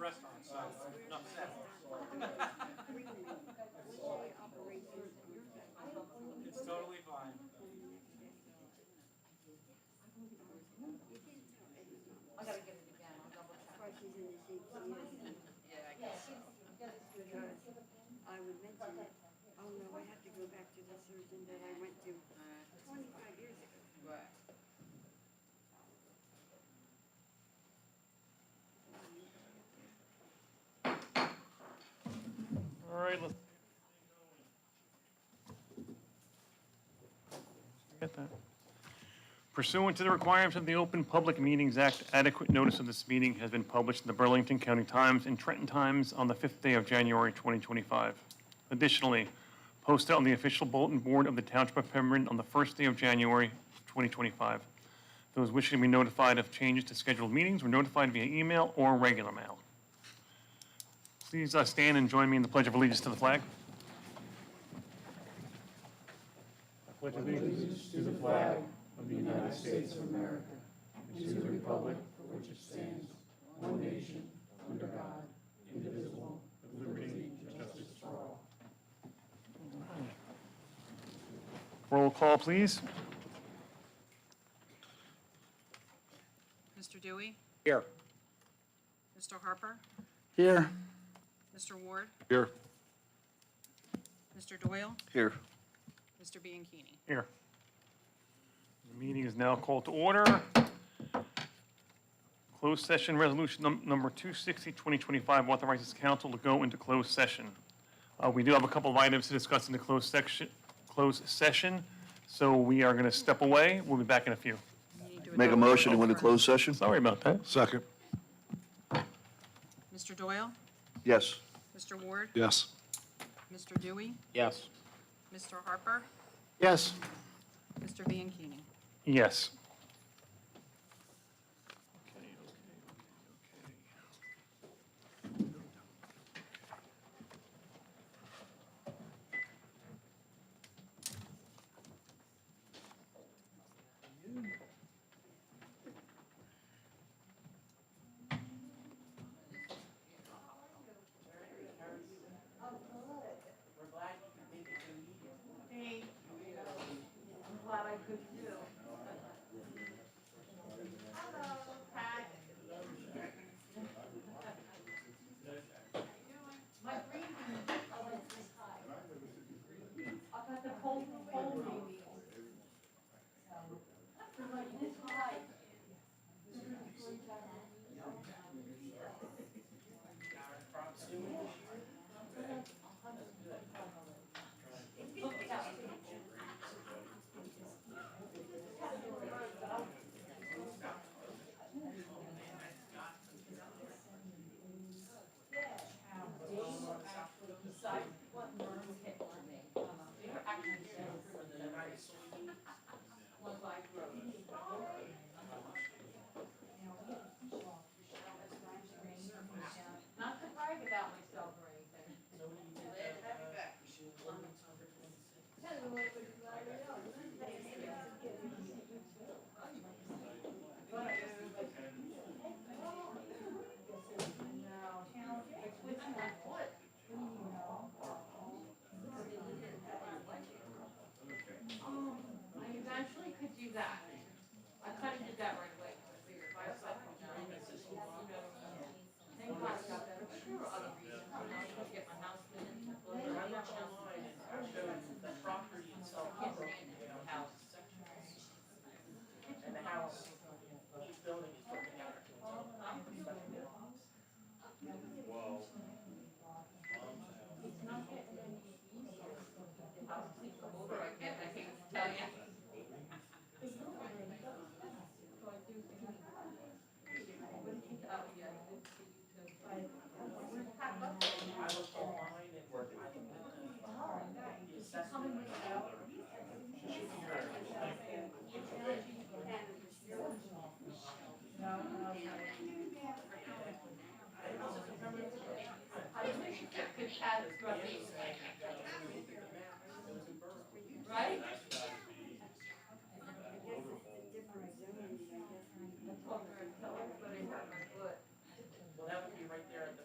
restaurant, so enough said. It's totally fine. I gotta get it again, I'll double check. Why she's in the shape she is. Yeah, I guess so. I would mention it. Oh no, I have to go back to the surgeon that I went to 25 years ago. Right. All right, let's get that. Pursuant to the requirements of the Open Public Meetings Act, adequate notice of this meeting has been published in the Burlington County Times and Trenton Times on the 5th day of January 2025. Additionally, posted on the official bulletin board of the Township of Pemberton on the 1st day of January 2025. Those wishing to be notified of changes to scheduled meetings were notified via email or regular mail. Please stand and join me in the Pledge of Allegiance to the flag. I pledge allegiance to the flag of the United States of America and to the republic for which it stands, one nation, under God, indivisible, with liberty and justice for all. Roll call, please. Mr. Dewey? Here. Mr. Harper? Here. Mr. Ward? Here. Mr. Doyle? Here. Mr. Bianchini? Here. The meeting is now called to order. Closed session resolution number 260, 2025 authorizes council to go into closed session. We do have a couple of items to discuss in the closed session, so we are going to step away. We'll be back in a few. You need to Make a adopt motion to the go into vote closed session? Sorry about that. Second. first. Mr. Doyle? Yes. Mr. Ward? Yes. Mr. Dewey? Yes. Mr. Harper? Yes. Mr. Bianchini? Yes. I'm glad I could too. Hello, Pat. My breathing is this high. I've got the cold maybe. So, like this high. Not to brag about myself or anything. I eventually could do that. I kind of did that right away. I figured if I suffer now, thank God I got better. But there were other reasons. I couldn't get my house cleaned. I went online and showed the property itself. Can't stand it. The house. And the house, each building is broken out. It's not getting any easier. The house keeps over again, I can't tell you. So I do think. What do you think of the idea for you to? I looked online and worked it. Is she coming with you? She should be here. I wish you kept good chat. Right? Well, that would be right there at the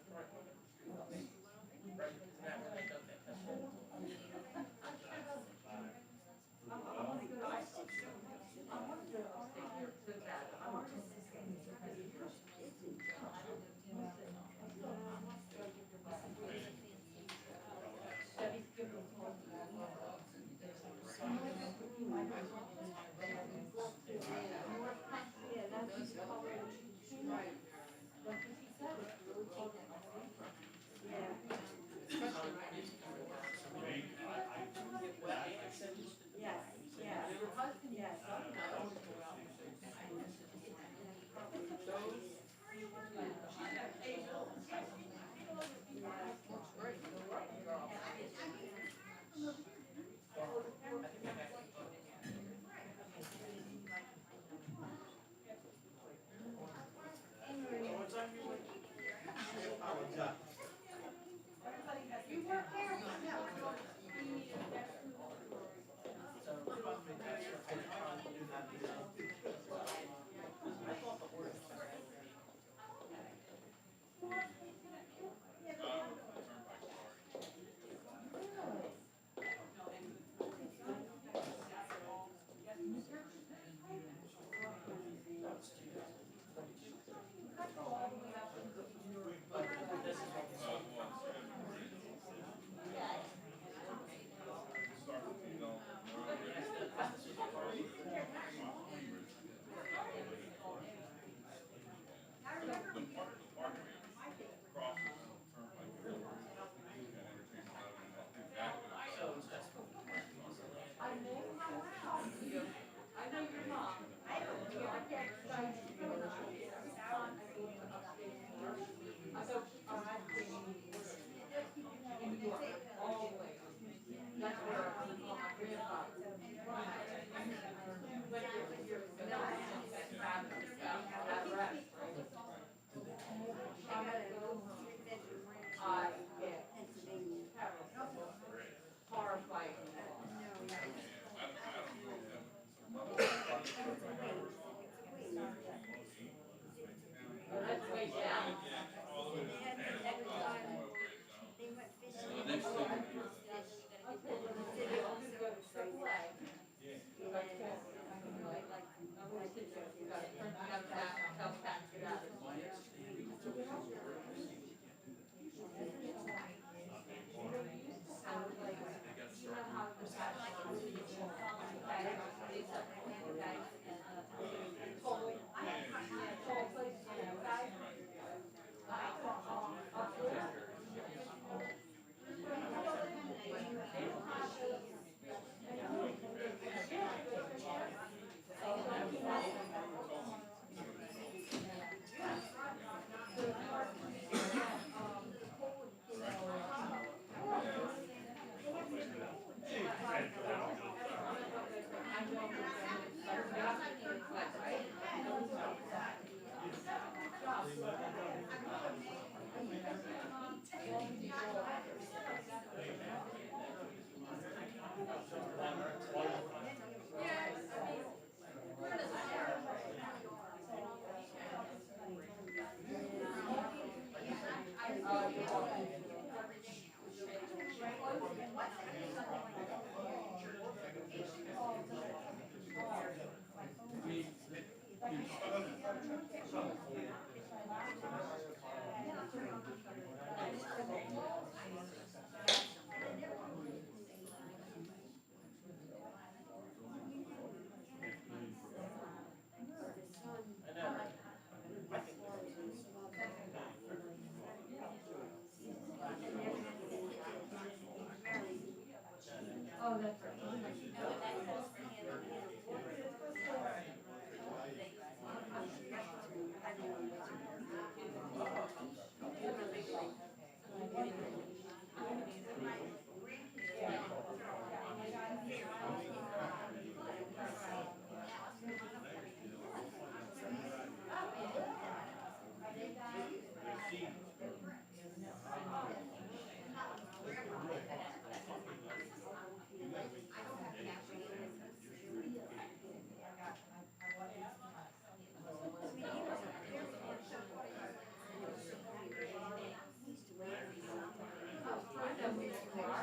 Used to wait for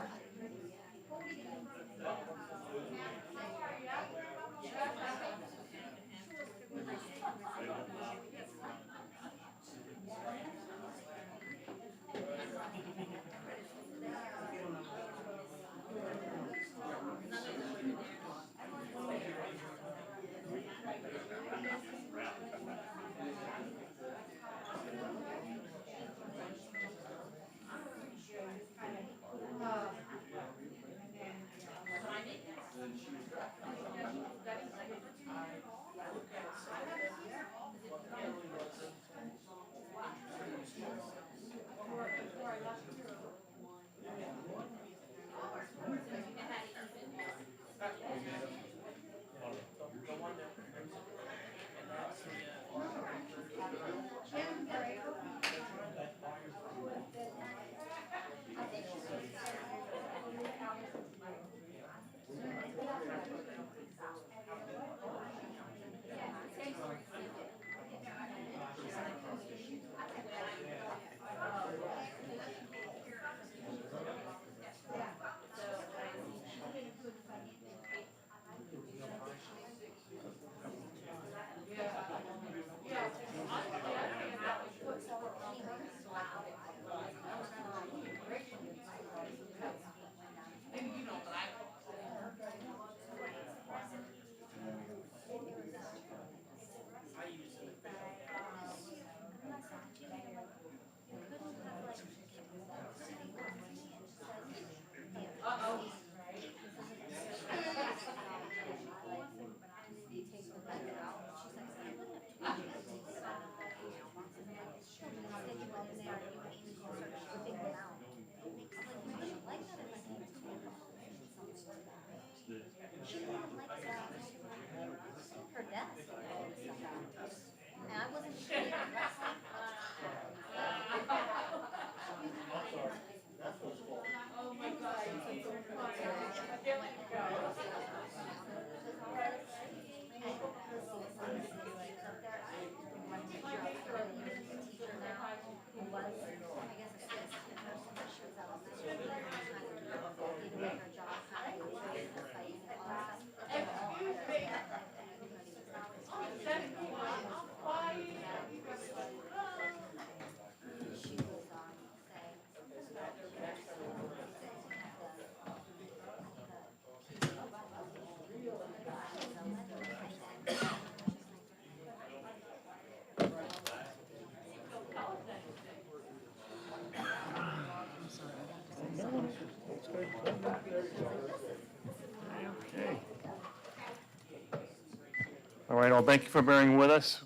All right, well, thank you for bearing with us.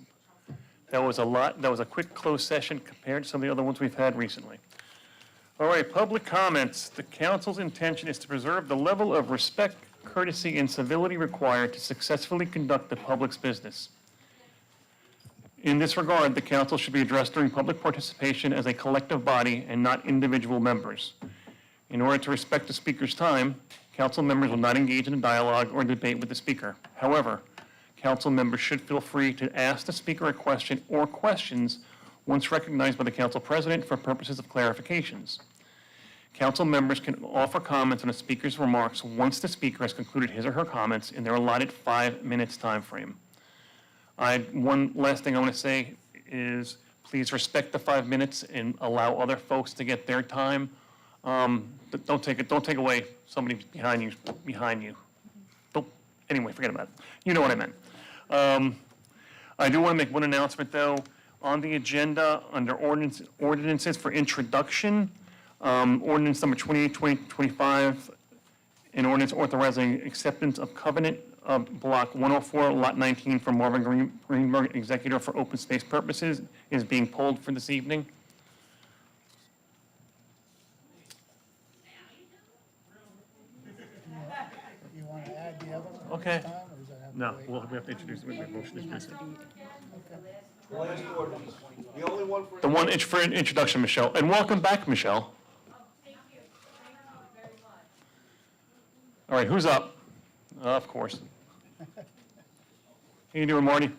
That was a lot. That was a quick closed session compared to some of the other ones we've had recently. All right, public comments. The council's intention is to preserve the level of respect, courtesy, and civility required to successfully conduct the public's business. In this regard, the council should be addressed during public participation as a collective body and not individual members. In order to respect the speaker's time, council members will not engage in a dialogue or debate with the speaker. However, council members should feel free to ask the speaker a question or questions once recognized by the council president for purposes of clarifications. Council members can offer comments on a speaker's remarks once the speaker has concluded his or her comments in their allotted 5 minutes time frame. One last thing I want to say is please respect the 5 minutes and allow other folks to get their time. Don't take away somebody behind you. Anyway, forget about it. You know what I meant. I do want to make one announcement, though. On the agenda, under ordinances for introduction, ordinance number 28/2025, an ordinance authorizing acceptance of covenant of Block 104, Lot 19 from Marvin Greenberg, executor for open space purposes, is being pulled for this evening. You want to add the other one? Okay. this time, or does that have to No, wait? we have to introduce it. We have a motion to introduce it. Last ordinance, the only one for. The one for introduction, Michelle. And welcome back, Michelle. Thank you very much. All right, who's up? Of course. How you doing, Marty?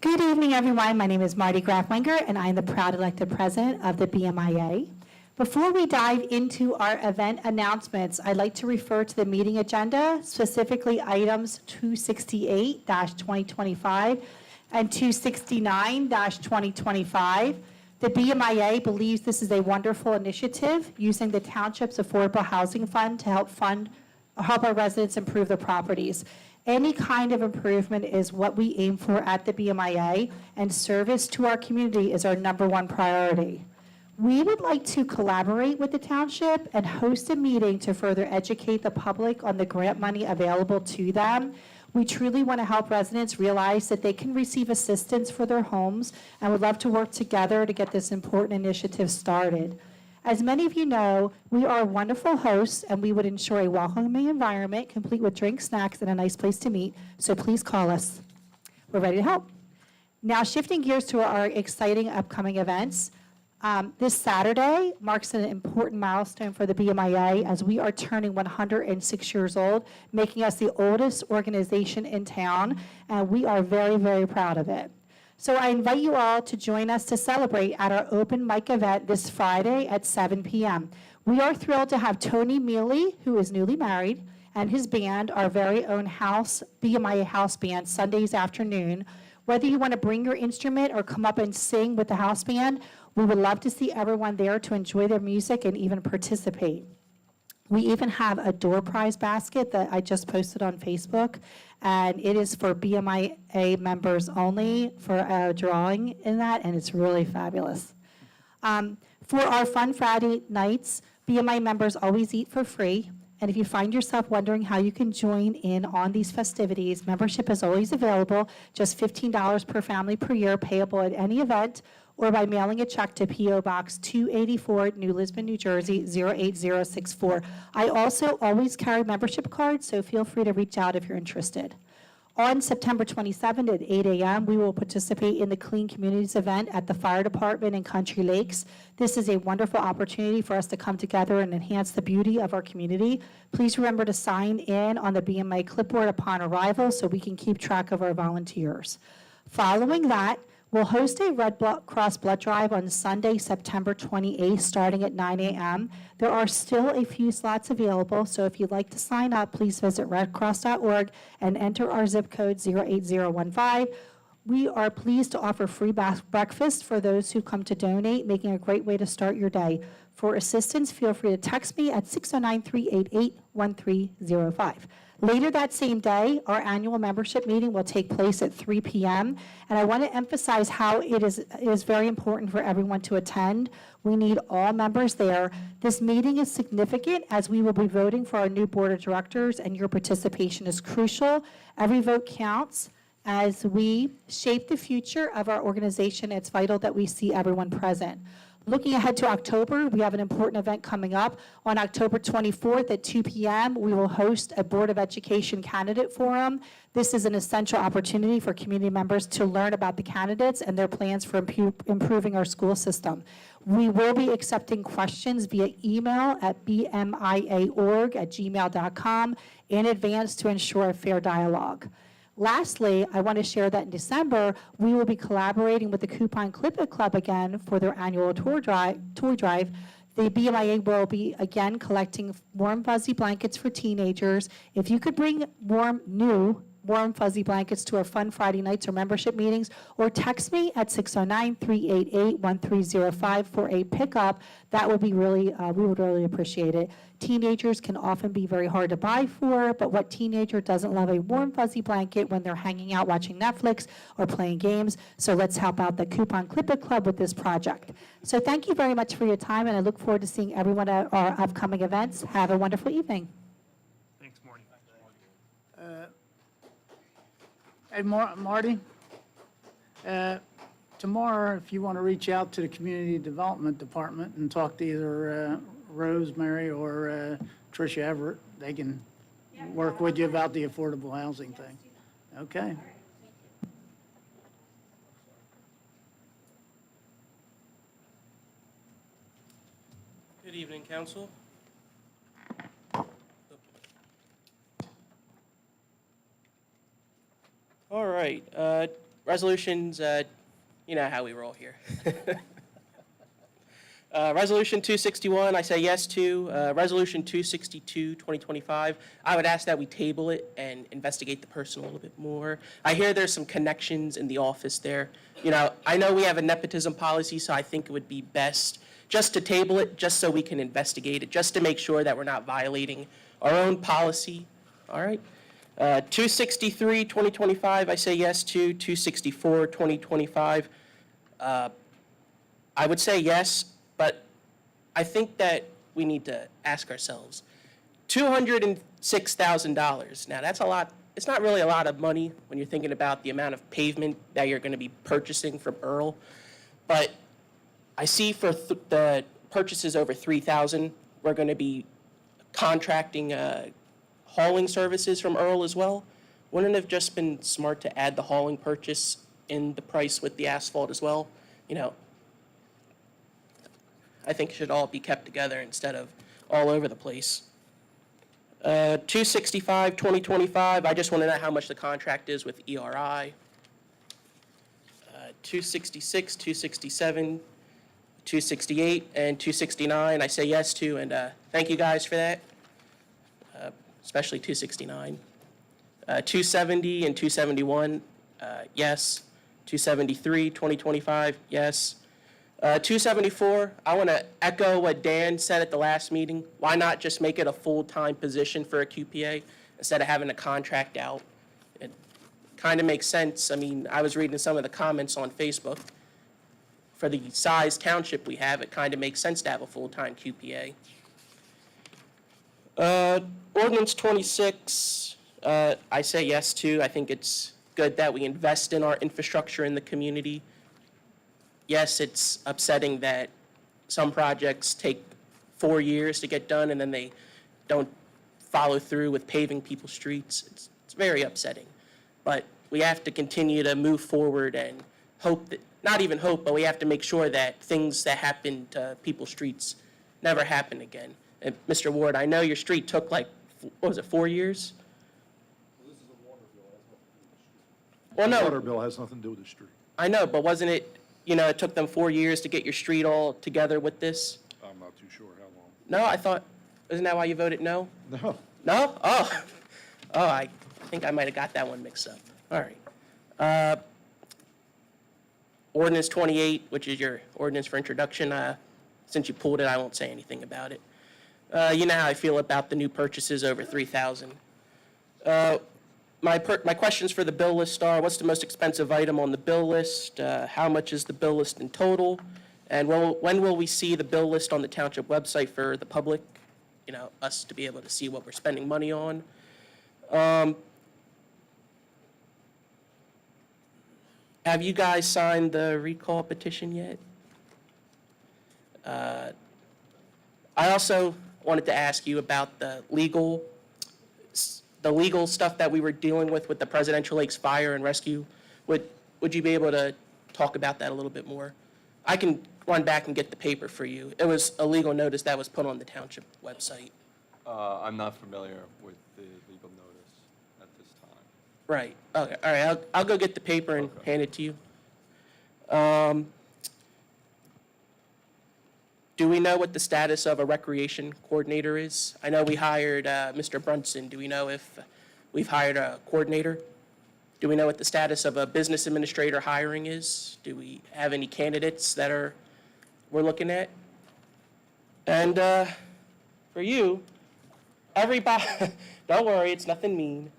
Good evening, everyone. My name is Marty Grafwinger, and I am the proud elected president of the BMIA. Before we dive into our event announcements, I'd like to refer to the meeting agenda, specifically items 268-2025 and 269-2025. The BMIA believes this is a wonderful initiative using the township's affordable housing fund to help our residents improve their properties. Any kind of improvement is what we aim for at the BMIA, and service to our community is our #1 priority. We would like to collaborate with the township and host a meeting to further educate the public on the grant money available to them. We truly want to help residents realize that they can receive assistance for their homes and would love to work together to get this important initiative started. As many of you know, we are wonderful hosts, and we would ensure a welcoming environment complete with drinks, snacks, and a nice place to meet, so please call us. We're ready to help. Now, shifting gears to our exciting upcoming events. This Saturday marks an important milestone for the BMIA as we are turning 106 years old, making us the oldest organization in town, and we are very, very proud of it. So I invite you all to join us to celebrate at our open mic event this Friday at 7 p.m. We are thrilled to have Tony Mealy, who is newly married, and his band, our very own BMIA house band, Sundays afternoon. Whether you want to bring your instrument or come up and sing with the house band, we would love to see everyone there to enjoy their music and even participate. We even have a door prize basket that I just posted on Facebook, and it is for BMIA members only for a drawing in that, and it's really fabulous. For our Fun Friday nights, BMI members always eat for free, and if you find yourself wondering how you can join in on these festivities, membership is always available, just $15 per family per year, payable at any event, or by mailing a check to P.O. Box 284, New Lisbon, New Jersey, 08064. I also always carry membership cards, so feel free to reach out if you're interested. On September 27th at 8 a.m., we will participate in the Clean Communities event at the Fire Department in Country Lakes. This is a wonderful opportunity for us to come together and enhance the beauty of our community. Please remember to sign in on the BMI clipboard upon arrival so we can keep track of our volunteers. Following that, we'll host a Red Cross blood drive on Sunday, September 28th, starting at 9 a.m. There are still a few slots available, so if you'd like to sign up, please visit redcross.org and enter our zip code 08015. We are pleased to offer free breakfast for those who come to donate, making a great way to start your day. For assistance, feel free to text me at 609-388-1305. Later that same day, our annual membership meeting will take place at 3 p.m. And I want to emphasize how it is very important for everyone to attend. We need all members there. This meeting is significant as we will be voting for our new board of directors, and your participation is crucial. Every vote counts. As we shape the future of our organization, it's vital that we see everyone present. Looking ahead to October, we have an important event coming up. On October 24th at 2 p.m., we will host a Board of Education candidate forum. This is an essential opportunity for community members to learn about the candidates and their plans for improving our school system. We will be accepting questions via email at bmiaorg@gmail.com in advance to ensure a fair dialogue. Lastly, I want to share that in December, we will be collaborating with the Coupon Clip It Club again for their annual toy drive. The BMIA will be again collecting warm fuzzy blankets for teenagers. If you could bring new warm fuzzy blankets to our fun Friday nights or membership meetings, or text me at 609-388-1305 for a pickup, that would be really, we would really appreciate it. Teenagers can often be very hard to buy for, but what teenager doesn't love a warm fuzzy blanket when they're hanging out watching Netflix or playing games? So let's help out the Coupon Clip It Club with this project. So thank you very much for your time, and I look forward to seeing everyone at our upcoming events. Have a wonderful evening. Thanks, Marty. Hey, Marty, tomorrow, if you want to reach out to the Community Development Department and talk to either Rosemary or Tricia Everett, they can work with you about the affordable housing thing. Okay. Good evening, council. All right, resolutions, you know how we roll here. Resolution 261, I say yes to. Resolution 262, 2025, I would ask that we table it and investigate the person a little bit more. I hear there's some connections in the office there. You know, I know we have a nepotism policy, so I think it would be best just to table it, just so we can investigate it, just to make sure that we're not violating our own policy. All right. 263, 2025, I say yes to. 264, 2025, I would say yes, but I think that we need to ask ourselves, $206,000. Now, that's a lot. It's not really a lot of money when you're thinking about the amount of pavement that you're going to be purchasing from Earl, but I see for the purchases over $3,000, we're going to be contracting hauling services from Earl as well. Wouldn't it have just been smart to add the hauling purchase in the price with the asphalt as well? You know, I think it should all be kept together instead of all over the place. 265, 2025, I just want to know how much the contract is with ERI. 266, 267, 268, and 269, I say yes to, and thank you guys for that. Especially 269. 270 and 271, yes. 273, 2025, yes. 274, I want to echo what Dan said at the last meeting. Why not just make it a full-time position for a QPA instead of having a contract out? It kind of makes sense. I mean, I was reading some of the comments on Facebook. For the size township we have, it kind of makes sense to have a full-time QPA. Ordinance 26, I say yes to. I think it's good that we invest in our infrastructure in the community. Yes, it's upsetting that some projects take 4 years to get done and then they don't follow through with paving people's streets. It's very upsetting. But we have to continue to move forward and hope that, not even hope, but we have to make sure that things that happen to people's streets never happen again. And Mr. Ward, I know your street took like, what was it, 4 years? This is a water bill, it has nothing to do with the street. Well, no. Water bill has nothing to do with the street. I know, but wasn't it, you know, it took them 4 years to get your street all together with this? I'm not too sure how long. No, I thought, isn't that why you voted no? No. No? Oh, oh, I think I might have got that one mixed up. All right. Ordinance 28, which is your ordinance for introduction. Since you pulled it, I won't say anything about it. You know how I feel about the new purchases over $3,000. My questions for the bill list are, what's the most expensive item on the bill list? How much is the bill list in total? And when will we see the bill list on the township website for the public, us to be able to see what we're spending money on? Have you guys signed the recall petition yet? I also wanted to ask you about the legal stuff that we were dealing with the Presidential Lakes Fire and Rescue. Would you be able to talk about that a little bit more? I can run back and get the paper for you. It was a legal notice that was put on the township website. I'm not familiar with the legal notice at this time. Right. Okay. All right. I'll go get the paper and Okay. hand it to you. Do we know what the status of a recreation coordinator is? I know we hired Mr. Brunson. Do we know if we've hired a coordinator? Do we know what the status of a business administrator hiring is? Do we have any candidates that we're looking at? And for you, everybody, don't worry, it's nothing mean.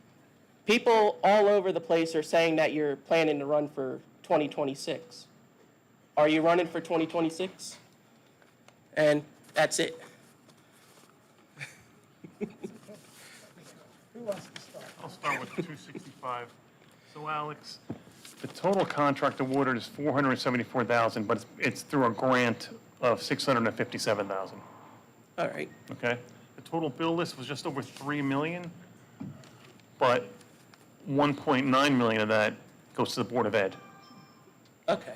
People all over the place are saying that you're planning to run for 2026. Are you running for 2026? And that's it. I'll start with 265. So Alex, the total contract awarded is $474,000, but it's through a grant of $657,000, All right. okay? The total bill list was just over $3 million, but $1.9 million of that goes to the Board of Ed. Okay.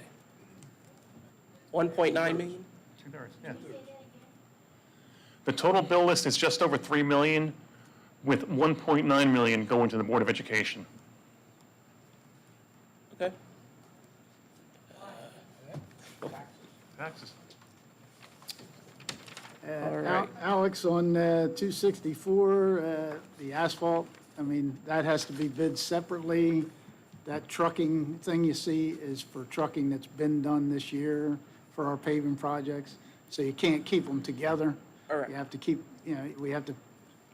1.9 million? Two-thirds, yeah. The total bill list is just over $3 million, with $1.9 million going to the Board of Education. Okay. Taxes. All right. Alex, on 264, the asphalt, I mean, that has to be bid separately. That trucking thing you see is for trucking that's been done this year for our paving projects. So you can't keep them together. All right. You have to keep, we have to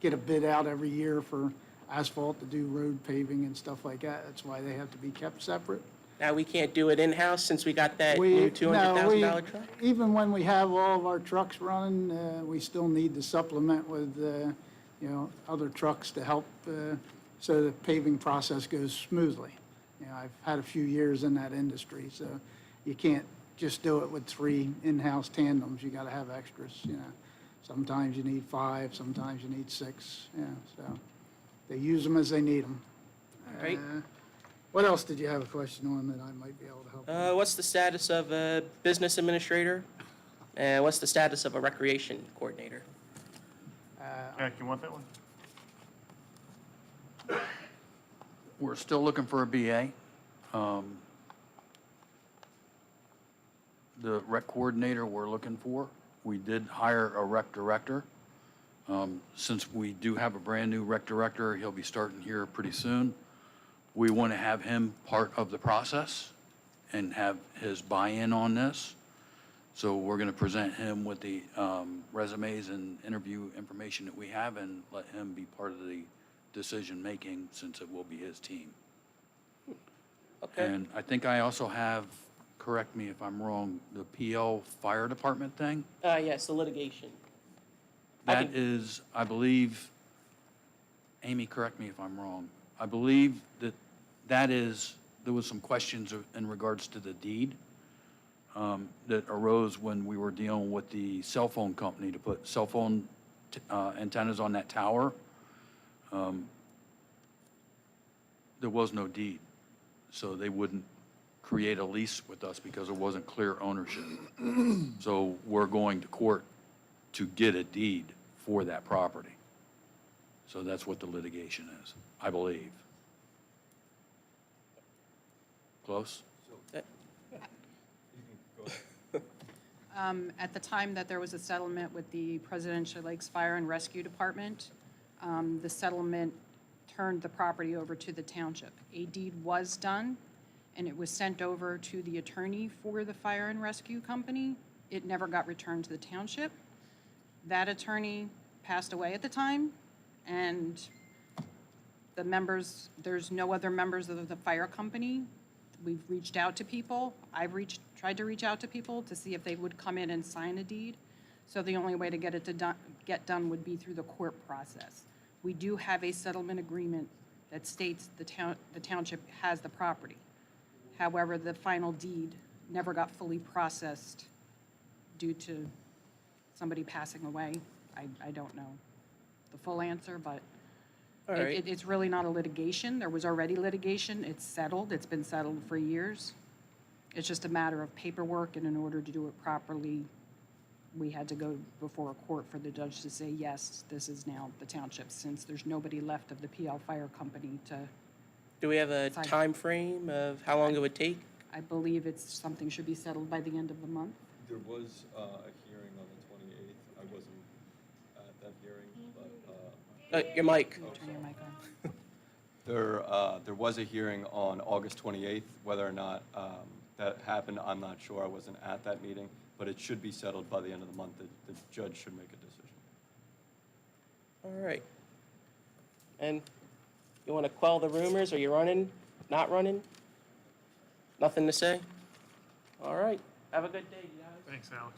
get a bid out every year for asphalt to do road paving and stuff like that. That's why they have to be kept separate. Now we can't do it in-house since we got that We- new no, $200,000 truck? Even when we have all of our trucks running, we still need to supplement with, other trucks to help, so the paving process goes smoothly. I've had a few years in that industry, so you can't just do it with 3 in-house tandems. You gotta have extras, Sometimes you need 5, sometimes you need 6, so they use them as they need them. All right. What else did you have a question on that I might be able to help with? What's the status of a business administrator? And what's the status of a recreation coordinator? Jack, you want that one? We're still looking for a BA. The rec coordinator we're looking for, we did hire a rec director. Since we do have a brand-new rec director, he'll be starting here pretty soon. We want to have him part of the process and have his buy-in on this. So we're going to present him with the resumes and interview information that we have and let him be part of the decision-making since it will be his team. Okay. And I think I also have, correct me if I'm wrong, the PL Fire Department thing. Yes, the litigation. I That is, I believe, Amy, correct me if I'm wrong. I believe that is, there was some questions in regards to the deed that arose when we were dealing with the cell phone company to put cell phone antennas on that tower. There was no deed, so they wouldn't create a lease with us because there wasn't clear ownership. So we're going to court to get a deed for that property. So that's what the litigation is, I believe. Close? At the time that there was a settlement with the Presidential Lakes Fire and Rescue Department, the settlement turned the property over to the township. A deed was done, and it was sent over to the attorney for the fire and rescue company. It never got returned to the township. That attorney passed away at the time, and the members, there's no other members of the fire company. We've reached out to people. Tried to reach out to people to see if they would come in and sign a deed. So the only way to get it to get done would be through the court process. We do have a settlement agreement that states the township has the property. However, the final deed never got fully processed due to somebody passing away. I don't know the full answer, but All right. it's really not a litigation. There was already litigation. It's settled. It's been settled for years. It's just a matter of paperwork, and in order to do it properly, we had to go before a court for the judge to say, yes, this is now the township, since there's nobody left of the PL Fire Company to, Do we have a Sorry. time frame of how long it would take? I believe it's, something should be settled by the end of the month. There was a hearing on the 28th. I wasn't at that hearing, but Your mic. Turn your mic on. there was a hearing on August 28th. Whether or not that happened, I'm not sure. I wasn't at that meeting, but it should be settled by the end of the month. The judge should make a decision. All right. And you want to quell the rumors? Are you running? Not running? Nothing to say? All right. Have a good day, you guys. Thanks, Alex.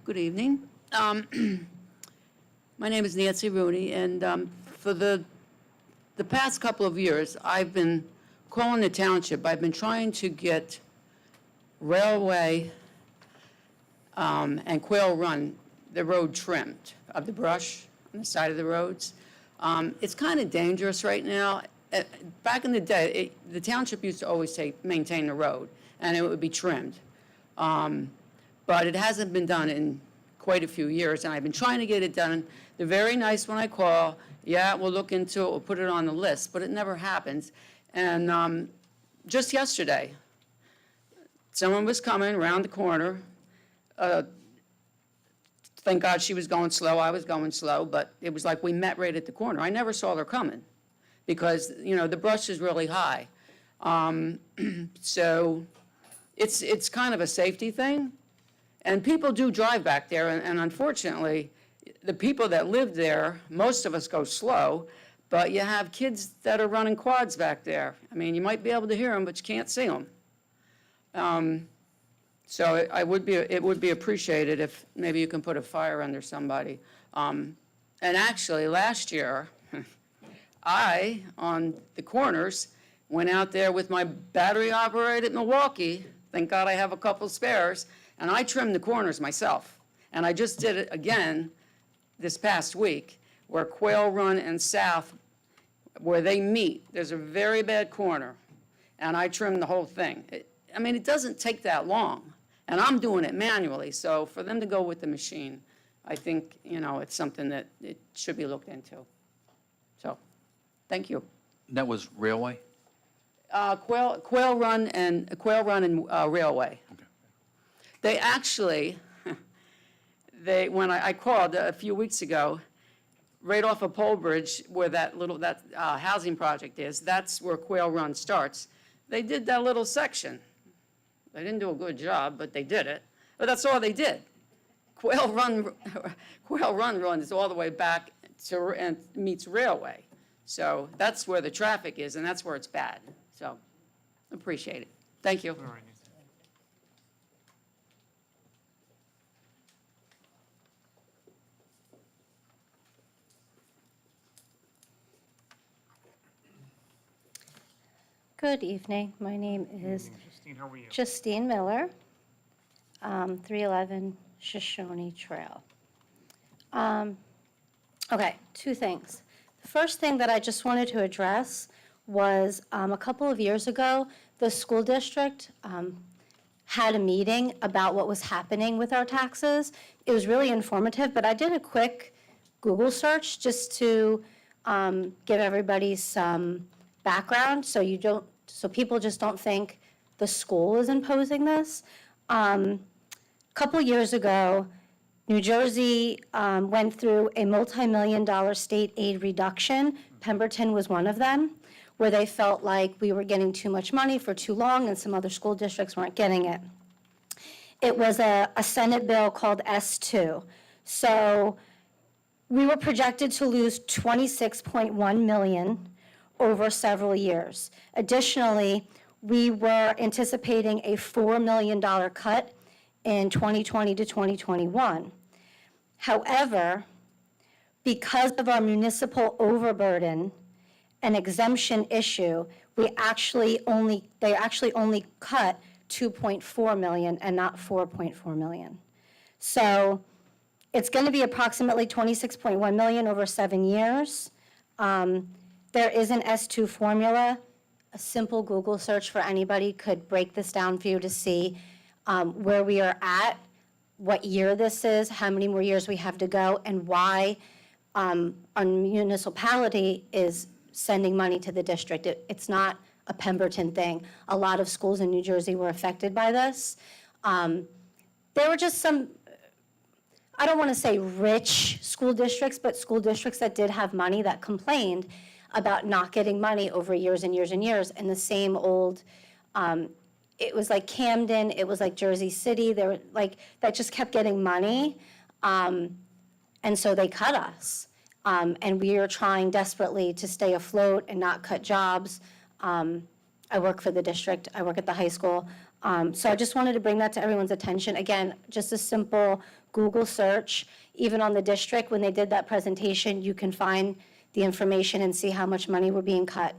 Good evening. My name is Nancy Rooney, and for the past couple of years, I've been calling the township. I've been trying to get Railway and Quail Run, the road trimmed of the brush on the side of the roads. It's kind of dangerous right now. Back in the day, the township used to always say, maintain the road, and it would be trimmed. But it hasn't been done in quite a few years, and I've been trying to get it done. They're very nice when I call. Yeah, we'll look into it, we'll put it on the list, but it never happens. And just yesterday, someone was coming around the corner. Thank God she was going slow, I was going slow, but it was like we met right at the corner. I never saw her coming because, you know, the brush is really high. So it's kind of a safety thing. And people do drive back there, and unfortunately, the people that live there, most of us go slow, but you have kids that are running quads back there. I mean, you might be able to hear them, but you can't see them. So it would be appreciated if maybe you can put a fire under somebody. And actually, last year, I, on the corners, went out there with my battery-operated Milwaukee. Thank God I have a couple spares. And I trimmed the corners myself. And I just did it again this past week, where Quail Run and South, where they meet, there's a very bad corner. And I trimmed the whole thing. I mean, it doesn't take that long. And I'm doing it manually. So for them to go with the machine, I think, you know, it's something that it should be looked into. So, thank you. That was Railway? Quail Run and Railway. Okay. They actually, when I called a few weeks ago, right off of Pole Bridge, where that housing project is, that's where Quail Run starts. They did that little section. They didn't do a good job, but they did it. But that's all they did. Quail Run runs all the way back to, and meets Railway. So that's where the traffic is, and that's where it's bad. So, appreciate it. Thank you. All right. Good evening. My name is Justine, how are you? Justine Miller, 311 Shoshone Trail. Okay, two things. The first thing that I just wanted to address was a couple of years ago, the school district had a meeting about what was happening with our taxes. It was really informative, but I did a quick Google search just to give everybody some background so people just don't think the school is imposing this. A couple years ago, New Jersey went through a multi-million-dollar state aid reduction. Pemberton was one of them, where they felt like we were getting too much money for too long and some other school districts weren't getting it. It was a Senate bill called S2. So we were projected to lose $26.1 million over several years. Additionally, we were anticipating a $4 million cut in 2020 to 2021. However, because of our municipal overburden and exemption issue, they actually only cut 2.4 million and not 4.4 million. So it's going to be approximately 26.1 million over 7 years. There is an S2 formula. A simple Google search for anybody could break this down for you to see where we are at, what year this is, how many more years we have to go, and why our municipality is sending money to the district. It's not a Pemberton thing. A lot of schools in New Jersey were affected by this. There were just some, I don't want to say rich school districts, but school districts that did have money that complained about not getting money over years and years and years. And the same old, it was like Camden, it was like Jersey City, they were like, that just kept getting money. And so they cut us. And we are trying desperately to stay afloat and not cut jobs. I work for the district, I work at the high school. So I just wanted to bring that to everyone's attention. Again, just a simple Google search. Even on the district, when they did that presentation, you can find the information and see how much money were being cut.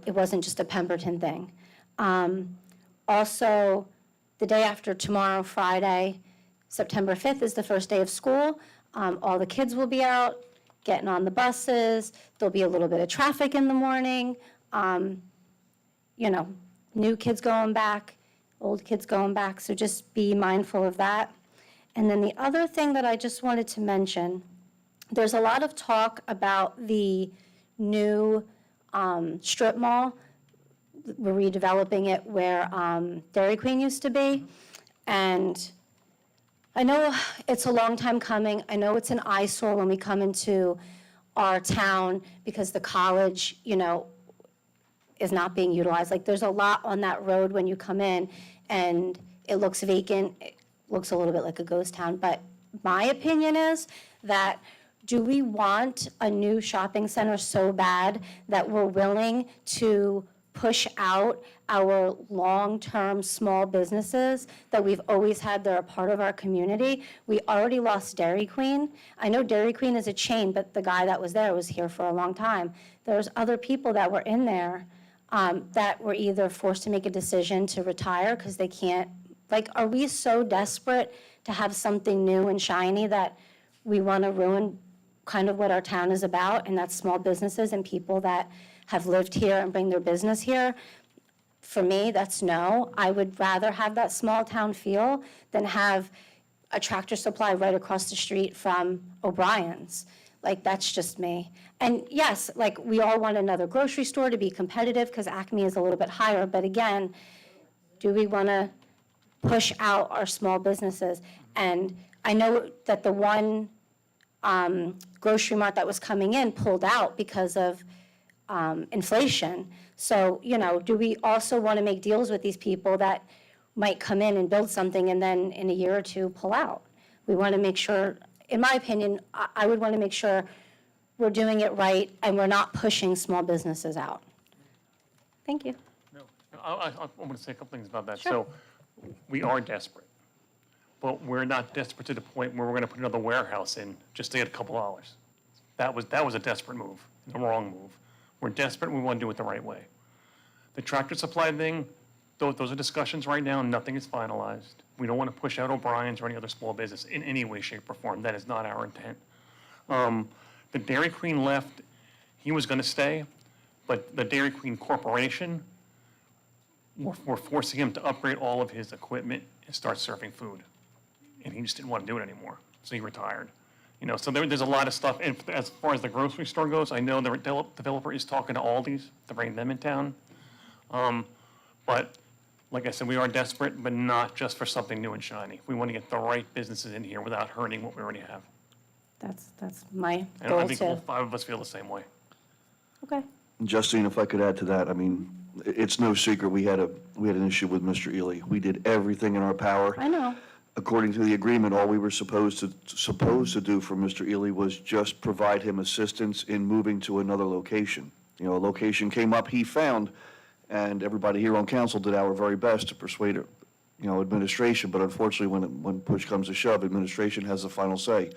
It wasn't just a Pemberton thing. Also, the day after tomorrow, Friday, September 5th is the first day of school. All the kids will be out, getting on the buses. There'll be a little bit of traffic in the morning. New kids going back, old kids going back, so just be mindful of that. And then the other thing that I just wanted to mention, there's a lot of talk about the new strip mall. We're redeveloping it where Dairy Queen used to be. And I know it's a long time coming. I know it's an eyesore when we come into our town because the college, is not being utilized. Like, there's a lot on that road when you come in, and it looks vacant. It looks a little bit like a ghost town. But my opinion is that, do we want a new shopping center so bad that we're willing to push out our long-term small businesses that we've always had? They're a part of our community. We already lost Dairy Queen. I know Dairy Queen is a chain, but the guy that was there was here for a long time. There's other people that were in there that were either forced to make a decision to retire because they can't. Like, are we so desperate to have something new and shiny that we want to ruin kind of what our town is about, and that's small businesses and people that have lived here and bring their business here? For me, that's no. I would rather have that small town feel than have a Tractor Supply right across the street from O'Brien's. Like, that's just me. And yes, like, we all want another grocery store to be competitive because Acme is a little bit higher. But again, do we want to push out our small businesses? And I know that the one grocery mart that was coming in pulled out because of inflation. So, do we also want to make deals with these people that might come in and build something and then in a year or two pull out? We want to make sure, in my opinion, I would want to make sure we're doing it right and we're not pushing small businesses out. Thank you. No, I want to say a couple things about that. Sure. So we are desperate, but we're not desperate to the point where we're going to put another warehouse in just to get a couple dollars. That was a desperate move, the wrong move. We're desperate and we want to do it the right way. The Tractor Supply thing, those are discussions right now. Nothing is finalized. We don't want to push out O'Brien's or any other small business in any way, shape, or form. That is not our intent. The Dairy Queen left. He was going to stay, but the Dairy Queen Corporation, we're forcing him to upgrade all of his equipment and start serving food. And he just didn't want to do it anymore, so he retired. So there's a lot of stuff. And as far as the grocery store goes, I know the developer is talking to Aldi's to bring them in town. But Like I said, we are desperate, but not just for something new and shiny. We want to get the right businesses in here without hurting what we already have. That's my And I goal think all too. 5 of us feel the same way. Okay. Justine, if I could add to that, I mean, it's no secret, we had an issue with Mr. Ely. We did everything in our power. I know. According to the agreement, all we were supposed to do for Mr. Ely was just provide him assistance in moving to another location. You know, a location came up, he found, and everybody here on council did our very best to persuade, administration, but unfortunately, when push comes to shove, administration has the final say.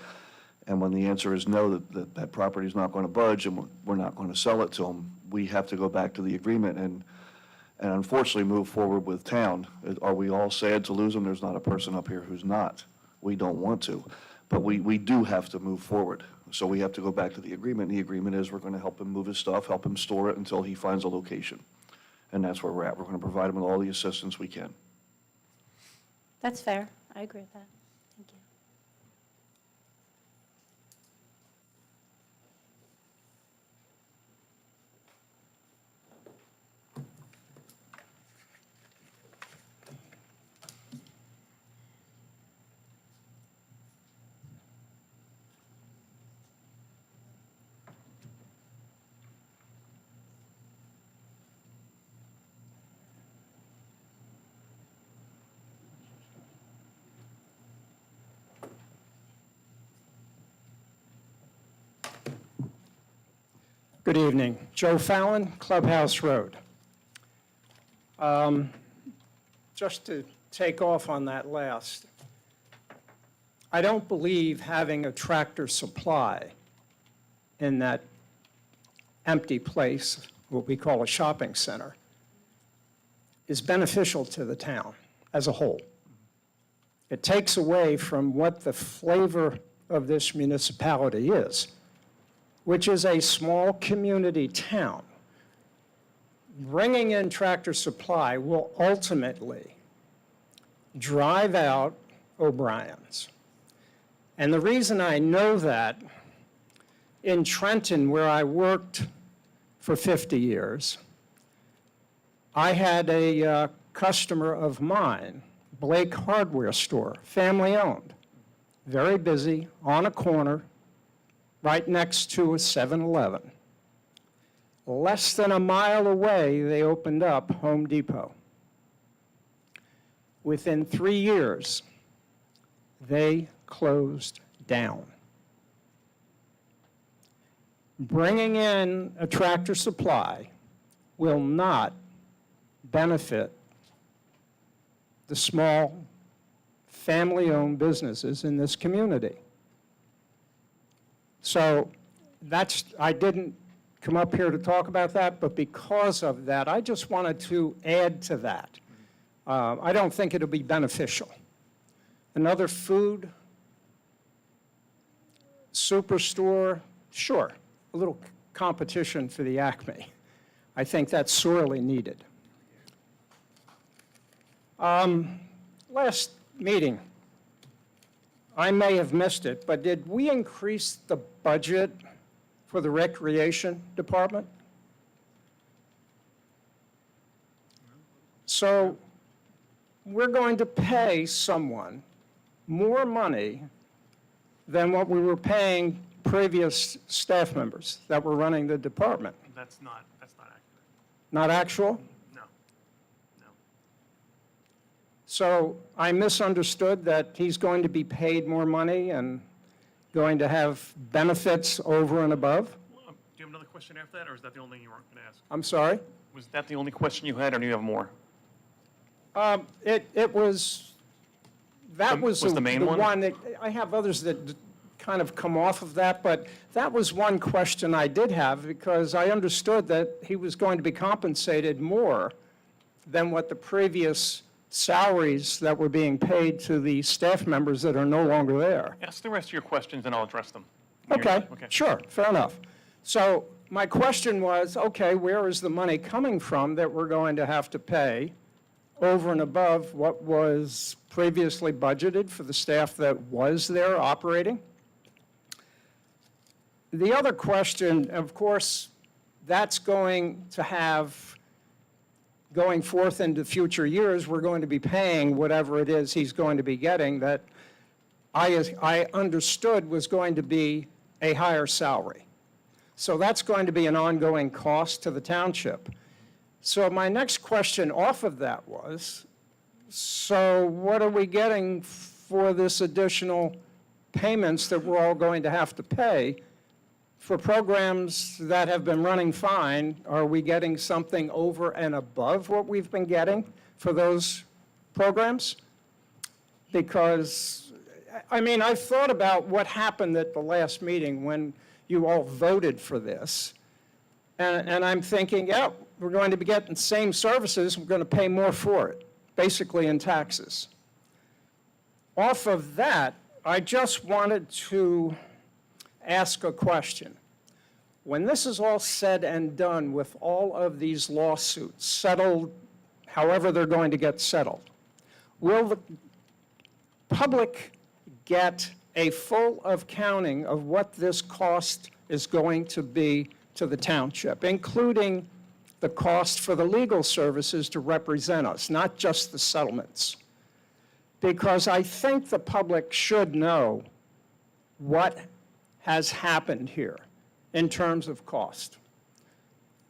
And when the answer is no, that property's not going to budge and we're not going to sell it to them, we have to go back to the agreement and unfortunately move forward with town. Are we all sad to lose them? There's not a person up here who's not. We don't want to, but we do have to move forward. So we have to go back to the agreement. The agreement is we're going to help him move his stuff, help him store it until he finds a location. And that's where we're at. We're going to provide him with all the assistance we can. That's fair. I agree with that. Thank you. Good evening. Joe Fallon, Clubhouse Road. Just to take off on that last, I don't believe having a Tractor Supply in that empty place, what we call a shopping center, is beneficial to the town as a whole. It takes away from what the flavor of this municipality is, which is a small community town. Bringing in Tractor Supply will ultimately drive out O'Brien's. And the reason I know that, in Trenton, where I worked for 50 years, I had a customer of mine, Blake Hardware Store, family-owned, very busy, on a corner, right next to a 7-Eleven. Less than a mile away, they opened up Home Depot. Within 3 years, they closed down. Bringing in a Tractor Supply will not benefit the small, family-owned businesses in this community. So I didn't come up here to talk about that, but because of that, I just wanted to add to that. I don't think it'll be beneficial. Another food superstore, sure, a little competition for the Acme. I think that's sorely needed. Last meeting, I may have missed it, but did we increase the budget for the recreation department? So we're going to pay someone more money than what we were paying previous staff members that were running the department. That's not accurate. Not actual? No. So I misunderstood that he's going to be paid more money and going to have benefits over and above? Do you have another question after that, or is that the only thing you weren't going to ask? I'm sorry? Was that the only question you had, or do you have more? That was Was the main one? that, I have others that kind of come off of that, but that was one question I did have, because I understood that he was going to be compensated more than what the previous salaries that were being paid to the staff members that are no longer there. Ask the rest of your questions, and I'll address them. Okay, sure, fair enough. So my question was, okay, where is the money coming from that we're going to have to pay over and above what was previously budgeted for the staff that was there operating? The other question, of course, that's going to have going forth into future years, we're going to be paying whatever it is he's going to be getting that I understood was going to be a higher salary. So that's going to be an ongoing cost to the township. So my next question off of that was, so what are we getting for this additional payments that we're all going to have to pay for programs that have been running fine? Are we getting something over and above what we've been getting for those programs? Because, I mean, I've thought about what happened at the last meeting when you all voted for this. And I'm thinking, yeah, we're going to be getting the same services, we're going to pay more for it, basically in taxes. Off of that, I just wanted to ask a question. When this is all said and done with all of these lawsuits settled, however they're going to get settled, will the public get a full accounting of what this cost is going to be to the township, including the cost for the legal services to represent us, not just the settlements? Because I think the public should know what has happened here in terms of cost.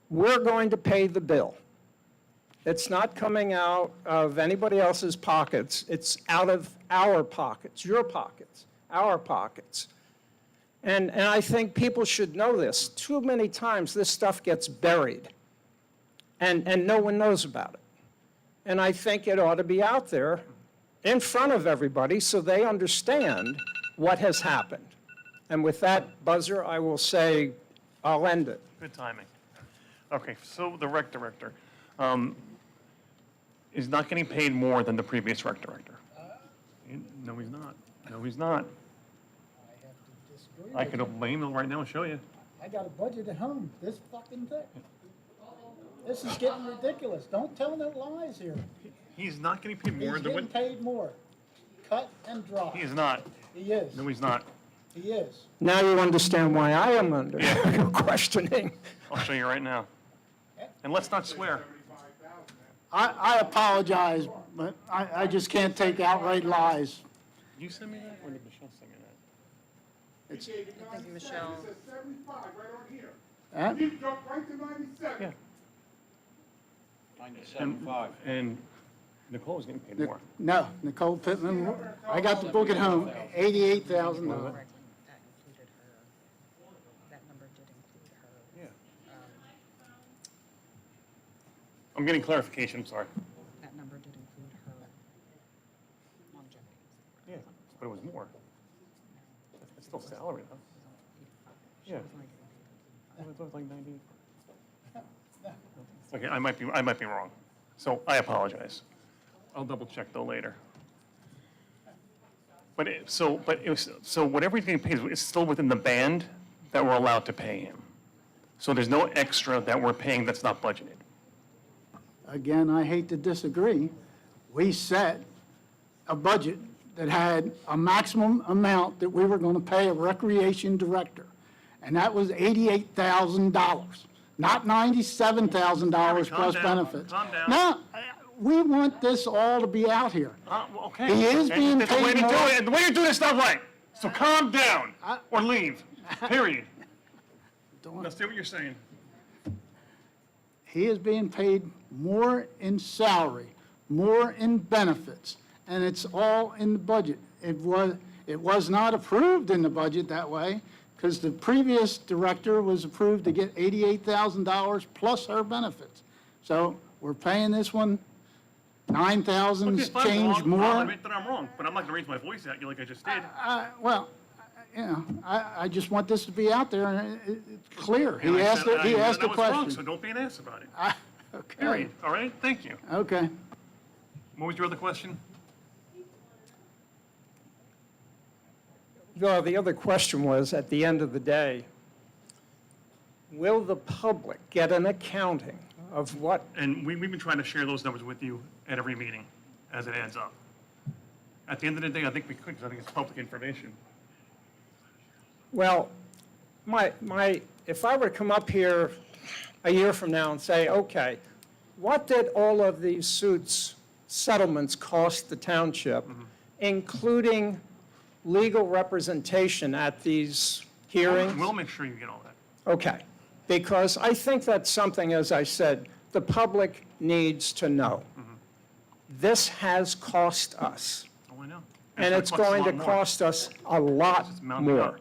We're going to pay the bill. It's not coming out of anybody else's pockets. It's out of our pockets, your pockets, our pockets. And I think people should know this. Too many times this stuff gets buried and no one knows about it. And I think it ought to be out there in front of everybody so they understand what has happened. And with that buzzer, I will say, I'll end it. Good timing. Okay, so the rec director is not getting paid more than the previous rec director. No, he's not. No, he's not. I could blame him right now and show you. I got a budget at home, this fucking thing. This is getting ridiculous. Don't tell no lies here. He's not getting paid more He's than getting what, paid more. Cut and dry. he is not. He is. No, he's not. He is. Now you understand why I am under questioning. I'll show you right now. And let's not swear. I apologize, but I just can't take outright lies. You send me that, or did Michelle send me that? I think Michelle, Huh? Yeah. And Nicole's getting paid more. No, Nicole Pittman, I got the book at home, $88,000. that included her, that number did include her. Yeah. I'm getting clarification, I'm sorry. That number did include her longevity. Yeah, but it was more. It's still salary, though. Yeah. I thought it was like 90. Okay, I might be wrong. So I apologize. I'll double check though later. So whatever he's getting paid is still within the band that we're allowed to pay him. So there's no extra that we're paying that's not budgeted. Again, I hate to disagree. We set a budget that had a maximum amount that we were going to pay a recreation director, and that was $88,000, not $97,000 plus benefits. Calm down. No, we want this all to be out here. Well, okay. He is being That's the way paid to do more. it, and the way you're doing it's not right. So calm down, or leave, period. Let's see what you're saying. He is being paid more in salary, more in benefits, and it's all in the budget. It was not approved in the budget that way, because the previous director was approved to get $88,000 plus her benefits. So we're paying this one $9,000 Okay, fine, change I'll more. admit that I'm wrong, but I'm not gonna raise my voice at you like I just did. Well, you know, I just want this to be out there, and it's clear. And He I asked said he that asked I a was wrong, question. So don't be an ass about it, Okay, period, all right? Thank you. okay. What was your other question? Well, the other question was, at the end of the day, will the public get an accounting of what? And we've been trying to share those numbers with you at every meeting as it adds up. At the end of the day, I think we could, because I think it's public information. Well, if I were to come up here a year from now and say, okay, what did all of these settlements cost the township, including legal representation at these hearings? We'll make sure you get all that. Okay, because I think that's something, as I said, the public needs to know. This has cost us, Oh, I know. and it's gonna going to a lot more. cost us a lot It's mounting more. up.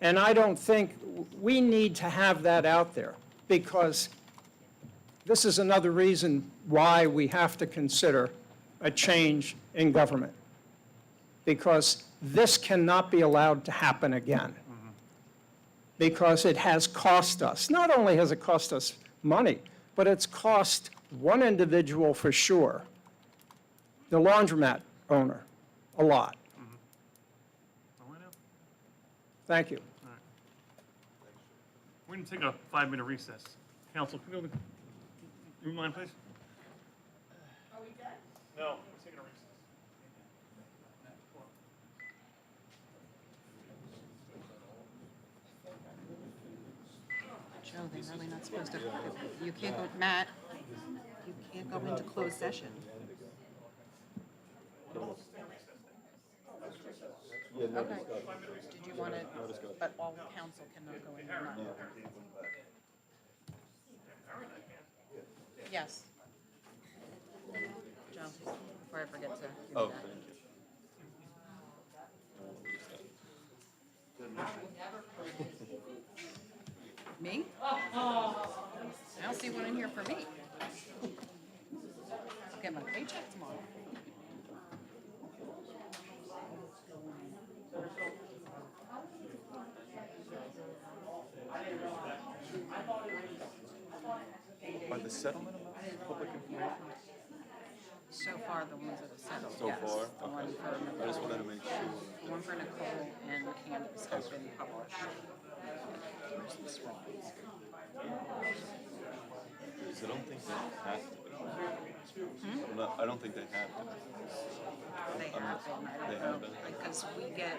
And I don't think, we need to have that out there, because this is another reason why we have to consider a change in government. Because this cannot be allowed to happen again. Because it has cost us. Not only has it cost us money, but it's cost one individual for sure, the laundromat owner, a lot. Oh, I know. Thank you. We're going to take a 5-minute recess. Council, can we go to the room line, please? Are we done? No, we're taking a recess. Joe, they're really not supposed to, you can't go, Matt, you can't go into closed session. Okay. Did you want to, but all council cannot go in, you're not. Yes. Joe, before I forget to. Oh, thank you. Me? I don't see one in here for me. I'll get my paycheck tomorrow. Are the settlement amounts public information? So far, the ones that have settled, So yes. far? The one Okay. for I just Nicole, wanted to make sure. the one for Nicole and Cannabis has been published. Where's the swans? Because I don't think they have to be. I don't think they have to be. They have been, I They don't have know, been. because we get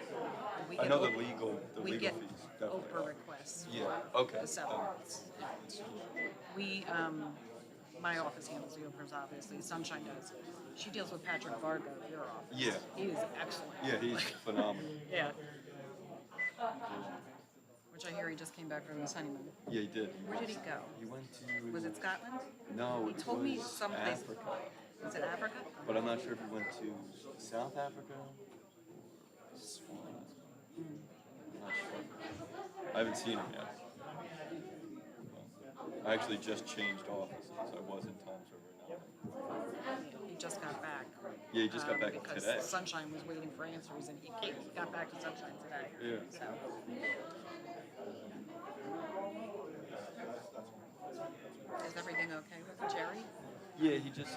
I know the Oprah- legal we fees, get definitely. Oprah requests Yeah, for okay. the settlements. We, my office handles the Oprahs, obviously, Sunshine does. She deals with Patrick Vargo, your office. Yeah. He is excellent. Yeah, he's phenomenal. Yeah. Which I hear he just came back from his honeymoon. Yeah, he did. Where did he go? He went to. Was it Scotland? No, He it told me was someplace. Africa. Was it Africa? But I'm not sure if he went to South Africa or Swan. I'm not sure. I haven't seen him yet. I actually just changed offices. I was in Times River now. He just got back. Yeah, he just got back because today. Sunshine was waiting for answers, and he got back to Sunshine today. Yeah. So. Is everything okay with Jerry? Yeah, he just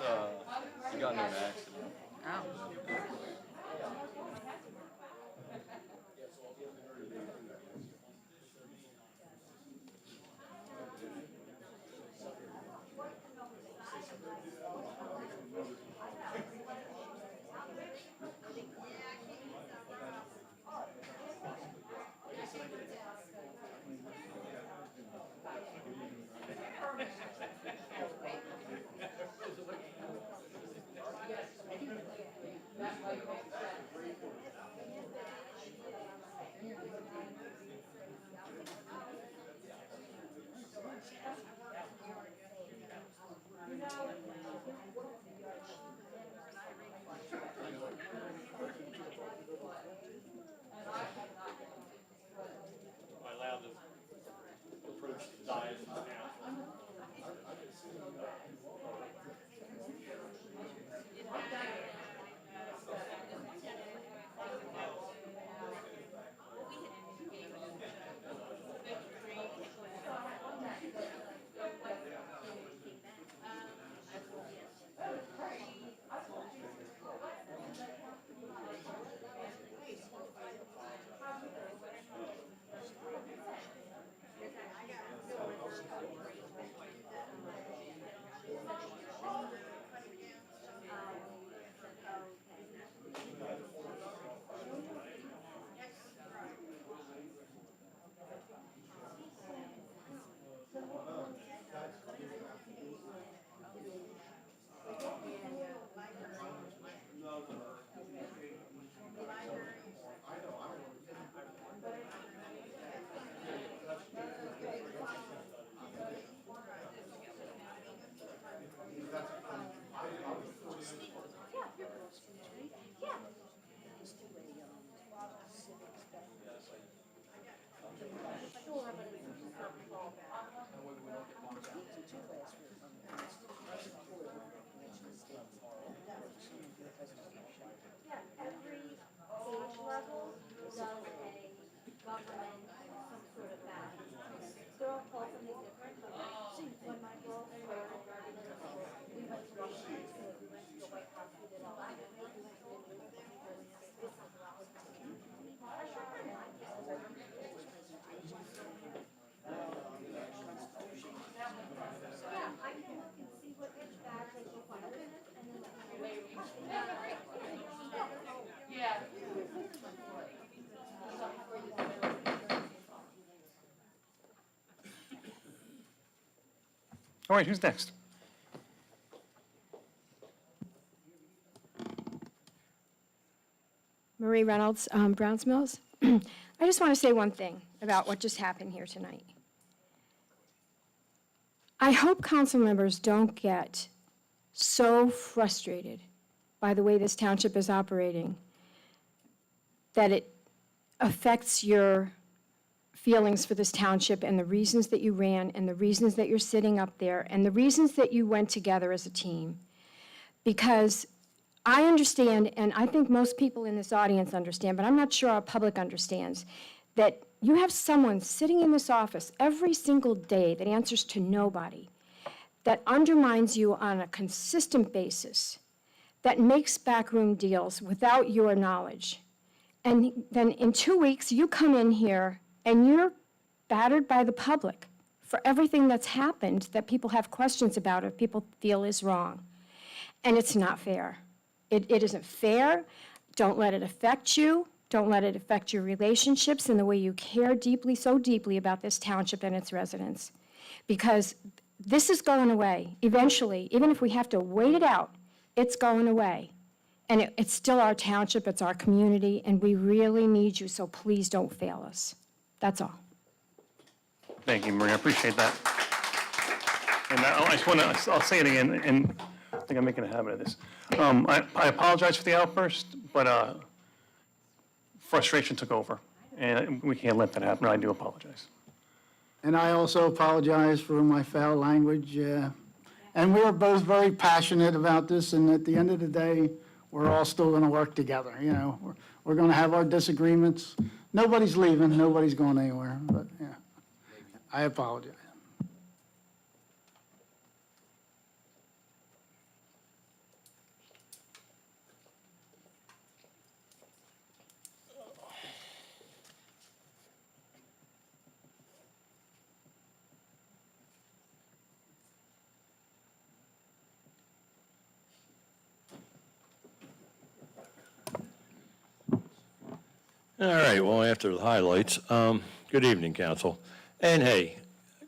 he got into an accident. Oh. Yes. All right, who's next? Marie Reynolds, Browns Mills. I just want to say one thing about what just happened here tonight. I hope council members don't get so frustrated by the way this township is operating that it affects your feelings for this township and the reasons that you ran and the reasons that you're sitting up there and the reasons that you went together as a team. Because I understand, and I think most people in this audience understand, but I'm not sure our public understands, that you have someone sitting in this office every single day that answers to nobody, that undermines you on a consistent basis, that makes backroom deals without your knowledge. And then in 2 weeks, you come in here and you're battered by the public for everything that's happened that people have questions about or people feel is wrong. And it's not fair. It isn't fair. Don't let it affect you. Don't let it affect your relationships and the way you care deeply, so deeply about this township and its residents. Because this is going away eventually. Even if we have to wait it out, it's going away. And it's still our township, it's our community, and we really need you, so please don't fail us. That's all. Thank you, Maria, I appreciate that. And I just want to, I'll say it again, and I think I'm making a habit of this. I apologize for the outburst, but frustration took over, and we can't let that happen. I do apologize. And I also apologize for my foul language. And we are both very passionate about this, and at the end of the day, we're all still going to work together. You know, we're going to have our disagreements. Nobody's leaving, nobody's going anywhere, but yeah, I apologize. All right, well, after the highlights, good evening, council. And hey,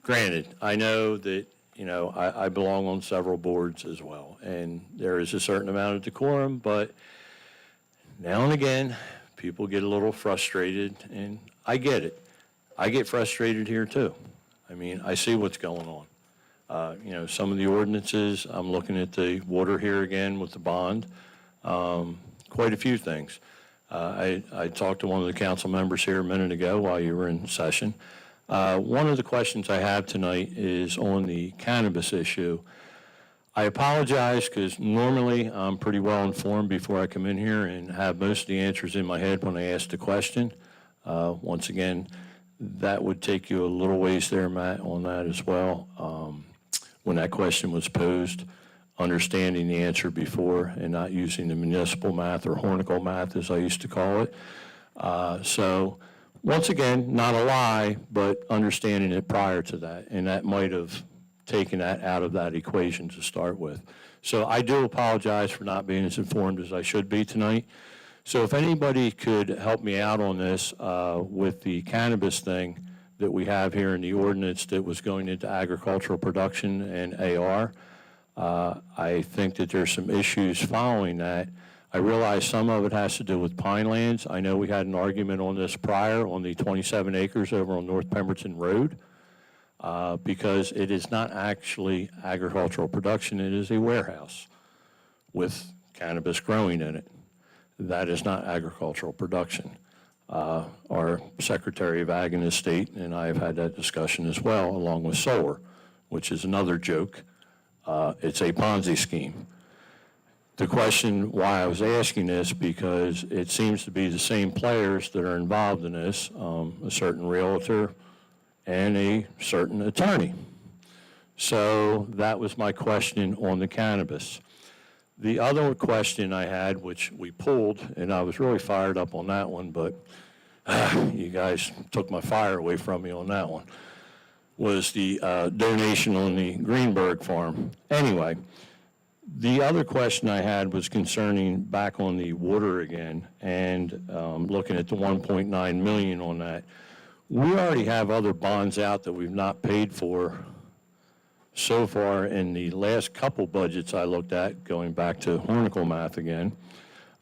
granted, I know that, I belong on several boards as well, and there is a certain amount of decorum, but now and again, people get a little frustrated, and I get it. I get frustrated here too. I mean, I see what's going on. Some of the ordinances, I'm looking at the water here again with the bond, quite a few things. I talked to one of the council members here a minute ago while you were in session. One of the questions I have tonight is on the cannabis issue. I apologize because normally I'm pretty well informed before I come in here and have most of the answers in my head when I ask the question. Once again, that would take you a little ways there, Matt, on that as well. When that question was posed, understanding the answer before and not using the municipal math or Hornicle math, as I used to call it. So once again, not a lie, but understanding it prior to that, and that might have taken that out of that equation to start with. So I do apologize for not being as informed as I should be tonight. So if anybody could help me out on this with the cannabis thing that we have here in the ordinance that was going into agricultural production and AR, I think that there's some issues following that. I realize some of it has to do with pine lands. I know we had an argument on this prior on the 27 acres over on North Pemberton Road because it is not actually agricultural production. It is a warehouse with cannabis growing in it. That is not agricultural production. Our Secretary of Ag in the state and I have had that discussion as well, along with solar, which is another joke. It's a Ponzi scheme. The question why I was asking this, because it seems to be the same players that are involved in this, a certain realtor and a certain attorney. So that was my question on the cannabis. The other question I had, which we pulled, and I was really fired up on that one, but you guys took my fire away from me on that one, was the donation on the Greenberg farm. Anyway, the other question I had was concerning back on the water again and looking at the 1.9 million on that. We already have other bonds out that we've not paid for so far in the last couple budgets I looked at, going back to Hornicle math again,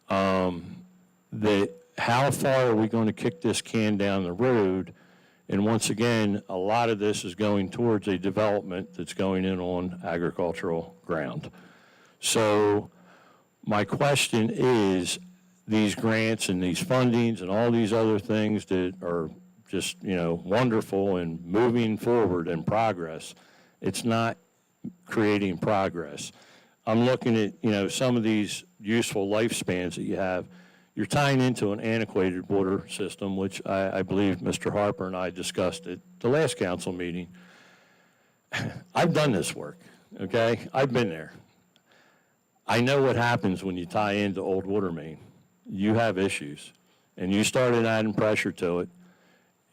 that how far are we going to kick this can down the road? And once again, a lot of this is going towards a development that's going in on agricultural ground. So my question is, these grants and these fundings and all these other things that are just, wonderful and moving forward in progress, it's not creating progress. I'm looking at, some of these useful lifespans that you have. You're tying into an antiquated water system, which I believe Mr. Harper and I discussed at the last council meeting. I've done this work, okay? I've been there. I know what happens when you tie into old water main. You have issues, and you started adding pressure to it,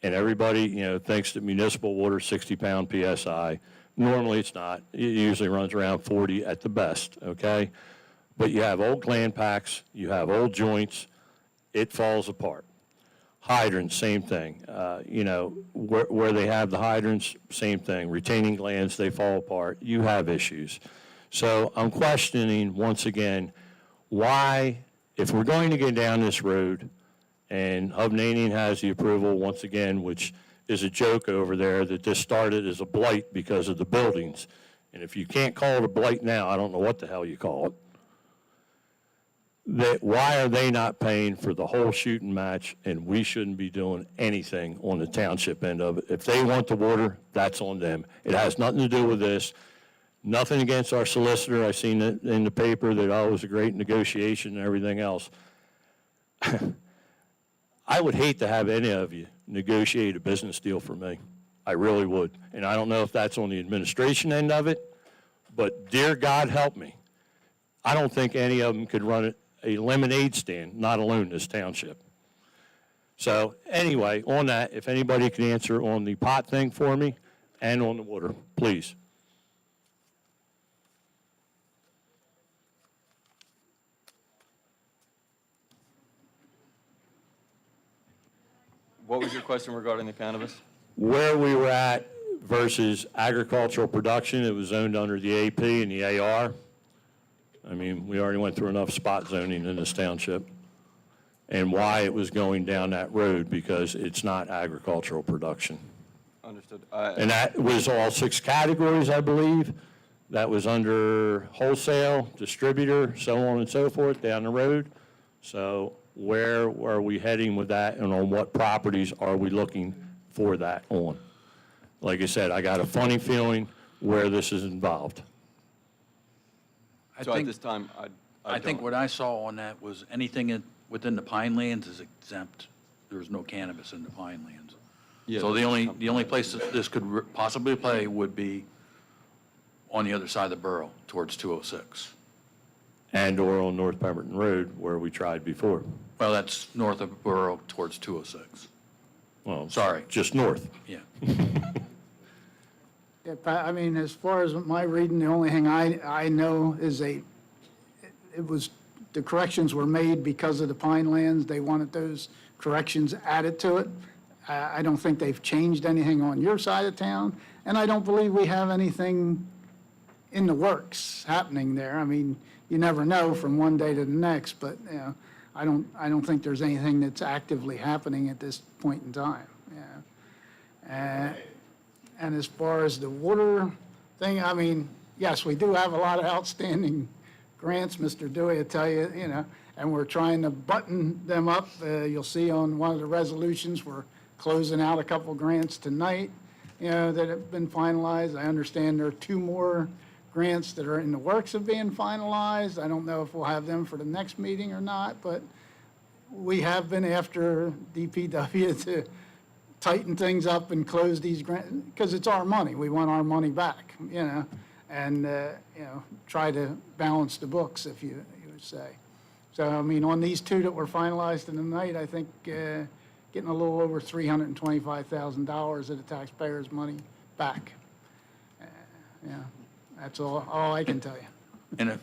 and everybody, thinks that municipal water is 60-pound PSI. Normally, it's not. It usually runs around 40 at the best, okay? But you have old gland packs, you have old joints, it falls apart. Hydrants, same thing. Where they have the hydrants, same thing. Retaining glands, they fall apart. You have issues. So I'm questioning, once again, why, if we're going to get down this road, and Hovnanian has the approval, once again, which is a joke over there, that this started as a blight because of the buildings. And if you can't call it a blight now, I don't know what the hell you call it. That why are they not paying for the whole shooting match, and we shouldn't be doing anything on the township end of it? If they want the water, that's on them. It has nothing to do with this. Nothing against our solicitor. I seen it in the paper that, it was a great negotiation and everything else. I would hate to have any of you negotiate a business deal for me. I really would. And I don't know if that's on the administration end of it, but dear God help me. I don't think any of them could run a lemonade stand, not alone in this township. So anyway, on that, if anybody can answer on the pot thing for me and on the water, please. What was your question regarding the cannabis? Where we were at versus agricultural production, it was zoned under the AP and the AR. I mean, we already went through enough spot zoning in this township. And why it was going down that road, because it's not agricultural production. Understood. And that was all 6 categories, I believe. That was under wholesale, distributor, so on and so forth, down the road. So where are we heading with that, and on what properties are we looking for that on? Like I said, I got a funny feeling where this is involved. So at this time, I think what I saw on that was anything within the pine lands is exempt. There's no cannabis in the pine lands. Yeah, So the only place that this could possibly play would be on the other side of the borough, towards 206. And/or on North Pemberton Road, where we tried before. Well, that's north of borough towards 206. Well, Sorry. just north. Yeah. Yeah, I mean, as far as my reading, the only thing I know is it was, the corrections were made because of the pine lands. They wanted those corrections added to it. I don't think they've changed anything on your side of town, and I don't believe we have anything in the works happening there. I mean, you never know from one day to the next, but, I don't think there's anything that's actively happening at this point in time, And as far as the water thing, I mean, yes, we do have a lot of outstanding grants, Mr. Dewey will tell you, and we're trying to button them up. You'll see on one of the resolutions, we're closing out a couple grants tonight, that have been finalized. I understand there are 2 more grants that are in the works of being finalized. I don't know if we'll have them for the next meeting or not, but we have been after DPW to tighten things up and close these grants, because it's our money. We want our money back, and, try to balance the books, if you would say. So, I mean, on these 2 that were finalized tonight, I think getting a little over $325,000 of the taxpayers' money back. That's all I can tell you. And if,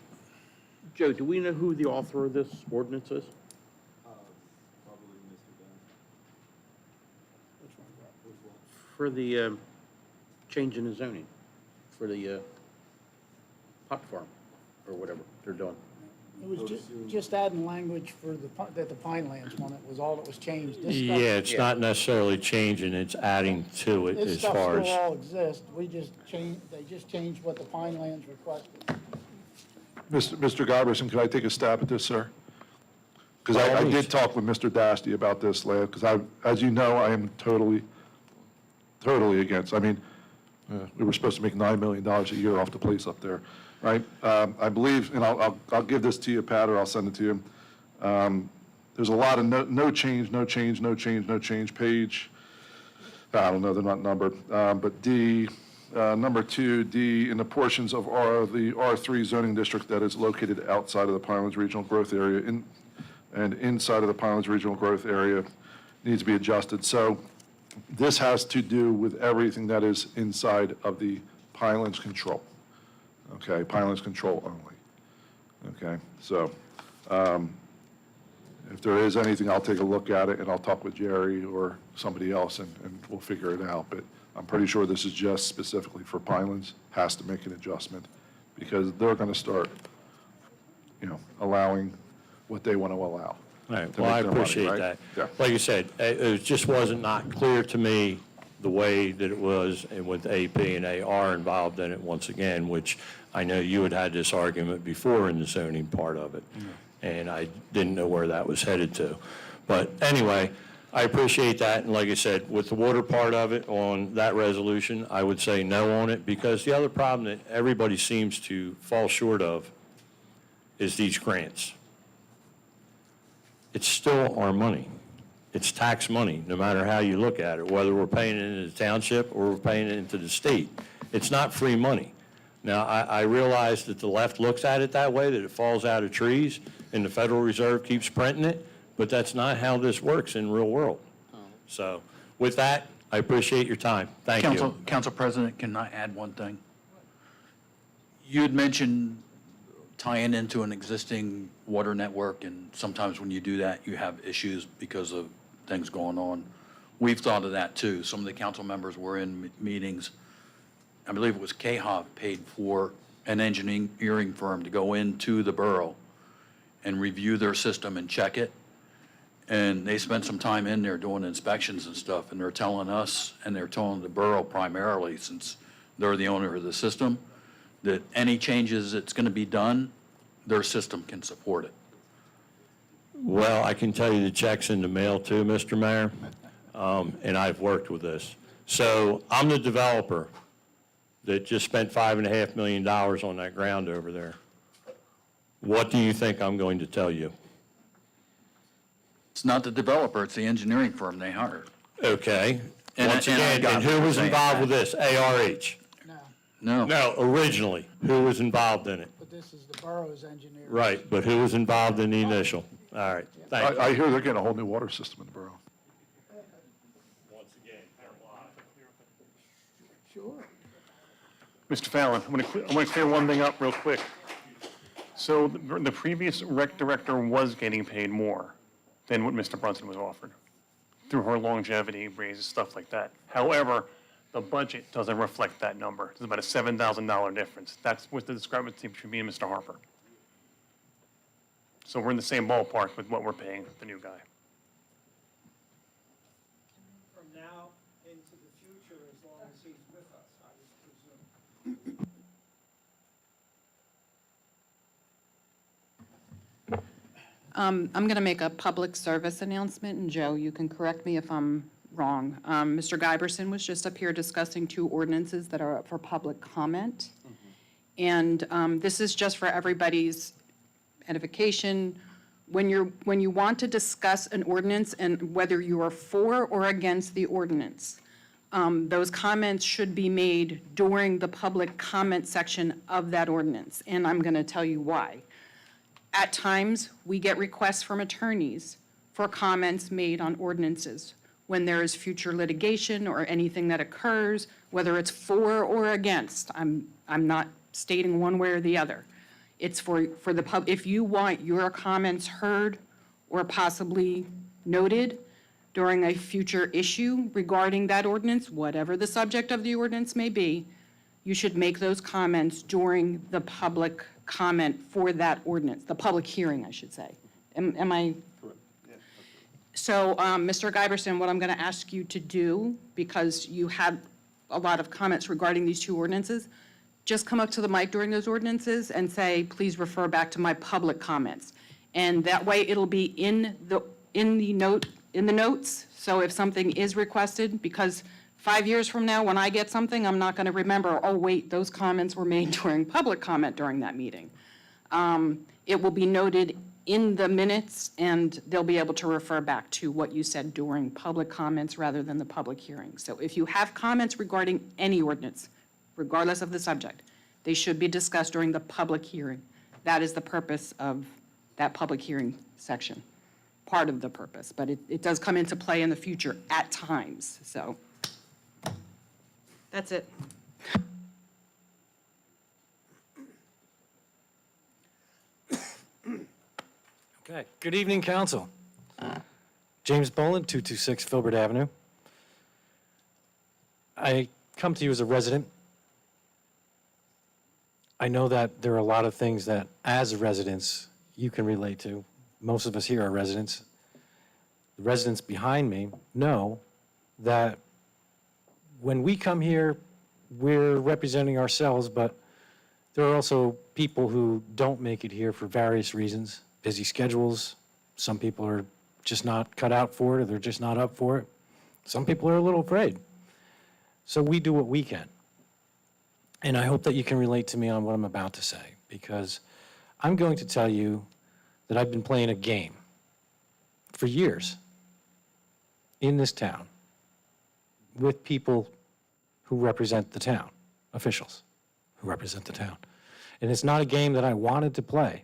Joe, do we know who the author of this ordinance is? Probably Mr. For the change in the zoning for the pot farm, or whatever they're doing. It was just adding language for that the Pinelands one, it was all that was changed. This Yeah, stuff- it's not necessarily changing, it's adding to it This as stuff far still as, all exists, they just changed what the Pinelands requested. Mr. Giberson, could I take a stab at this, sir? Because I did talk with Mr. Dasty about this last, because as you know, I am totally against. I mean, we were supposed to make $9 million a year off the place up there, right? I believe, and I'll give this to you, Pat, or I'll send it to you. There's a lot of no change page. I don't know, they're not numbered. But D, number 2D, in the portions of the R3 zoning district that is located outside of the Pinelands Regional Growth Area and inside of the Pinelands Regional Growth Area needs to be adjusted. So this has to do with everything that is inside of the Pinelands control. Okay, Pinelands control only. Okay, so if there is anything, I'll take a look at it and I'll talk with Jerry or somebody else and we'll figure it out. But I'm pretty sure this is just specifically for Pinelands, has to make an adjustment because they're going to start, allowing what they want to allow. all right, to well, I make their money, appreciate right? that. Yeah. Like you said, it just wasn't not clear to me the way that it was, and with AP and AR involved in it once again, which I know you had this argument before in the zoning part of it, and I didn't know where that was headed to. But anyway, I appreciate that, and like I said, with the water part of it on that resolution, I would say no on it, because the other problem that everybody seems to fall short of is these grants. It's still our money. It's tax money, no matter how you look at it, whether we're paying it into the township or we're paying it into the state. It's not free money. Now, I realize that the left looks at it that way, that it falls out of trees and the Federal Reserve keeps printing it, but that's not how this works in real world. So with that, I appreciate your time. Thank you. Council President, can I add one thing? You had mentioned tying into an existing water network, and sometimes when you do that, you have issues because of things going on. We've thought of that too. Some of the council members were in meetings. I believe it was KHOV paid for an engineering firm to go into the borough and review their system and check it. And they spent some time in there doing inspections and stuff, and they're telling us, and they're telling the borough primarily, since they're the owner of the system, that any changes that's going to be done, their system can support it. Well, I can tell you the check's in the mail too, Mr. Mayor, and I've worked with this. So I'm the developer that just spent $5.5 million on that ground over there. What do you think I'm going to tell you? It's not the developer, it's the engineering firm they hired. Okay. And- Once and I again, got and who what was you're saying. involved with this? ARH? No. No, originally, who was involved in it? But this is the borough's engineer. Right, but who was involved in the initial? All right, thank you. I hear they're getting a whole new water system in the borough. Once again, Sure. Mr. Fallon, I'm going to clear one thing up real quick. So the previous rec director was getting paid more than what Mr. Brunson was offered through her longevity raises, stuff like that. However, the budget doesn't reflect that number. It's about a $7,000 difference. That's what the discrepancy between me and Mr. Harper. So we're in the same ballpark with what we're paying the new guy. From now into the future, as long as he's with us, I would presume. I'm going to make a public service announcement, and Joe, you can correct me if I'm wrong. Mr. Giberson was just up here discussing two ordinances that are up for public comment. And this is just for everybody's edification. When you want to discuss an ordinance and whether you are for or against the ordinance, those comments should be made during the public comment section of that ordinance. And I'm going to tell you why. At times, we get requests from attorneys for comments made on ordinances when there is future litigation or anything that occurs, whether it's for or against. I'm not stating one way or the other. It's for the pub. If you want your comments heard or possibly noted during a future issue regarding that ordinance, whatever the subject of the ordinance may be, you should make those comments during the public comment for that ordinance, the public hearing, I should say. Am I? So, Mr. Giberson, what I'm going to ask you to do, because you had a lot of comments regarding these two ordinances, just come up to the mic during those ordinances and say, please refer back to my public comments. And that way, it'll be in the notes. So if something is requested, because 5 years from now, when I get something, I'm not going to remember, oh, wait, those comments were made during public comment during that meeting. It will be noted in the minutes, and they'll be able to refer back to what you said during public comments rather than the public hearing. So if you have comments regarding any ordinance, regardless of the subject, they should be discussed during the public hearing. That is the purpose of that public hearing section, part of the purpose, but it does come into play in the future at times, so. That's it. Okay, good evening, council. James Boland, 226 Filbert Avenue. I come to you as a resident. I know that there are a lot of things that, as residents, you can relate to. Most of us here are residents. The residents behind me know that when we come here, we're representing ourselves, but there are also people who don't make it here for various reasons. Busy schedules, some people are just not cut out for it, or they're just not up for it. Some people are a little afraid. So we do what we can. And I hope that you can relate to me on what I'm about to say, because I'm going to tell you that I've been playing a game for years in this town with people who represent the town, officials who represent the town. And it's not a game that I wanted to play,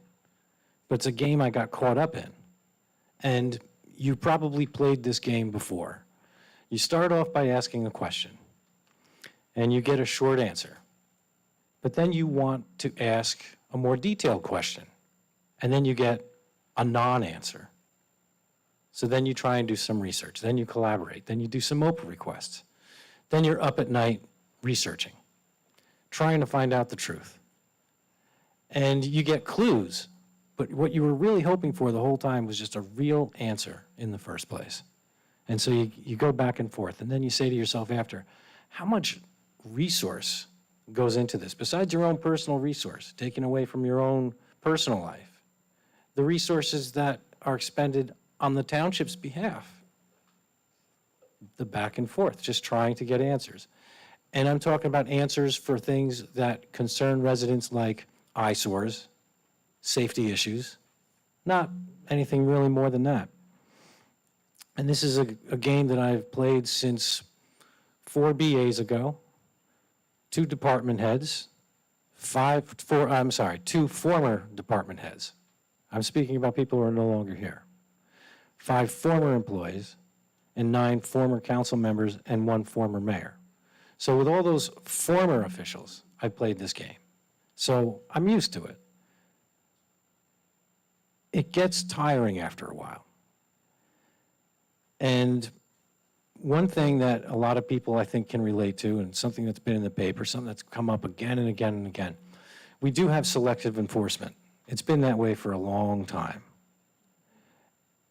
but it's a game I got caught up in. And you probably played this game before. You start off by asking a question, and you get a short answer. But then you want to ask a more detailed question, and then you get a non-answer. So then you try and do some research, then you collaborate, then you do some open requests. Then you're up at night researching, trying to find out the truth. And you get clues, but what you were really hoping for the whole time was just a real answer in the first place. And so you go back and forth, and then you say to yourself after, how much resource goes into this, besides your own personal resource, taken away from your own personal life, the resources that are expended on the township's behalf, the back and forth, just trying to get answers. And I'm talking about answers for things that concern residents like eyesores, safety issues, not anything really more than that. And this is a game that I've played since 4 BAs ago, 2 department heads, 2 former department heads. I'm speaking about people who are no longer here. 5 former employees, and 9 former council members and 1 former mayor. So with all those former officials, I played this game. So I'm used to it. It gets tiring after a while. And one thing that a lot of people I think can relate to, and something that's been in the paper, something that's come up again and again and again, we do have selective enforcement. It's been that way for a long time.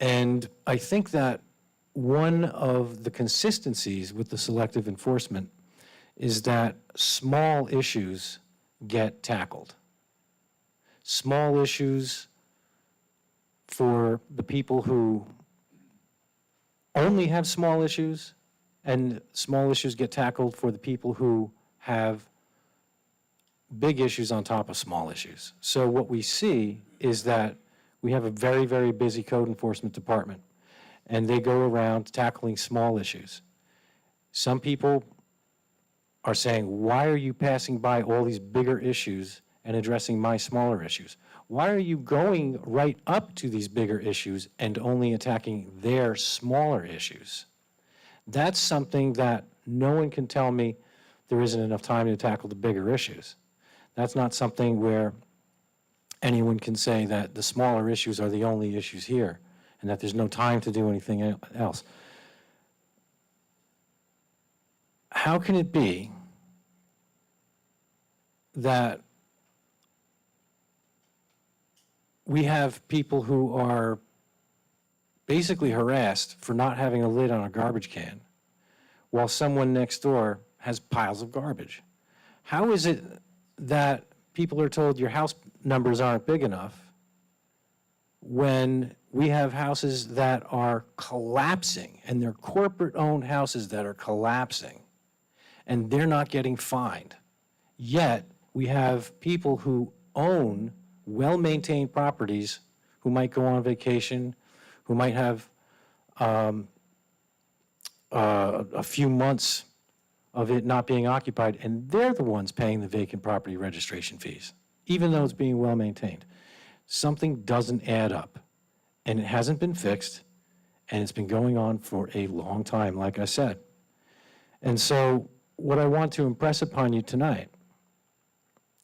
And I think that one of the consistencies with the selective enforcement is that small issues get tackled. Small issues for the people who only have small issues, and small issues get tackled for the people who have big issues on top of small issues. So what we see is that we have a very, very busy code enforcement department, and they go around tackling small issues. Some people are saying, why are you passing by all these bigger issues and addressing my smaller issues? Why are you going right up to these bigger issues and only attacking their smaller issues? That's something that no one can tell me there isn't enough time to tackle the bigger issues. That's not something where anyone can say that the smaller issues are the only issues here and that there's no time to do anything else. How can it be that we have people who are basically harassed for not having a lid on a garbage can, while someone next door has piles of garbage. How is it that people are told your house numbers aren't big enough when we have houses that are collapsing, and they're corporate-owned houses that are collapsing, and they're not getting fined? Yet, we have people who own well-maintained properties, who might go on vacation, who might have a few months of it not being occupied, and they're the ones paying the vacant property registration fees, even though it's being well-maintained. Something doesn't add up, and it hasn't been fixed, and it's been going on for a long time, like I said. And so what I want to impress upon you tonight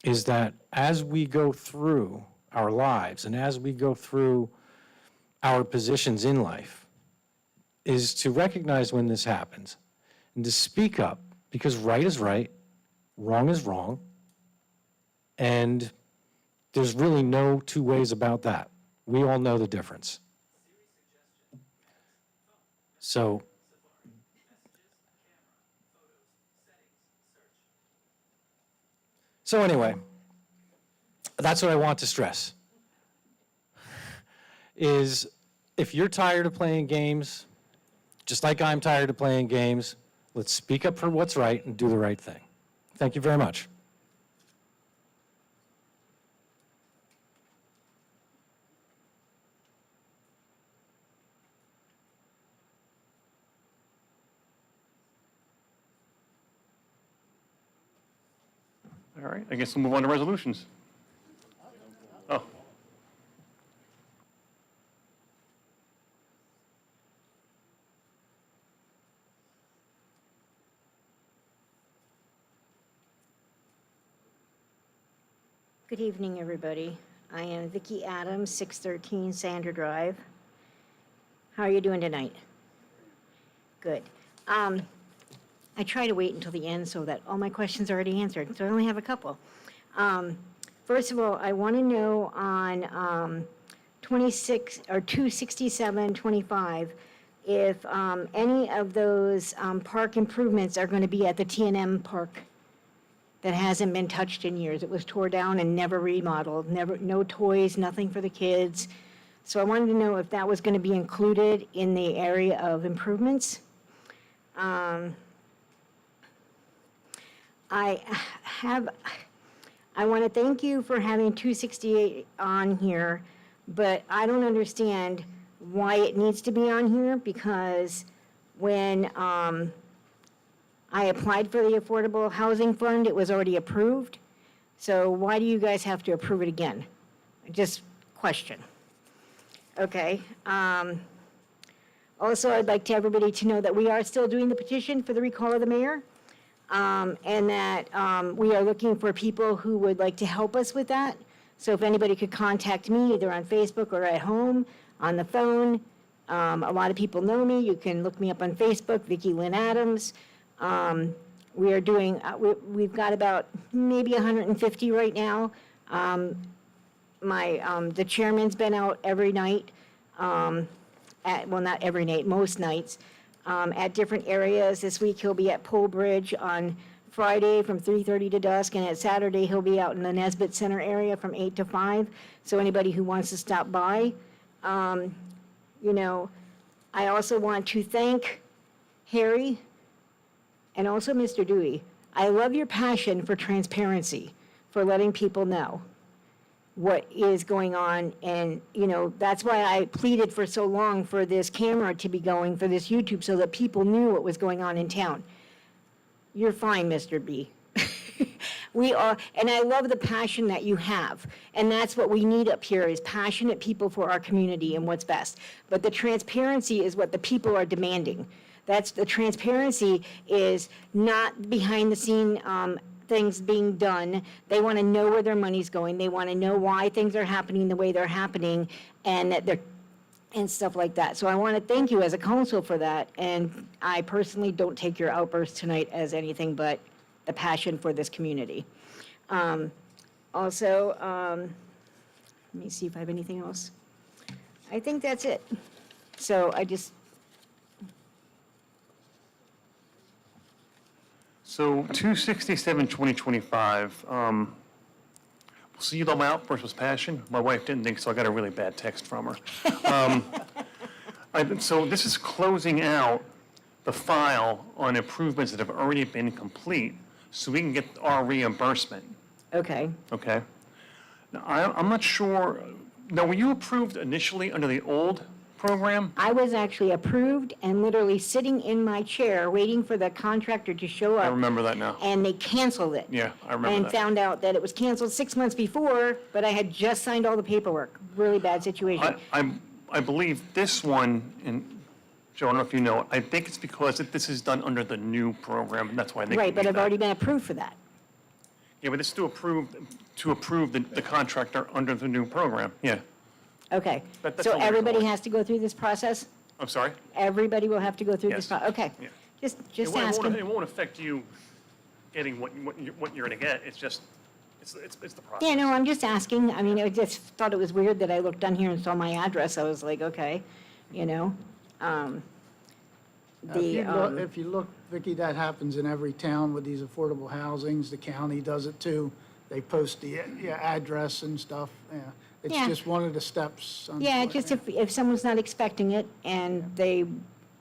is that as we go through our lives and as we go through our positions in life, is to recognize when this happens and to speak up, because right is right, wrong is wrong, and there's really no two ways about that. We all know the difference. So, anyway, that's what I want to stress, is if you're tired of playing games, just like I'm tired of playing games, let's speak up for what's right and do the right thing. Thank you very much. All right, I guess we'll move on to resolutions. Oh. Good evening, everybody. I am Vicki Adams, 613 Sander Drive. How are you doing tonight? Good. I try to wait until the end so that all my questions are already answered, so I only have a couple. First of all, I want to know on 26 or 26725 if any of those park improvements are going to be at the T&M Park that hasn't been touched in years. It was tore down and never remodeled, no toys, nothing for the kids. So I wanted to know if that was going to be included in the area of improvements. I want to thank you for having 268 on here, but I don't understand why it needs to be on here, because when I applied for the Affordable Housing Fund, it was already approved. So why do you guys have to approve it again? Just question. Okay. Also, I'd like everybody to know that we are still doing the petition for the recall of the mayor. And that we are looking for people who would like to help us with that. So if anybody could contact me, either on Facebook or at home, on the phone. A lot of people know me. You can look me up on Facebook, Vicki Lynn Adams. We are doing, we've got about maybe 150 right now. The chairman's been out every night, well, not every night, most nights. At different areas. This week he'll be at Pole Bridge on Friday from 3:30 to dusk, and at Saturday he'll be out in the Nesbitt Center area from 8 to 5. So anybody who wants to stop by, you know, I also want to thank Harry and also Mr. Dewey. I love your passion for transparency, for letting people know what is going on. And, you know, that's why I pleaded for so long for this camera to be going, for this YouTube, so that people knew what was going on in town. You're fine, Mr. B. We are, and I love the passion that you have. And that's what we need up here, is passionate people for our community and what's best. But the transparency is what the people are demanding. That's the transparency, is not behind the scene things being done. They want to know where their money's going. They want to know why things are happening the way they're happening, and that they're, and stuff like that. So I want to thank you as a council for that. And I personally don't take your outburst tonight as anything but the passion for this community. Also, let me see if I have anything else. I think that's it. So I just, So 267, 2025, we'll see, though my outburst was passion. My wife didn't think so. I got a really bad text from her. So this is closing out the file on improvements that have already been complete so we can get our reimbursement, okay. okay? Now, I'm not sure, now, were you approved initially under the old program? I was actually approved and literally sitting in my chair, waiting for the contractor to show up. I remember that now. And they canceled it. Yeah, I remember And that. found out that it was canceled 6 months before, but I had just signed all the paperwork. Really bad situation. I believe this one, and Joe, I don't know if you know, I think it's because this is done under the new program, and that's why they. Right, but need I've that. already been approved for that. Yeah, but it's to approve the contractor under the new program, yeah. Okay. That's So the only reason everybody why. has to go through this process? I'm sorry? Everybody will have to go through this? Yes. Okay. Yeah. Just It won't- asking. It won't affect you getting what you're going to get, it's just, it's the process. Yeah, no, I'm just asking. I mean, I just thought it was weird that I looked down here and saw my address. I was like, okay, you know? If you look, Vicki, that happens in every town with these affordable housings. The county does it too. They post the address and stuff. Yeah. It's Yeah. just one of the steps. Yeah, just if someone's not expecting it and they,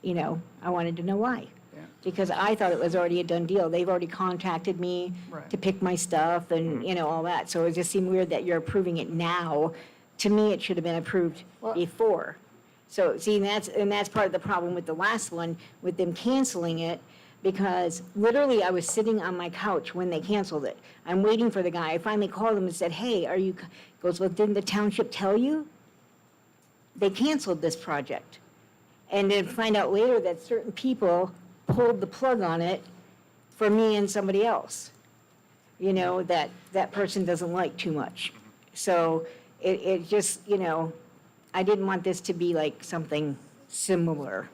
you know, I wanted to know why. Yeah. Because I thought it was already a done deal. They've already contacted me Right. to pick my stuff and, you know, all that. So it just seemed weird that you're approving it now. To me, it should have been approved before. So, see, and that's part of the problem with the last one, with them canceling it, because literally I was sitting on my couch when they canceled it. I'm waiting for the guy. I finally called him and said, hey, are you, goes, well, didn't the township tell you? They canceled this project. And then find out later that certain people pulled the plug on it for me and somebody else, you know, that person doesn't like too much. So it just, you know, I didn't want this to be like something similar.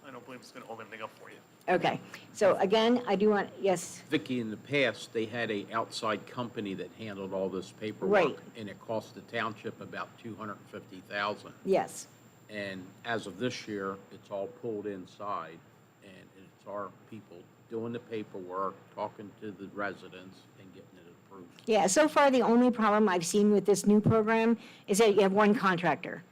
I don't believe it's going to hold anything up for you. Okay, so again, I do want, yes, Vicki, in the past, they had a outside company that handled all this paperwork. Right. And it cost the township about $250,000. yes. And as of this year, it's all pulled inside, and it's our people doing the paperwork, talking to the residents, and getting it approved. Yeah, so far, the only problem I've seen with this new program is that you have one contractor.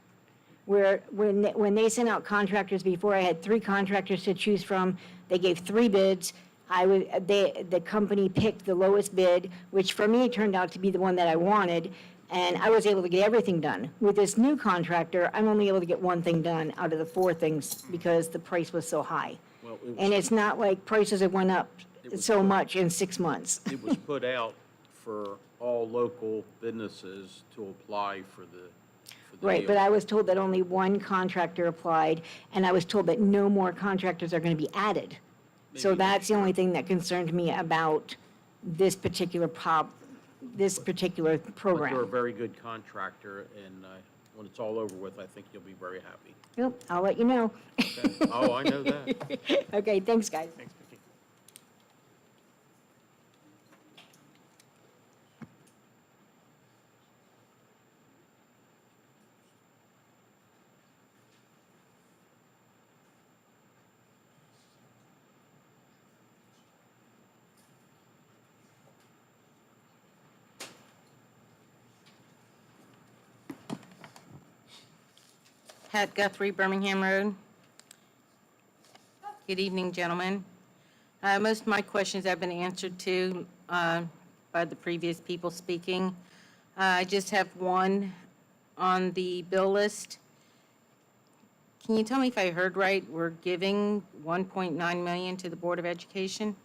Where when they sent out contractors before, I had 3 contractors to choose from. They gave 3 bids. The company picked the lowest bid, which for me turned out to be the one that I wanted, and I was able to get everything done. With this new contractor, I'm only able to get 1 thing done out of the 4 things because the price was so high. Well, And it's not like prices have went up so much in 6 months. It was put out for all local businesses to apply for the Right, deal. but I was told that only 1 contractor applied, and I was told that no more contractors are going to be added. So Maybe. that's the only thing that concerned me about this particular But you're a program. very good contractor, and when it's all over with, I think you'll be very happy. Yep, I'll let you know. Okay. Oh, I know that. Okay, thanks, guys. Thanks, Vicki. Pat Guthrie, Birmingham Road. Good evening, gentlemen. Most of my questions have been answered to by the previous people speaking. I just have one on the bill list. Can you tell me if I heard right? We're giving $1.9 million to the Board of Education.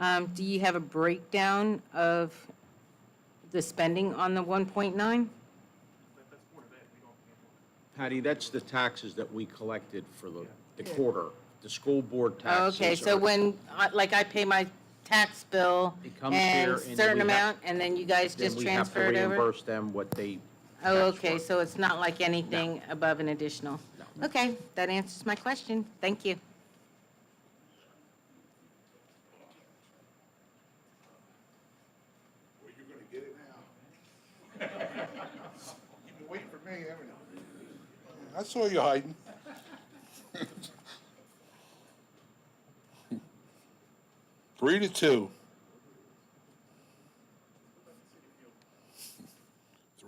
Do you have a breakdown of the spending on the 1.9? Patty, that's the taxes that we collected for the quarter. The school board Oh, taxes. okay, so are- when, like, I pay my tax bill It comes and here, and certain we have- amount, and then you guys then just we have to transfer it over? reimburse them what they. Oh, tax okay, for. so it's not like anything above an additional? Okay, that answers my question. Thank you. I saw you hiding. 3-2.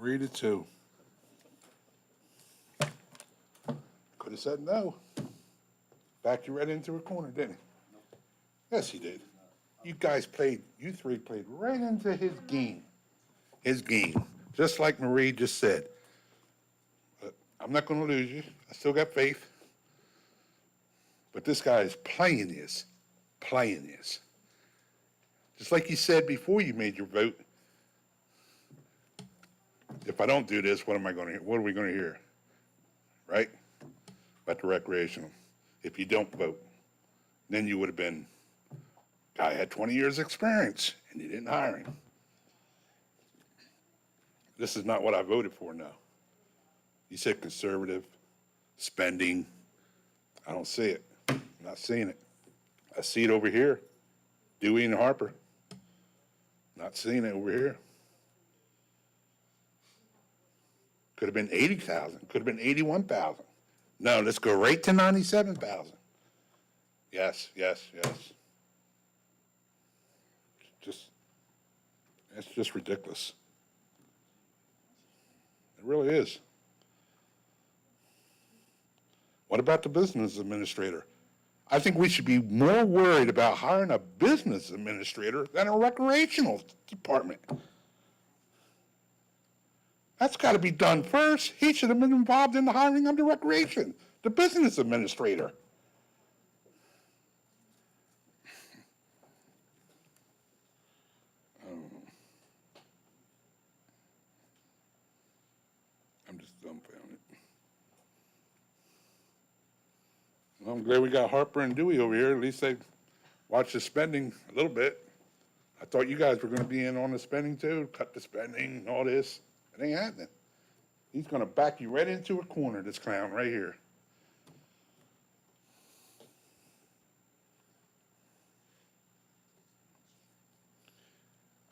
3-2. Could have said no. Backed you right into a corner, didn't he? Yes, he did. You three played right into his game. His game. Just like Marie just said. But I'm not going to lose you. I still got faith. But this guy is playing this. Just like you said before you made your vote. If I don't do this, what are we going to hear? Right? About the recreational. If you don't vote, then you would have been, guy had 20 years experience and you didn't hire him. This is not what I voted for now. You said conservative, spending. I don't see it. I'm not seeing it. I see it over here. Dewey and Harper. Not seeing it over here. Could have been 80,000, could have been 81,000. No, let's go right to 97,000. Yes. It's just ridiculous. It really is. What about the business administrator? I think we should be more worried about hiring a business administrator than a recreational department. That's got to be done first. He should have been involved in the hiring of the recreation, the business administrator. I'm just dumbfounded. Well, I'm glad we got Harper and Dewey over here. At least they watch the spending a little bit. I thought you guys were going to be in on the spending too, cut the spending and all this. It ain't happening. He's going to back you right into a corner, this clown right here.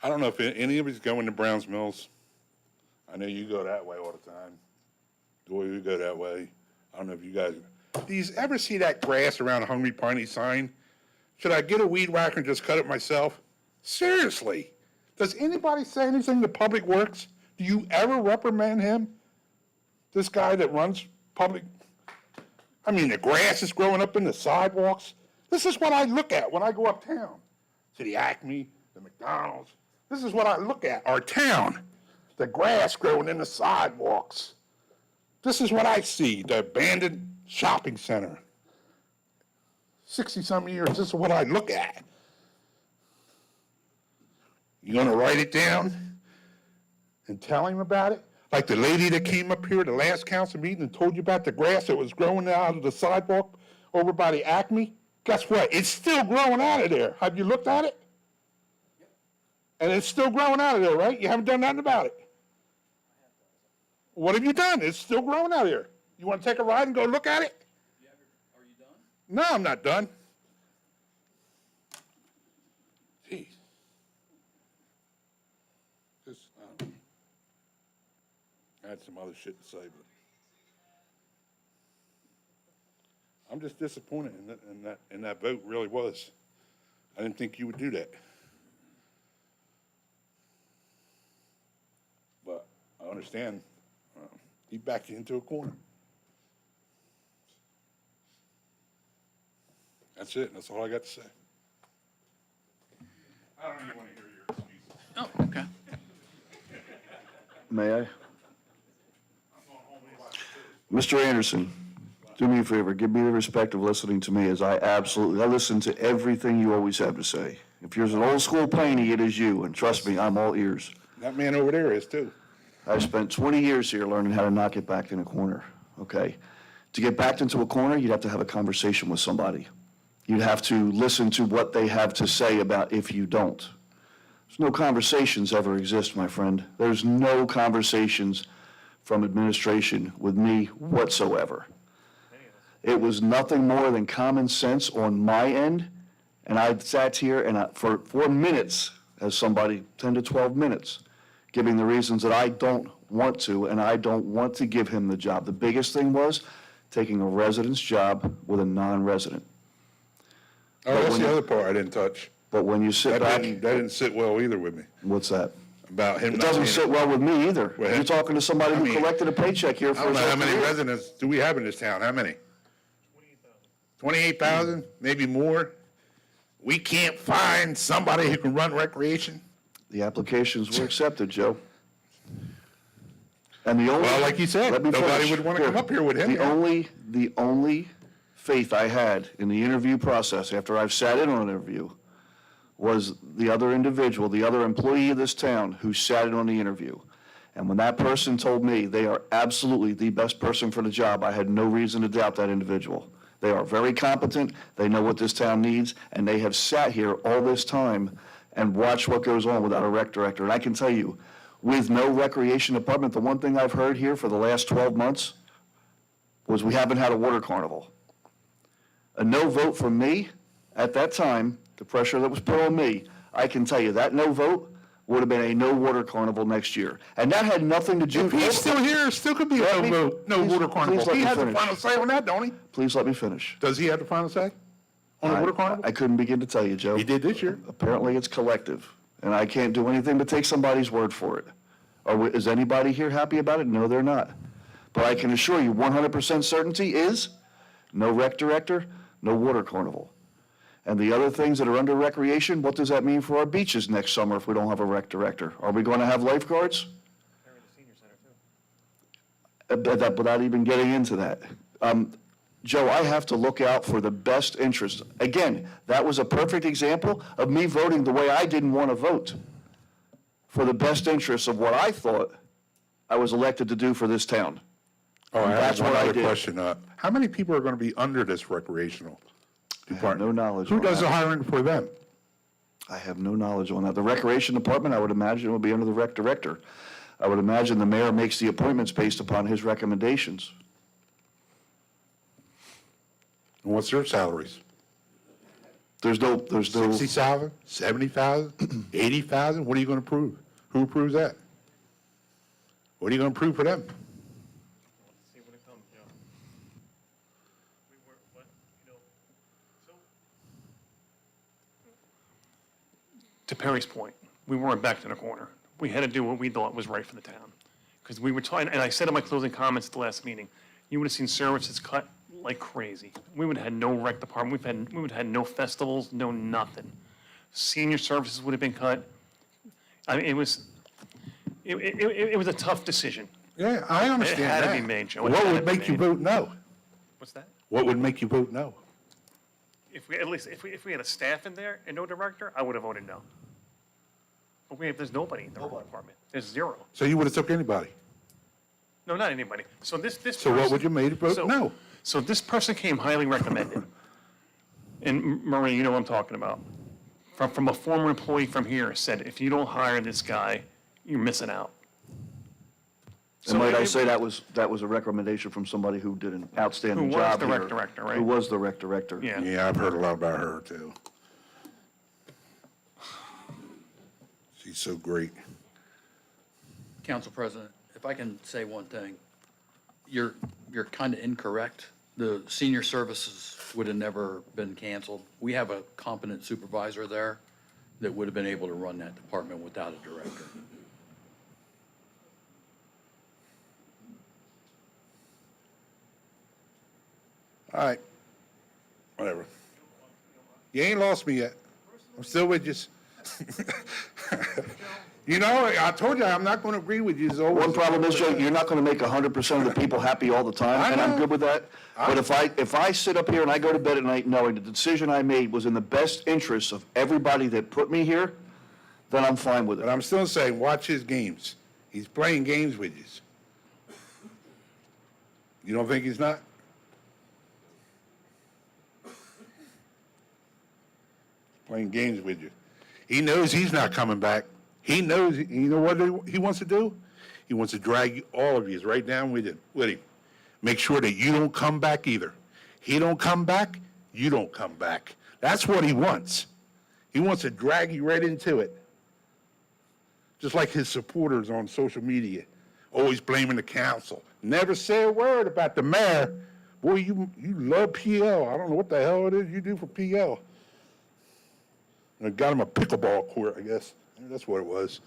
I don't know if any of you's going to Browns Mills. I know you go that way all the time. Boy, you go that way. I don't know if you guys... Do you ever see that grass around a Hungry Piney sign? Should I get a weed whacker and just cut it myself? Seriously. Does anybody say anything to Public Works? Do you ever reprimand him? This guy that runs public, I mean, the grass is growing up in the sidewalks. This is what I look at when I go uptown. To the Acme, the McDonald's. This is what I look at, our town. The grass growing in the sidewalks. This is what I see, the abandoned shopping center. 60-something years, this is what I look at. You gonna write it down and tell him about it? Like the lady that came up here at the last council meeting and told you about the grass that was growing out of the sidewalk over by the Acme? Guess what? It's still growing out of there. Have you looked at it? And it's still growing out of there, right? You haven't done nothing about it. What have you done? It's still growing out of there. You want to take a ride and go look at it? Are you done? No, I'm not done. Jeez. I had some other shit to say, but I'm just disappointed in that vote, really was. I didn't think you would do that. But I understand, he backed you into a corner. That's it, that's all I got to say. I don't even want to hear your excuses. Oh, okay. May I? Mr. Anderson, do me a favor, give me the respect of listening to me as I listen to everything you always have to say. If you're an old school Planey, it is you, and trust me, I'm all ears. That man over there is too. I spent 20 years here learning how to not get backed in a corner, okay? To get backed into a corner, you'd have to have a conversation with somebody. You'd have to listen to what they have to say about if you don't. There's no conversations ever exist, my friend. There's no conversations from administration with me whatsoever. It was nothing more than common sense on my end, and I sat here and for 4 minutes, as somebody, 10 to 12 minutes, giving the reasons that I don't want to, and I don't want to give him the job. The biggest thing was taking a resident's job with a non-resident. Oh, that's the other part I didn't touch. But when you sit back. That didn't sit well either with me, What's that? about him It not doesn't being- sit well with me either. Well, You're talking to somebody I who mean, collected a paycheck here I for don't his know how whole many career. residents do we have in this town? How many? 28,000, maybe more? We can't find somebody who can run recreation? The applications were accepted, Joe. And the only. Well, like you said, Let me nobody finish. would want to come up here with him. The only faith I had in the interview process, after I've sat in on an interview, was the other individual, the other employee of this town who sat in on the interview. And when that person told me they are absolutely the best person for the job, I had no reason to doubt that individual. They are very competent, they know what this town needs, and they have sat here all this time and watched what goes on without a rec director. And I can tell you, with no recreation department, the one thing I've heard here for the last 12 months was we haven't had a water carnival. A no vote from me at that time, the pressure that was put on me, I can tell you that no vote would have been a no water carnival next year. And that had nothing to do. If he's still here, it still could be a Let me- no vote, no please- water please carnival. let He me has the finish. final say on that, don't he? Please let me finish. Does he have the final say on the water carnival? I couldn't begin to tell you, Joe. He did this year. Apparently, it's collective, and I can't do anything but take somebody's word for it. Is anybody here happy about it? No, they're not. But I can assure you, 100% certainty is no rec director, no water carnival. And the other things that are under recreation, what does that mean for our beaches next summer if we don't have a rec director? Are we going to have lifeguards? Without even getting into that. Joe, I have to look out for the best interest. Again, that was a perfect example of me voting the way I didn't want to vote, for the best interest of what I thought I was elected to do for this town. Oh, I have That's one what I other did. question. How many people are going to be under this recreational I have department? no knowledge Who on does the that. hiring for them? I have no knowledge on that. The recreation department, I would imagine, will be under the rec director. I would imagine the mayor makes the appointments based upon his recommendations. And what's their salaries? There's no. 60,000, 70,000, 80,000? What are you going to approve? Who approves that? What are you going to approve for them? See when it comes, yeah. We were, what, you know, so. To Perry's point, we weren't backed in a corner. We had to do what we thought was right for the town. Because we were trying, and I said in my closing comments at the last meeting, you would have seen services cut like crazy. We would have had no rec department, we would have had no festivals, no nothing. Senior services would have been cut. I mean, it was a tough decision. Yeah, I understand that. It had to be made, Joe. It What had would to be make you made. vote no? What's that? What would make you vote no? If we, at least, if we had a staff in there and no director, I would have voted no. But there's nobody in the rec department. There's zero. So you would have took anybody? No, not anybody. So this So what person- would you made it vote so- no? So this person came highly recommended. And Marie, you know what I'm talking about. From a former employee from here said, if you don't hire this guy, you're missing out. And might I it- say that was a recommendation from somebody who did an outstanding Who was job the here. rec director, right? Who was the rec director. Yeah. Yeah, I've heard a lot about her too. She's so great. Council President, if I can say one thing, you're kind of incorrect. The senior services would have never been canceled. We have a competent supervisor there that would have been able to run that department without a director. All right. Whatever. You ain't lost me yet. I'm still with you. You know, I told you I'm not going to agree with you. One problem is, Joe, you're not going to make 100% of the people happy all the time, and I'm good with that. But if I sit up here and I go to bed at night knowing the decision I made was in the best interest of everybody that put me here, then I'm fine with it. But I'm still saying, watch his games. He's playing games with you. You don't think he's not? Playing games with you. He knows he's not coming back. He knows, you know what he wants to do? He wants to drag all of you right down with him. Make sure that you don't come back either. He don't come back, you don't come back. That's what he wants. He wants to drag you right into it. just like his supporters on social media, always blaming the council. Never say a word about the mayor. Boy, you love PL. I don't know what the hell it is you do for PL. And it got him a pickleball court, I guess. That's what it was.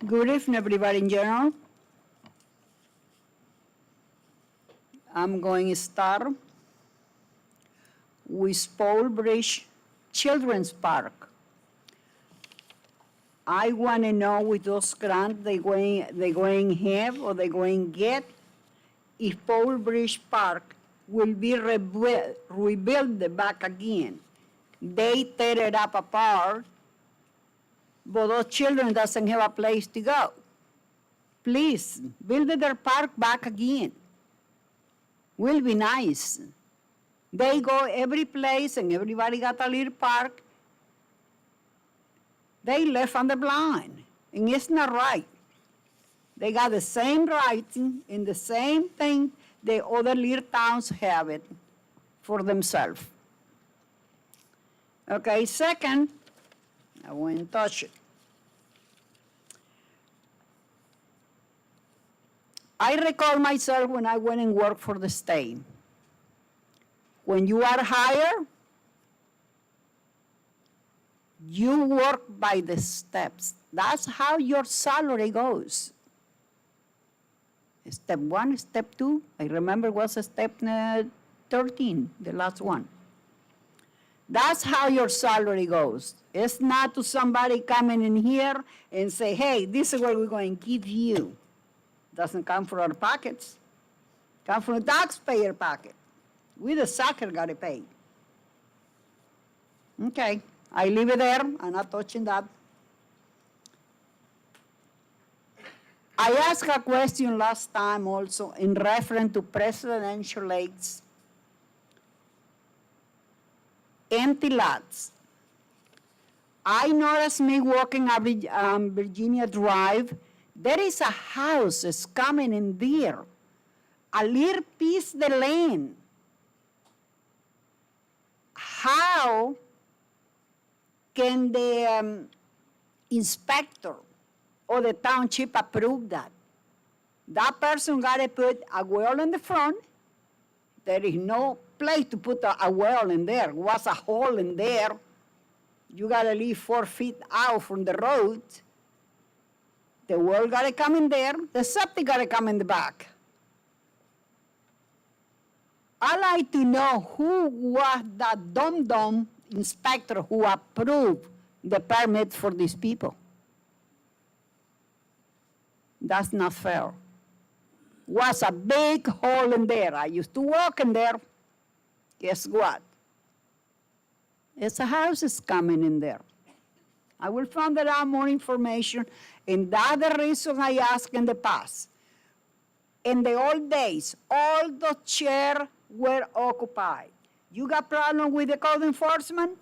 Good evening, everybody in general. I'm going to start with Paul Bridge Children's Park. I want to know with those grants they going to have or they going to get, if Paul Bridge Park will be rebuilt back again. They tear it up apart, but those children doesn't have a place to go. Please, build their park back again. Will be nice. They go every place and everybody got a little park. They left on the blind, and it's not right. They got the same rights and the same thing the other little towns have it for themselves. Okay, second, I won't touch it. I recall myself when I went and worked for the state. When you are hired, you work by the steps. That's how your salary goes. Step 1, step 2, I remember it was step 13, the last one. That's how your salary goes. It's not to somebody coming in here and say, hey, this is what we're going to give you. Doesn't come from our pockets. Come from the taxpayer pocket. We the sucker got to pay. Okay, I leave it there. I'm not touching that. I asked a question last time also in reference to presidential lakes. Empty lots. I noticed me walking up Virginia Drive, there is a house that's coming in there, a little piece of the land. How can the inspector or the township approve that? That person got to put a well in the front. There is no place to put a well in there. There was a hole in there. You got to leave 4 feet out from the road. The well got to come in there. The septic got to come in the back. I like to know who was that dumb inspector who approved the permit for these people. That's not fair. Was a big hole in there. I used to walk in there. Guess what? It's a house is coming in there. I will find out more information, and that's the reason I asked in the past. In the old days, all the chairs were occupied. You got problem with the code enforcement?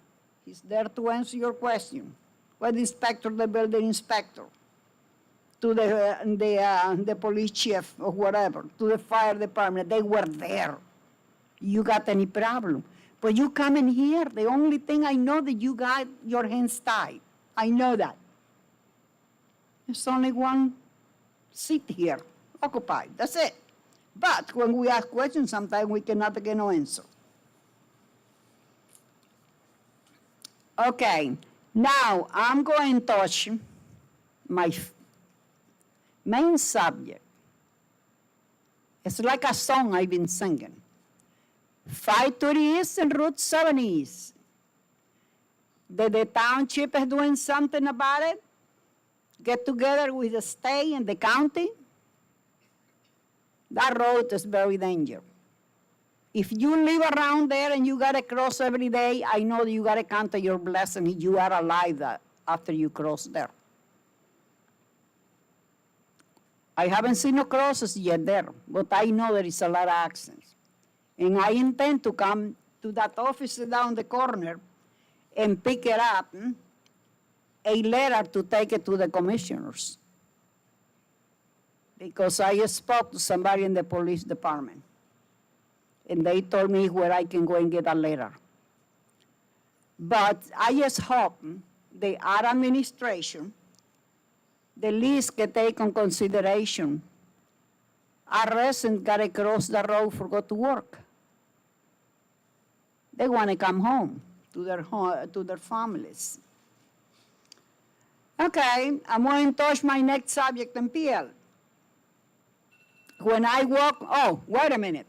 He's there to answer your question. What inspector, the building inspector, to the police chief or whatever, to the fire department, they were there. You got any problem? But you come in here, the only thing I know that you got your hands tied. I know that. There's only one seat here, occupied, that's it. But when we ask questions, sometimes we cannot get no answer. Okay, now I'm going to touch my main subject. It's like a song I've been singing. 530 East and Route 7 East. The township is doing something about it? Get together with the state and the county? That road is very dangerous. If you live around there and you gotta cross every day, I know that you gotta count your blessing if you are alive after you cross there. I haven't seen no crosses yet there, but I know there is a lot of accidents. And I intend to come to that office down the corner and pick it up, a letter to take it to the commissioners. Because I spoke to somebody in the police department, and they told me where I can go and get a letter. But I just hope the our administration, the least can take in consideration our residents gotta cross the road for go to work. They want to come home to their families. Okay, I'm going to touch my next subject in PL. When I walk, oh, wait a minute.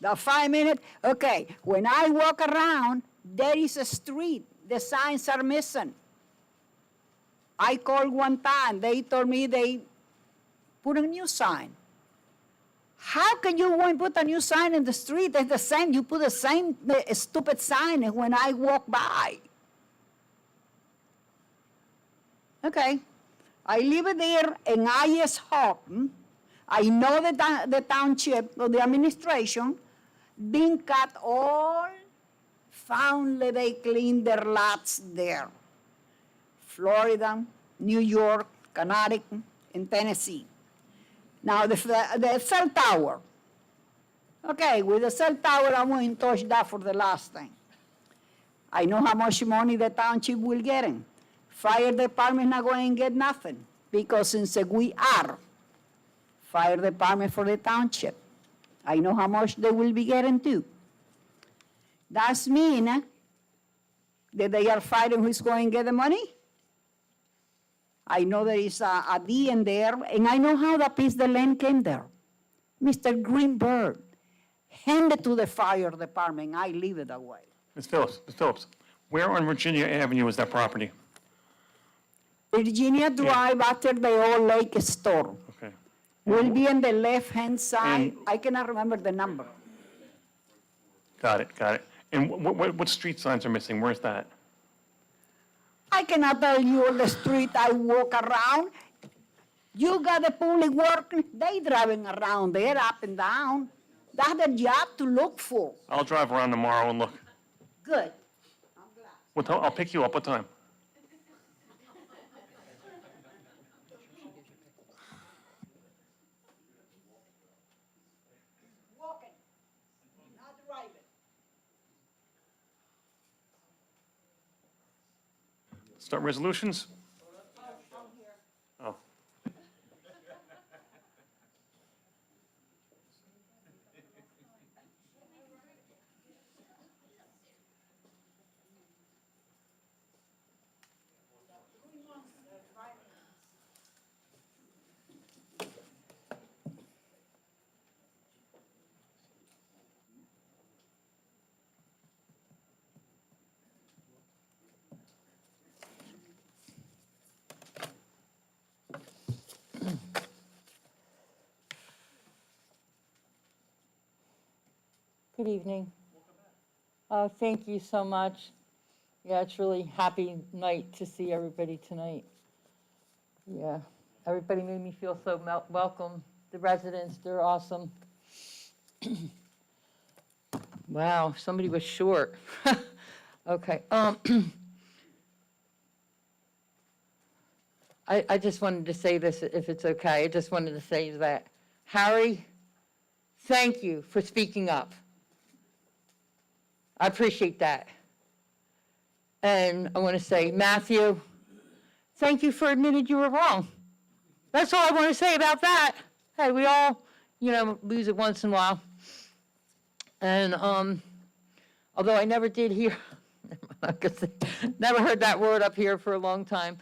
The 5 minutes, okay. When I walk around, there is a street. The signs are missing. I called one time. They told me they put a new sign. How can you go and put a new sign in the street? It's the same. You put the same stupid sign when I walk by. Okay. I leave it there, and I just hope. I know that the township or the administration didn't cut all. Finally, they cleaned their lots there. Florida, New York, Connecticut, and Tennessee. Now, the cell tower. Okay, with the cell tower, I'm going to touch that for the last thing. I know how much money the township will get in. Fire department not going to get nothing, because since we are fire department for the township, I know how much they will be getting too. That means that they are fighting who's going to get the money. I know there is a D in there, and I know how that piece of land came there. Mr. Greenberg, hand it to the fire department. I leave it that way. Ms. Phillips, where on Virginia Avenue is that property? Virginia Drive after the old lake store. Okay. Will be on the left-hand side. I cannot remember the number. Got it. And what street signs are missing? Where's that? I cannot tell you on the street I walk around. You got the public work, they driving around there up and down. That's their job to look for. I'll drive around tomorrow and look. Good. What time? I'll pick you up. What time? Walking, not driving. Start resolutions? Oh. Good evening. Thank you so much. Yeah, it's really happy night to see everybody tonight. Yeah, everybody made me feel so welcome. The residents, they're awesome. Wow, somebody was short. Okay. I just wanted to say this, if it's okay. I just wanted to say that, Harry, thank you for speaking up. I appreciate that. And I want to say, Matthew, thank you for admitting you were wrong. That's all I want to say about that. Hey, we all, lose it once in a while. And although I never did hear, never heard that word up here for a long time,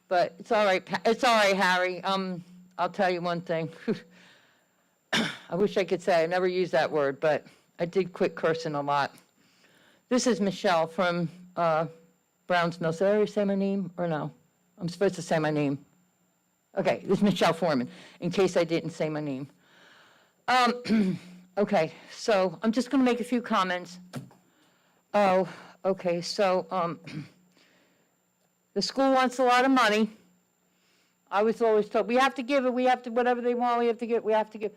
but it's all right. It's all right, Harry. I'll tell you one thing. I wish I could say I never used that word, but I did quit cursing a lot. This is Michelle from Browns Mills. Did I already say my name or no? I'm supposed to say my name. Okay, this is Michelle Foreman, in case I didn't say my name. Okay, so I'm just going to make a few comments. Oh, okay, so the school wants a lot of money. I was always told, we have to give it, we have to, whatever they want, we have to give, we have to give.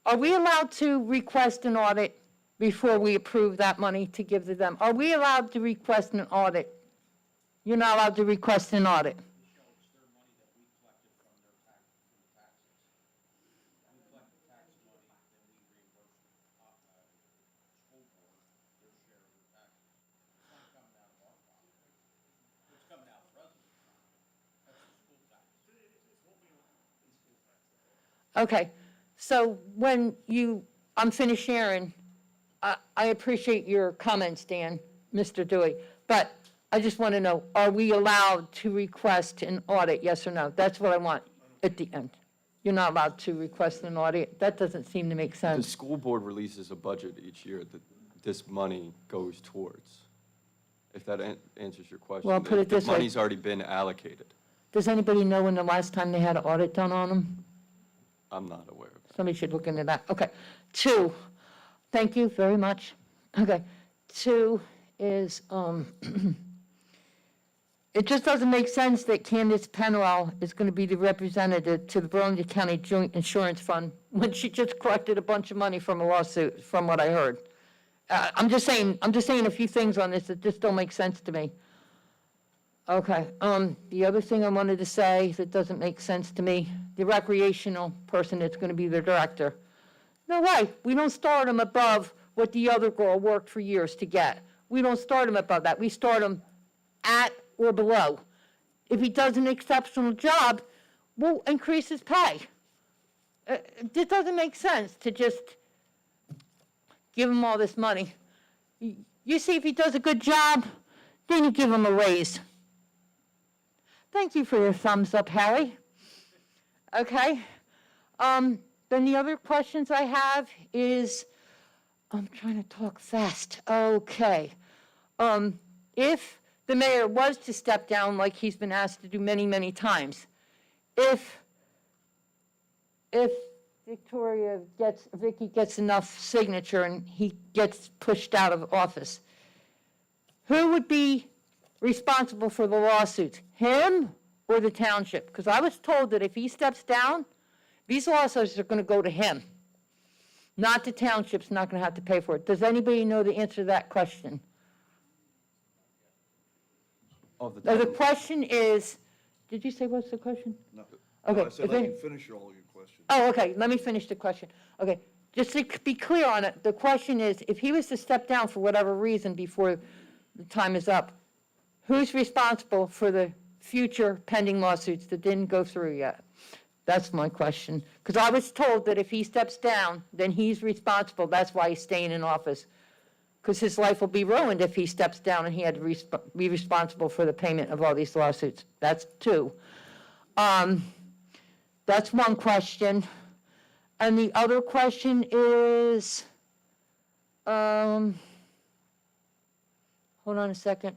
Are we allowed to request an audit before we approve that money to give to them? Are we allowed to request an audit? You're not allowed to request an audit. Okay, so when I'm finished sharing, I appreciate your comments, Dan, Mr. Dewey, but I just want to know, are we allowed to request an audit, yes or no? That's what I want at the end. You're not allowed to request an audit? That doesn't seem to make The sense. school board releases a budget each year that this money goes towards, if that answers your question. Well, put it this The way. money's already been allocated. Does anybody know when the last time they had an audit done on them? I'm not aware of that. Somebody should look into that. Okay. 2, thank you very much. Okay. 2 is, it just doesn't make sense that Candace Penwell is going to be the representative to the Burlington County Joint Insurance Fund when she just collected a bunch of money from a lawsuit, from what I heard. I'm just saying a few things on this that just don't make sense to me. Okay, the other thing I wanted to say that doesn't make sense to me, the recreational person that's going to be the director. No way, we don't start them above what the other girl worked for years to get. We don't start them above that. We start them at or below. If he does an exceptional job, we'll increase his pay. It doesn't make sense to just give him all this money. You see, if he does a good job, then you give him a raise. Thank you for your thumbs up, Harry. Okay. Then the other questions I have is, I'm trying to talk fast. Okay. If the mayor was to step down like he's been asked to do many, many times, if Vicky gets enough signature and he gets pushed out of office, who would be responsible for the lawsuits, him or the township? Because I was told that if he steps down, these lawsuits are going to go to him, not the township's not going to have to pay for it. Does anybody know the answer to that question? The question is, did you say what's the question? No. Okay. I said, if let any- you finish all your questions. Oh, okay, let me finish the question. Okay, just to be clear on it, the question is, if he was to step down for whatever reason before the time is up, who's responsible for the future pending lawsuits that didn't go through yet? That's my question. Because I was told that if he steps down, then he's responsible. That's why he's staying in office. Because his life will be ruined if he steps down and he had to be responsible for the payment of all these lawsuits. That's 2. That's one question. And the other question is, hold on a second.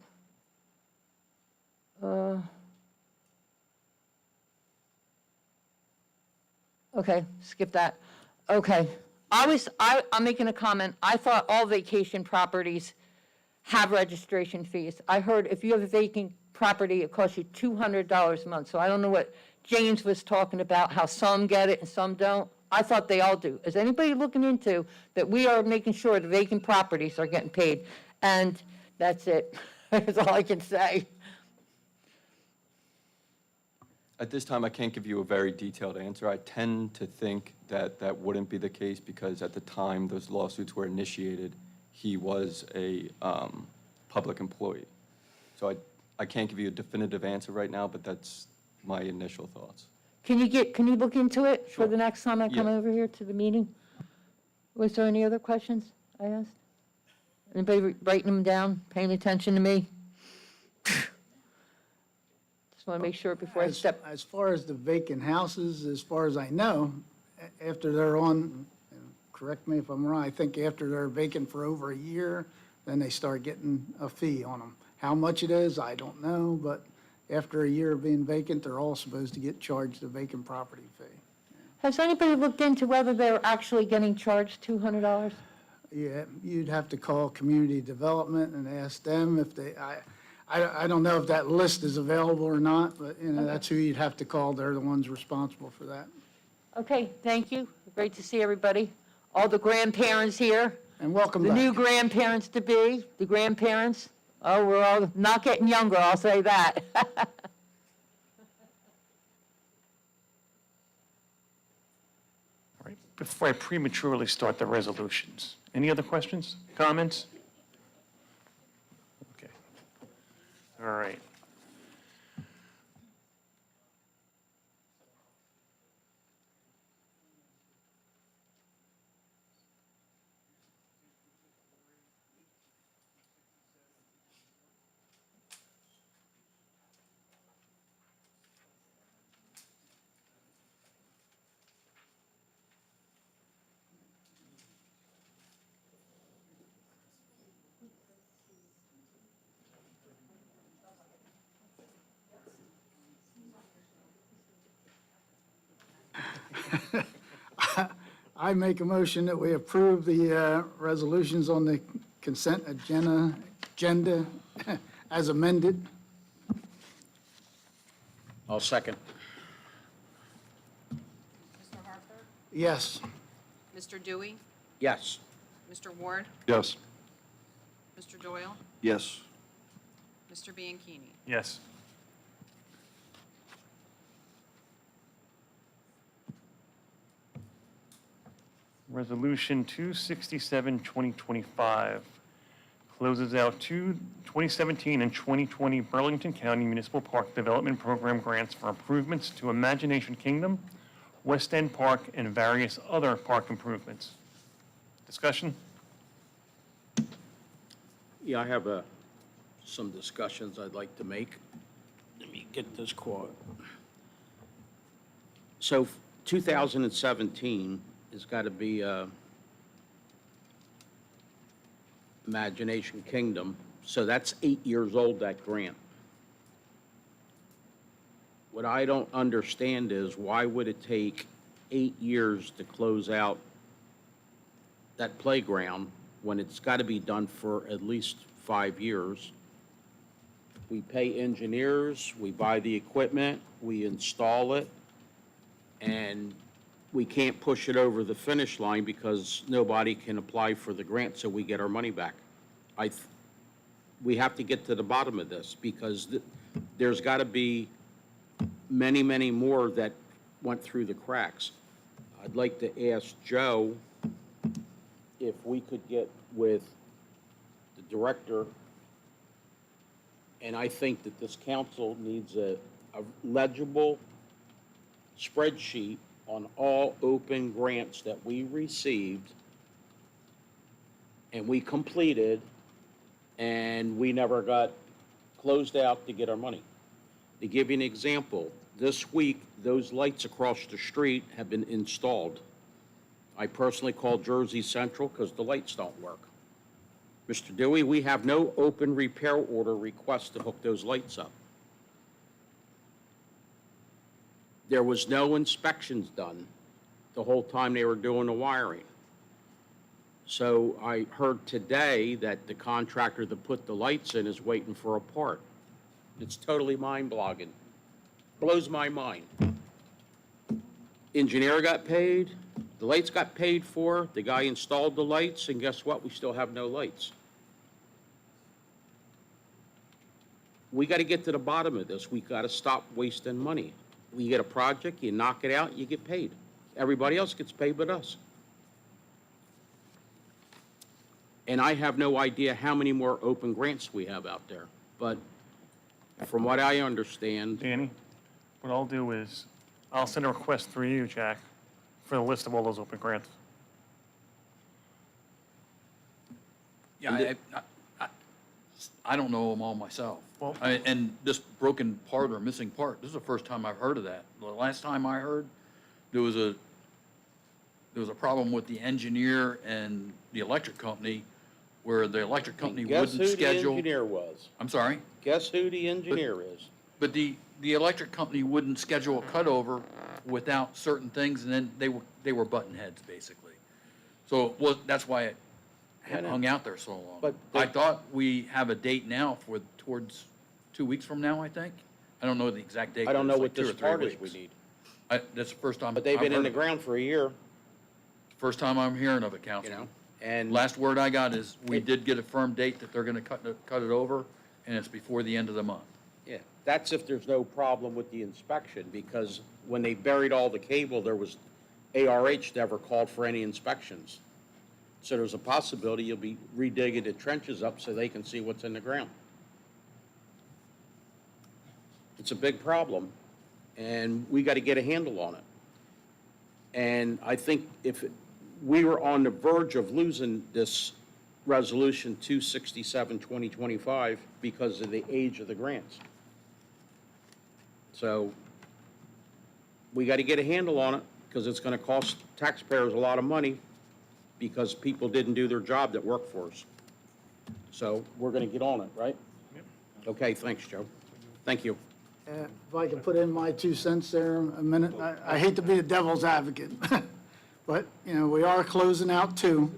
Okay, skip that. Okay, I'm making a comment. I thought all vacation properties have registration fees. I heard if you have a vacant property, it costs you $200 a month. So I don't know what James was talking about, how some get it and some don't. I thought they all do. Is anybody looking into that we are making sure the vacant properties are getting paid? And that's it. That's all I can say. At this time, I can't give you a very detailed answer. I tend to think that that wouldn't be the case because at the time those lawsuits were initiated, he was a public employee. So I can't give you a definitive answer right now, but that's my initial thoughts. Can you look into it for the next time I come Yeah. over here to the meeting? Was there any other questions I asked? Anybody writing them down, paying attention to me? Just want to make sure before I step. As far as the vacant houses, as far as I know, after they're on, correct me if I'm wrong, I think after they're vacant for over a year, then they start getting a fee on them. How much it is, I don't know, but after a year of being vacant, they're all supposed to get charged a vacant property fee. Has anybody looked into whether they're actually getting charged $200? Yeah, you'd have to call community development and ask them if they, I don't know if that list is available or not, but, you know, that's who you'd have to call. They're the ones responsible for that. Okay, thank you. Great to see everybody. All the grandparents here. And welcome The back. new grandparents-to-be, the grandparents. Oh, we're all not getting younger, I'll say that. All right, before I prematurely start the resolutions, any other questions, comments? Okay. All right. I make a motion that we approve the resolutions on the consent agenda as amended. I'll second. Mr. Harper? Yes. Mr. Dewey? Yes. Mr. Ward? Yes. Mr. Doyle? Yes. Mr. Bianchini? Yes. Resolution 267, 2025 closes out 2017 and 2020 Burlington County Municipal Park Development Program grants for improvements to Imagination Kingdom, West End Park, and various other park improvements. Discussion? Yeah, I have some discussions I'd like to make. Let me get this quote. So 2017 has got to be Imagination Kingdom, so that's 8 years old, that grant. What I don't understand is why would it take 8 years to close out that playground when it's got to be done for at least 5 years? We pay engineers, we buy the equipment, we install it, and we can't push it over the finish line because nobody can apply for the grant, so we get our money back. We have to get to the bottom of this because there's got to be many, many more that went through the cracks. I'd like to ask Joe if we could get with the director, and I think that this council needs a legible spreadsheet on all open grants that we received and we completed, and we never got closed out to get our money. To give you an example, this week, those lights across the street have been installed. I personally called Jersey Central because the lights don't work. Mr. Dewey, we have no open repair order request to hook those lights up. There was no inspections done the whole time they were doing the wiring. So I heard today that the contractor that put the lights in is waiting for a part. It's totally mind-blogging. Blows my mind. Engineer got paid, the lights got paid for, the guy installed the lights, and guess what? We still have no lights. We got to get to the bottom of this. We got to stop wasting money. You get a project, you knock it out, you get paid. Everybody else gets paid but us. And I have no idea how many more open grants we have out there. But from what I understand, Danny, what I'll do is, I'll send a request through you, Jack, for the list of all those open grants. Yeah, I don't know them all myself. Well- And this broken part or missing part, this is the first time I've heard of that. The last time I heard, there was a problem with the engineer and the electric company, where the electric company guess wouldn't who the schedule. engineer was? I'm sorry? Guess who the engineer is? But the electric company wouldn't schedule a cutover without certain things, and then they were button heads, basically. So, well, that's why it had hung out there so long. But I thought we have a date now towards 2 weeks from now, I think. I don't know the exact date. I don't but know it's what like 2 this or 3 part is we weeks. need. That's the first time. But they've I've been in heard the of it. ground for a year, First time I'm hearing of it, Councilman. and. Last word I got is, we did get a firm date that they're gonna cut it over, and it's before the end of the month. Yeah, that's if there's no problem with the inspection, because when they buried all the cable, there was, ARH never called for any inspections. So there's a possibility you'll be redigging the trenches up so they can see what's in the ground. It's a big problem, and we got to get a handle on it. And I think if we were on the verge of losing this resolution 267-2025 because of the age of the grants. So we got to get a handle on it, because it's going to cost taxpayers a lot of money because people didn't do their job that worked for us. So we're going to get on it, right? Okay, thanks, Joe. Thank you. If I can put in my 2 cents there a minute, I hate to be the devil's advocate, but, you know, we are closing out 2.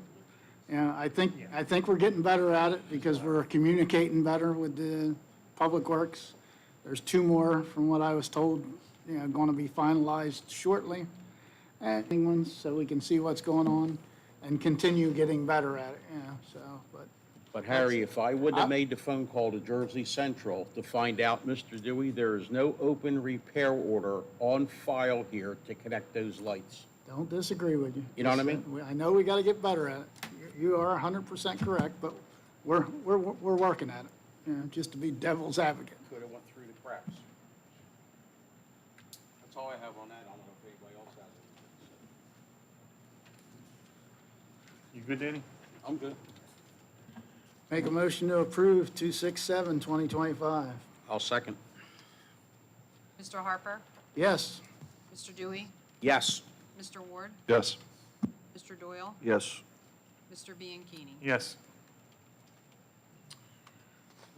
You know, I think we're getting better at it because we're communicating better with the Public Works. There's 2 more, from what I was told, you know, going to be finalized shortly. And so we can see what's going on and continue getting better at it, you know, so, but. But Harry, if I wouldn't have made the phone call to Jersey Central to find out, Mr. Dewey, there is no open repair order on file here to connect those lights. Don't disagree with you. You know what I mean? I know we got to get better at it. You are 100% correct, but we're working at it, you know, just to be devil's advocate. Could have went through the cracks. That's all I have on that. I don't know if anybody else has it. You good, Danny? I'm good. Make a motion to approve 267-2025. I'll second. Mr. Harper? Yes. Mr. Dewey? Yes. Mr. Ward? Yes. Mr. Doyle? Yes. Mr. Bianchini? Yes.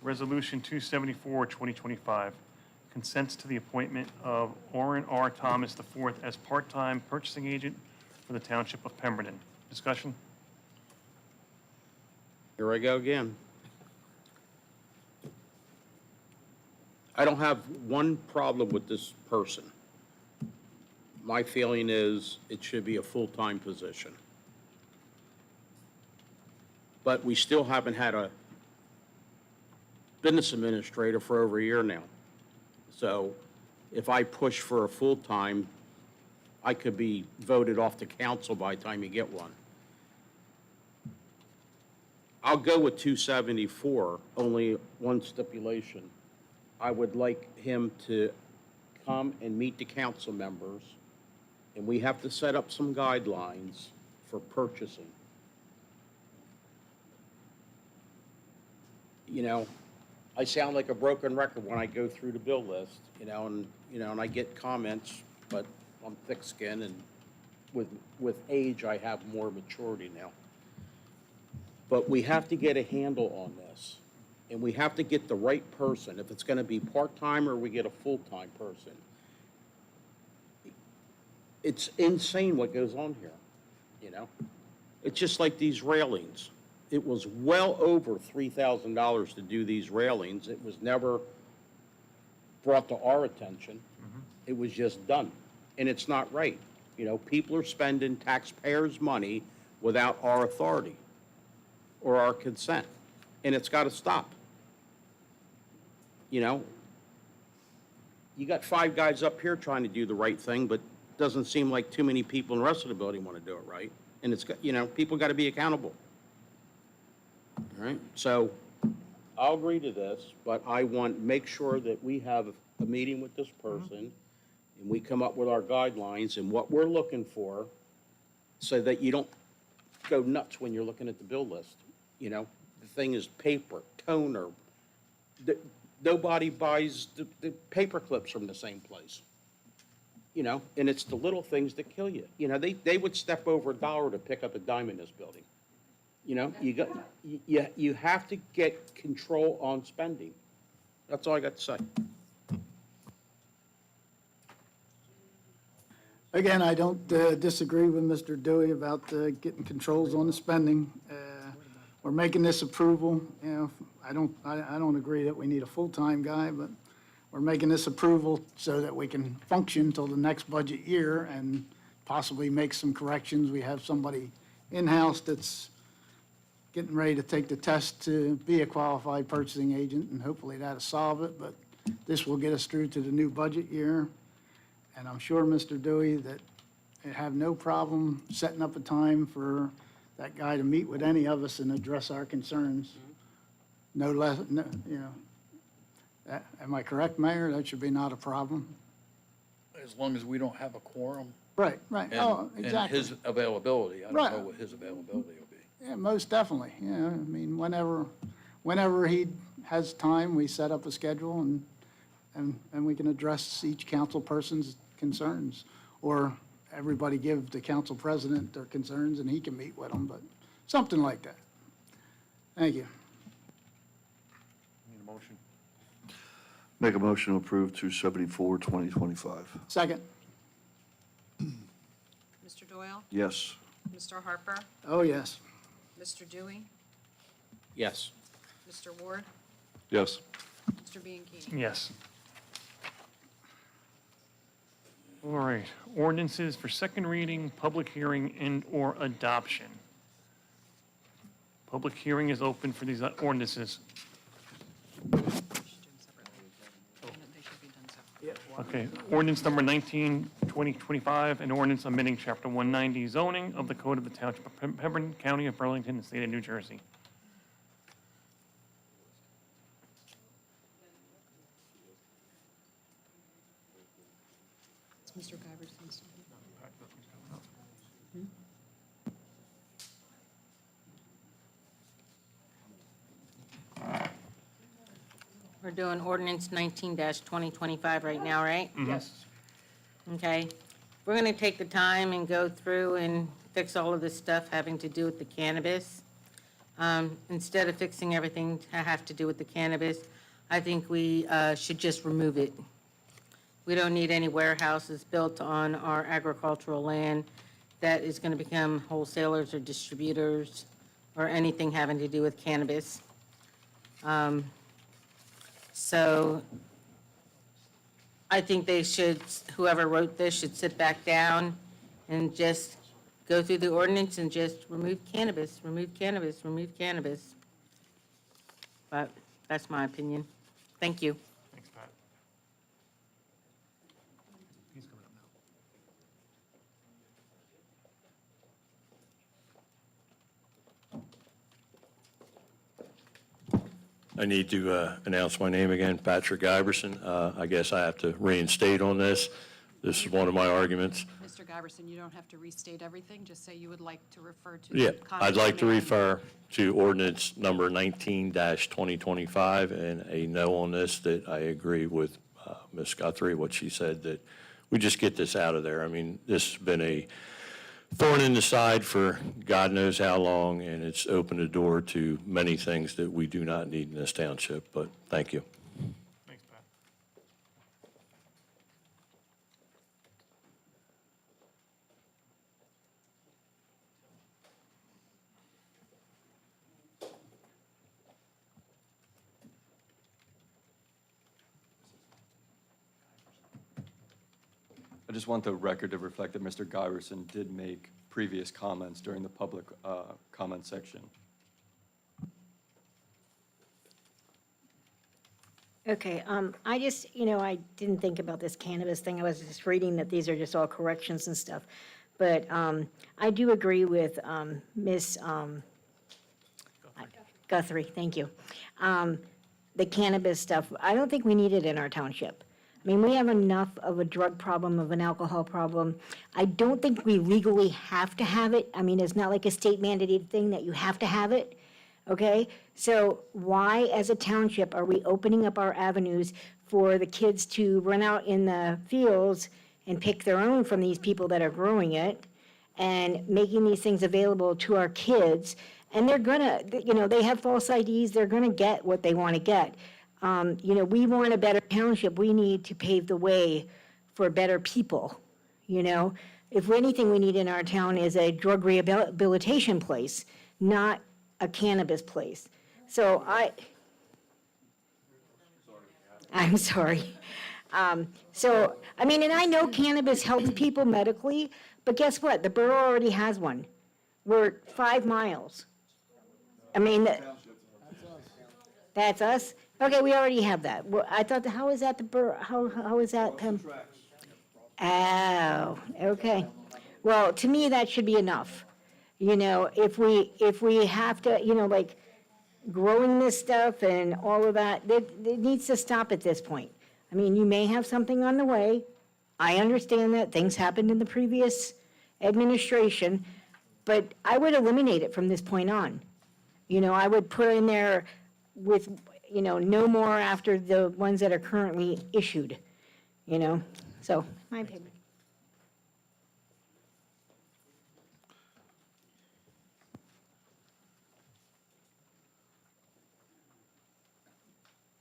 Resolution 274, 2025, consents to the appointment of Orrin R. Thomas IV as part-time purchasing agent for the Township of Pemberton. Discussion? Here I go again. I don't have one problem with this person. My feeling is it should be a full-time position. But we still haven't had a business administrator for over a year now. So if I push for a full-time, I could be voted off the council by the time you get one. I'll go with 274, only one stipulation. I would like him to come and meet the council members, and we have to set up some guidelines for purchasing. You know, I sound like a broken record when I go through the bill list, and I get comments, but I'm thick-skinned, and with age, I have more maturity now. But we have to get a handle on this, and we have to get the right person. If it's going to be part-time or we get a full-time person. It's insane what goes on here, you know? It's just like these railings. It was well over $3,000 to do these railings. It was never brought to our attention. It was just done, and it's not right. You know, people are spending taxpayers' money without our authority or our consent, and it's got to stop. You know, you got 5 guys up here trying to do the right thing, but doesn't seem like too many people in the rest of the building want to do it right. And it's got, you know, people got to be accountable. All right, so I'll agree to this, but I make sure that we have a meeting with this person, and we come up with our guidelines and what we're looking for, so that you don't go nuts when you're looking at the bill list. You know, the thing is paper, toner. Nobody buys the paper clips from the same place. You know, and it's the little things that kill you. You know, they would step over $1 to pick up a dime in this building. You know, you have to get control on spending. That's all I got to say. Again, I don't disagree with Mr. Dewey about getting controls on the spending. We're making this approval, you know, I don't agree that we need a full-time guy, but we're making this approval so that we can function till the next budget year and possibly make some corrections. We have somebody in-house that's getting ready to take the test to be a qualified purchasing agent, and hopefully that'll solve it, but this will get us through to the new budget year. And I'm sure, Mr. Dewey, that you have no problem setting up a time for that guy to meet with any of us and address our concerns. No less, no, you know. Am I correct, Mayor? That should be not a problem. As long as we don't have a quorum. Right. Oh, And exactly. his availability, I don't Right. know what his availability will be. Yeah, most definitely. Yeah, I mean, whenever he has time, we set up a schedule and we can address each council person's concerns. Or everybody give the council president their concerns and he can meet with them, but something like that. Thank you. Need a motion? Make a motion to approve 274, 2025. Second. Mr. Doyle? Yes. Mr. Harper? Oh, yes. Mr. Dewey? Yes. Mr. Ward? Yes. Mr. Bianchini? Yes. All right, ordinances for second reading, public hearing, and/or adoption. Public hearing is open for these ordinances. Okay, ordinance number 19, 2025, an ordinance amending Chapter 190 zoning of the Code of the Township of Pemberton, County of Burlington, and State of New Jersey. Mr. Guyverson. We're doing ordinance 19-2025 right now, right? Yes. Okay. We're going to take the time and go through and fix all of this stuff having to do with the cannabis. Instead of fixing everything to have to do with the cannabis, I think we should just remove it. We don't need any warehouses built on our agricultural land that is going to become wholesalers or distributors or anything having to do with cannabis. So I think they should, whoever wrote this should sit back down and just go through the ordinance and just remove cannabis, remove cannabis, remove cannabis. But that's my opinion. Thank you. Thanks, Pat. He's coming up now. I need to announce my name again, Patrick Iverson. I guess I have to reinstate on this. This is one of my arguments. Mr. Guyverson, you don't have to restate everything, just say you would like to refer to. Yeah, the I'd like to comments made. refer to ordinance number 19-2025 and a no on this, that I agree with Ms. Guthrie, what she said, that we just get this out of there. I mean, this has been a thorn in the side for God knows how long, and it's opened the door to many things that we do not need in this township, but thank you. Thanks, Pat. I just want the record to reflect that Mr. Giverson did make previous comments during the public comment section. Okay, I just, I didn't think about this cannabis thing. I was just reading that these are just all corrections and stuff. But I do agree with Ms. Guthrie, thank you. The cannabis stuff, I don't think we need it in our township. I mean, we have enough of a drug problem, of an alcohol problem. I don't think we legally have to have it. I mean, it's not like a state mandated thing that you have to have it, okay? So why, as a township, are we opening up our avenues for the kids to run out in the fields and pick their own from these people that are growing it and making these things available to our kids? And they're gonna, they have false IDs, they're gonna get what they wanna get. We want a better township, we need to pave the way for better people, you know? If anything we need in our town is a drug rehabilitation place, not a cannabis place. So I'm sorry. So, I mean, and I know cannabis helps people medically, but guess what? The borough already has one. We're 5 miles. I mean, that's us? Okay, we already have that. Well, I thought, how is that the borough, how is that, Pam? Oh, okay. Well, to me, that should be enough. You know, if we have to, you know, like, growing this stuff and all of that, it needs to stop at this point. I mean, you may have something on the way. I understand that things happened in the previous administration, but I would eliminate it from this point on. You know, I would put in there with, you know, no more after the ones that are currently issued, you know? So, my opinion.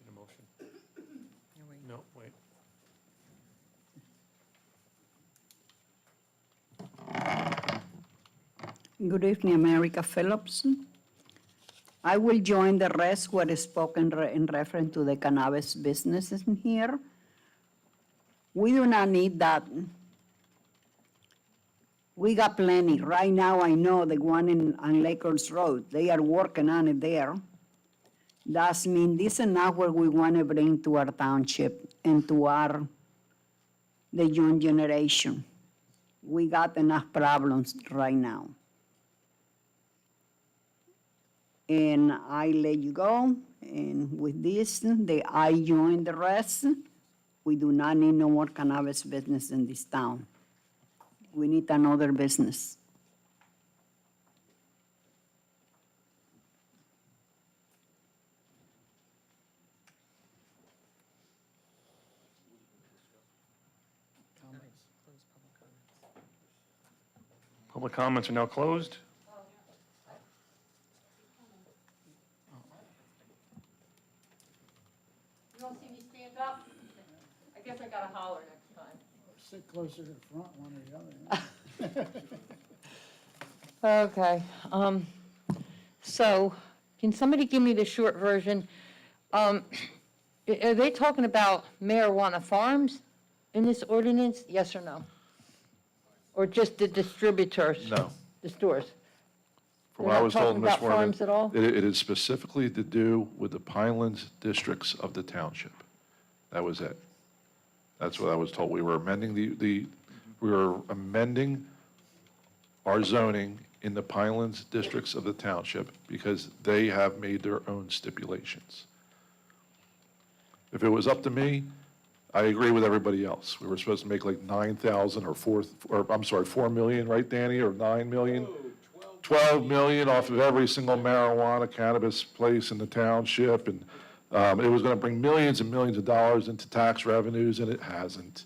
Need a motion? No, wait. Good evening, America Phillips. I will join the rest what is spoken in reference to the cannabis businesses in here. We do not need that. We got plenty. Right now, I know the one on Lakers Road, they are working on it there. That's mean this is not what we want to bring to our township and to the young generation. We got enough problems right now. And I let you go, and with this, I join the rest. We do not need no more cannabis business in this town. We need another business. Public comments are now closed. You don't see me stand up? I guess I gotta holler next time. Sit closer to the front, one or the other. Okay, so, can somebody give me the short version? Are they talking about marijuana farms in this ordinance, yes or no? Or just the distributors? No. The stores? From They're what I not was told talking in this about morning, farms at all? it is specifically to do with the Pinelands districts of the township. That was it. That's what I was told. We were amending we were amending our zoning in the Pinelands districts of the township because they have made their own stipulations. If it was up to me, I agree with everybody else. We were supposed to make like 9,000 or 4 million, right, Danny, or 9 million? 12 million off of every single marijuana cannabis place in the township, and it was going to bring millions and millions of dollars into tax revenues, and it hasn't.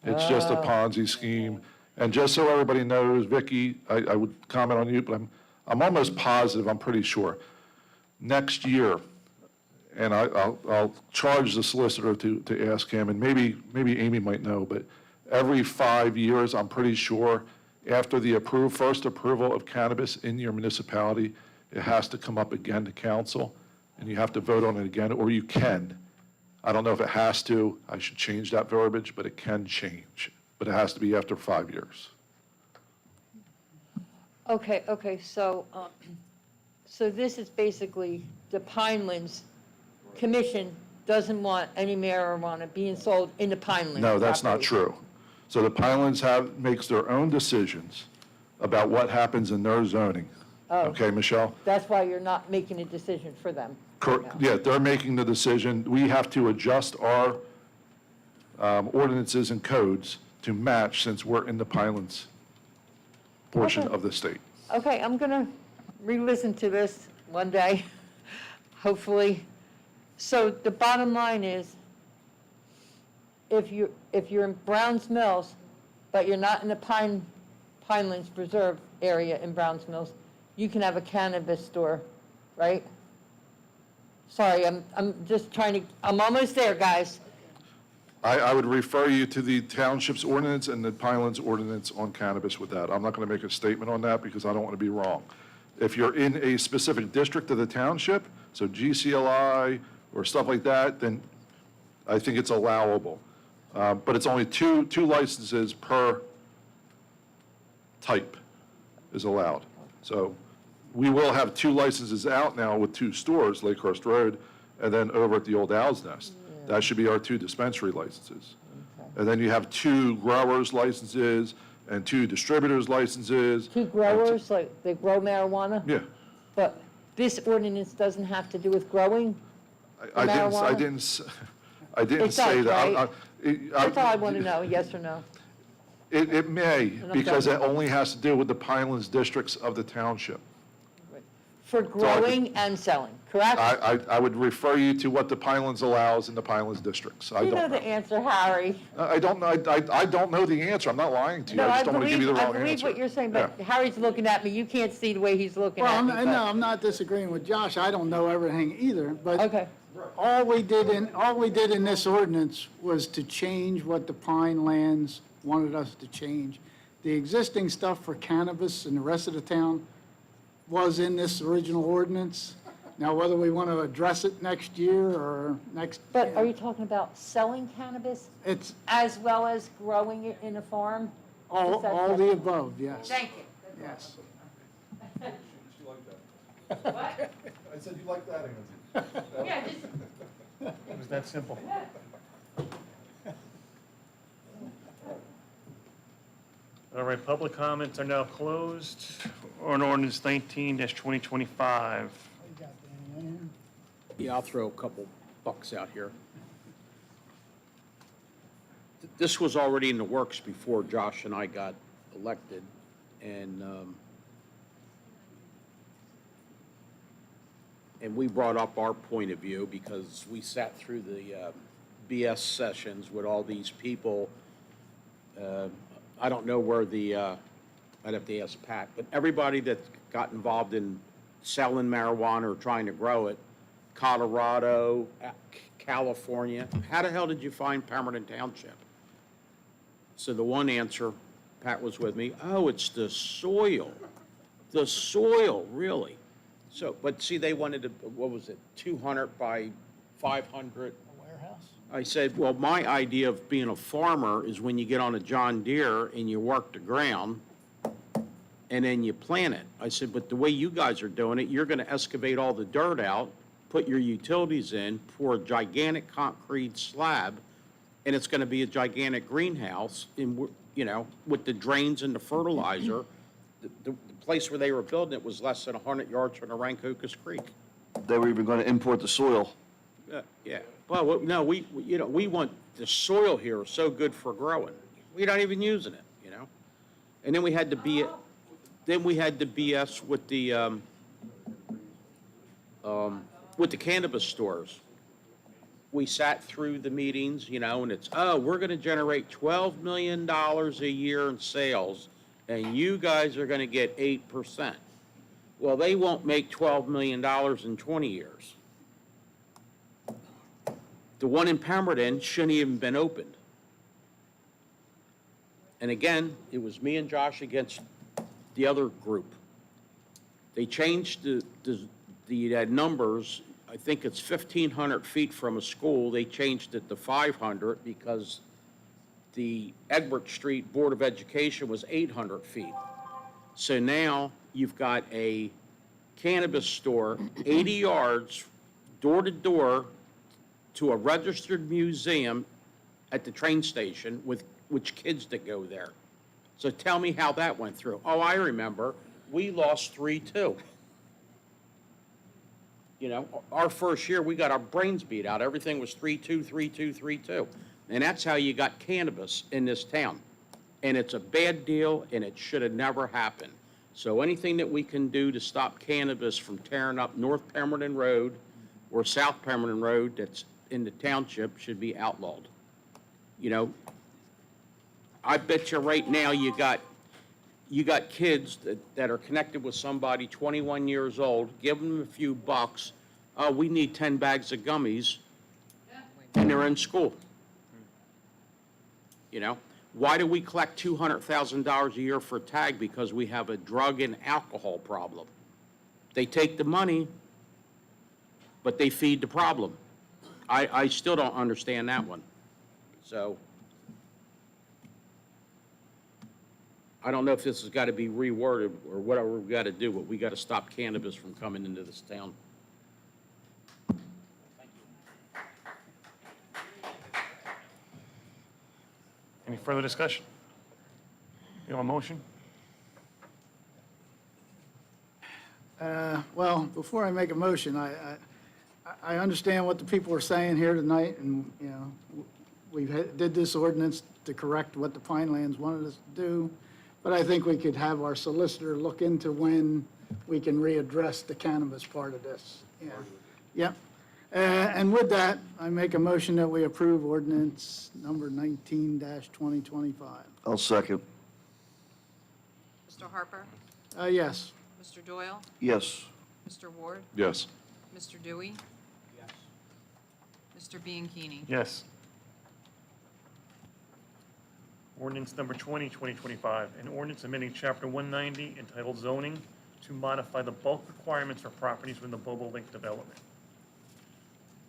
It's just a Ponzi scheme. And just so everybody knows, Vicki, I would comment on you, but I'm almost positive, I'm pretty sure, next year, and I'll charge the solicitor to ask him, and maybe Amy might know, but every 5 years, I'm pretty sure, after the first approval of cannabis in your municipality, it has to come up again to council, and you have to vote on it again, or you can. I don't know if it has to. I should change that verbiage, but it can change. But it has to be after 5 years. Okay, so this is basically the Pinelands Commission doesn't want any marijuana being sold in the Pinelands. No, that's not property. true. So the Pinelands makes their own decisions about what happens in their zoning. Oh. Okay, Michelle? That's why you're not making a decision for them. Correct. Yeah, they're making the decision. We have to adjust our ordinances and codes to match since we're in the Pinelands portion Okay. of the state. Okay, I'm gonna re-listen to this one day, hopefully. So the bottom line is, if you're in Browns Mills, but you're not in the Pinelands Preserve area in Browns Mills, you can have a cannabis store, right? Sorry, I'm just trying to, I'm almost there, guys. I would refer you to the township's ordinance and the Pinelands ordinance on cannabis with that. I'm not going to make a statement on that because I don't want to be wrong. If you're in a specific district of the township, so GCLI or stuff like that, then I think it's allowable. But it's only two licenses per type is allowed. So we will have 2 licenses out now with 2 stores, Lakehurst Road, and then over at the old Owl's Nest. That should be our 2 dispensary licenses. And then you have 2 growers licenses and 2 distributors licenses. 2 growers, like they grow marijuana? Yeah. But this ordinance doesn't have to do with growing I marijuana? didn't It say does, that. right? That's all I want to know, yes or no? It may, I'm because done. it only has to do with the Pinelands districts of the township. For growing and selling, correct? I would refer you to what the Pinelands allows in the Pinelands districts. I You know don't the know. answer, Harry. I don't know, I don't know the answer. I'm not lying to you. No, I I just don't want to give you the believe, I wrong answer. believe what you're saying, but Yeah. Harry's looking at me, you can't see the way he's looking Well, at me. but- I'm not disagreeing with Josh. I don't know everything either, but Okay, all we did in this ordinance was to change what the Pinelands wanted us to change. The existing stuff for cannabis in the rest of the town was in this original ordinance. Now, whether we want to address it next year or next. but are you talking about selling cannabis It's as well as growing it in a farm? all Is that the correct? above, yes. Thank you. Yes. I said you like that answer. Yeah, just, It was that simple. All right, public comments are now closed on ordinance 19-2025. Yeah, I'll throw a couple bucks out here. This was already in the works before Josh and I got elected, and we brought up our point of view because we sat through the BS sessions with all these people. I don't know where I'd have to ask Pat, but everybody that got involved in selling marijuana or trying to grow it, Colorado, California, how the hell did you find Pemberton Township? So the one answer, Pat was with me, oh, it's the soil. The soil, really. So, but see, they wanted to, what was it, 200 by 500? Warehouse? I said, well, my idea of being a farmer is when you get on a John Deere and you work the ground and then you plant it. I said, but the way you guys are doing it, you're gonna excavate all the dirt out, put your utilities in, pour a gigantic concrete slab, and it's gonna be a gigantic greenhouse in, you know, with the drains and the fertilizer. The place where they were building it was less than 100 yards from the Rancocas Creek. They were even going to import the soil. Yeah, well, no, you know, we want, the soil here is so good for growing. We're not even using it, you know? And then we had to be, BS with the cannabis stores. We sat through the meetings, you know, and it's, oh, we're gonna generate $12 million a year in sales, and you guys are gonna get 8%. Well, they won't make $12 million in 20 years. The one in Pemberton shouldn't even been opened. And again, it was me and Josh against the other group. They changed the numbers. I think it's 1,500 feet from a school. They changed it to 500 because the Egbert Street Board of Education was 800 feet. So now you've got a cannabis store 80 yards, door to door, to a registered museum at the train station with which kids that go there. So tell me how that went through. Oh, I remember. We lost 3-2. You know, our first year, we got our brains beat out. Everything was 3-2, 3-2, 3-2. And that's how you got cannabis in this town. And it's a bad deal, and it should have never happened. So anything that we can do to stop cannabis from tearing up North Pemberton Road or South Pemberton Road that's in the township should be outlawed. You know, I bet you right now you got kids that are connected with somebody 21 years old, give them a few bucks, oh, we need 10 bags of gummies, and they're in school. you know? Why do we collect $200,000 a year for a tag? Because we have a drug and alcohol problem. They take the money, but they feed the problem. I still don't understand that one. So, I don't know if this has got to be reworded or whatever we've got to do, but we got to stop cannabis from coming into this town. Any further discussion? You have a motion? Well, before I make a motion, I understand what the people are saying here tonight, and, you know, did this ordinance to correct what the Pinelands wanted us to do, but I think we could have our solicitor look into when we can readdress the cannabis part of this. Yeah. Yep. And with that, I make a motion that we approve ordinance number 19-2025. I'll second. Mr. Harper? Yes. Mr. Doyle? Yes. Mr. Ward? Yes. Mr. Dewey? Yes. Mr. Bianchini? Yes. Ordinance number 2025, an ordinance amending Chapter 190 entitled Zoning to modify the bulk requirements for properties within the Bobolink development.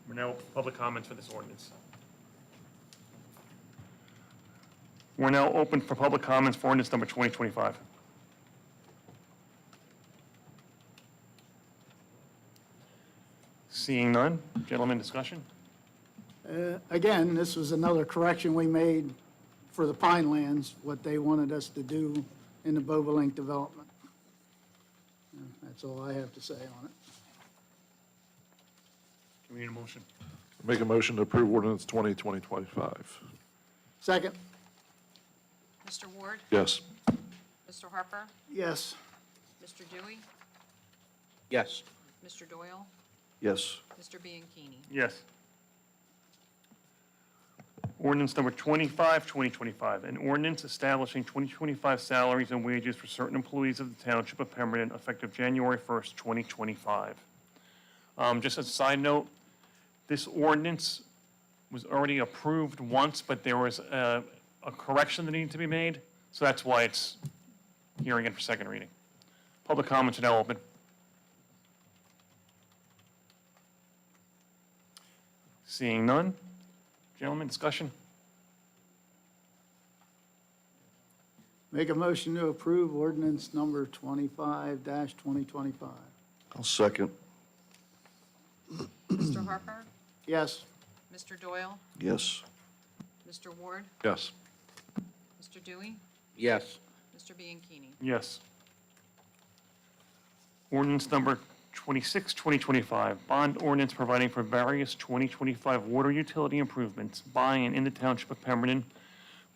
We're now open for public comments for this ordinance. We're now open for public comments for ordinance number 2025. Seeing none, gentlemen, discussion? Again, this was another correction we made for the Pinelands, what they wanted us to do in the Bobolink development. That's all I have to say on it. Can we need a motion? Make a motion to approve ordinance 2025. Second? Mr. Ward? Yes. Mr. Harper? Yes. Mr. Dewey? Yes. Mr. Doyle? Yes. Mr. Bianchini? Yes. Ordinance number 2025, an ordinance establishing 2025 salaries and wages for certain employees of the Township of Pemberton effective January 1st, 2025. Just as a side note, this ordinance was already approved once, but there was a correction that needed to be made, so that's why it's here again for second reading. Public comments are now open. Seeing none. Gentlemen, discussion? Make a motion to approve ordinance number 25-2025. I'll second. Mr. Harper? Yes. Mr. Doyle? Yes. Mr. Ward? Yes. Mr. Dewey? Yes. Mr. Bianchini? Yes. Ordinance number 2025, bond ordinance providing for various 2025 water utility improvements by and in the Township of Pemberton,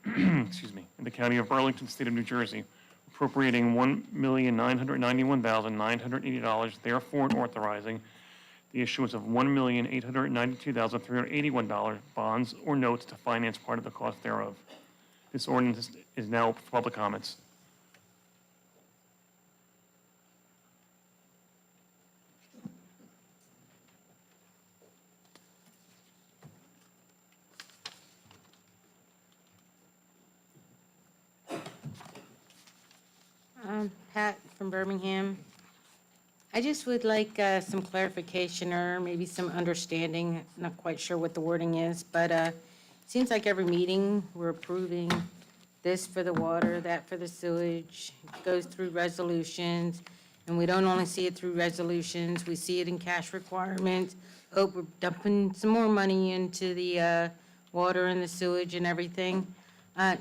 excuse me, in the County of Burlington, State of New Jersey, appropriating $1,991,980, therefore and authorizing the issuance of $1,892,381 bonds or notes to finance part of the cost thereof. This ordinance is now open for public comments. Pat from Birmingham. I just would like some clarification or maybe some understanding. Not quite sure what the wording is, but it seems like every meeting we're approving this for the water, that for the sewage, goes through resolutions, and we don't only see it through resolutions, we see it in cash requirements. Oh, we're dumping some more money into the water and the sewage and everything.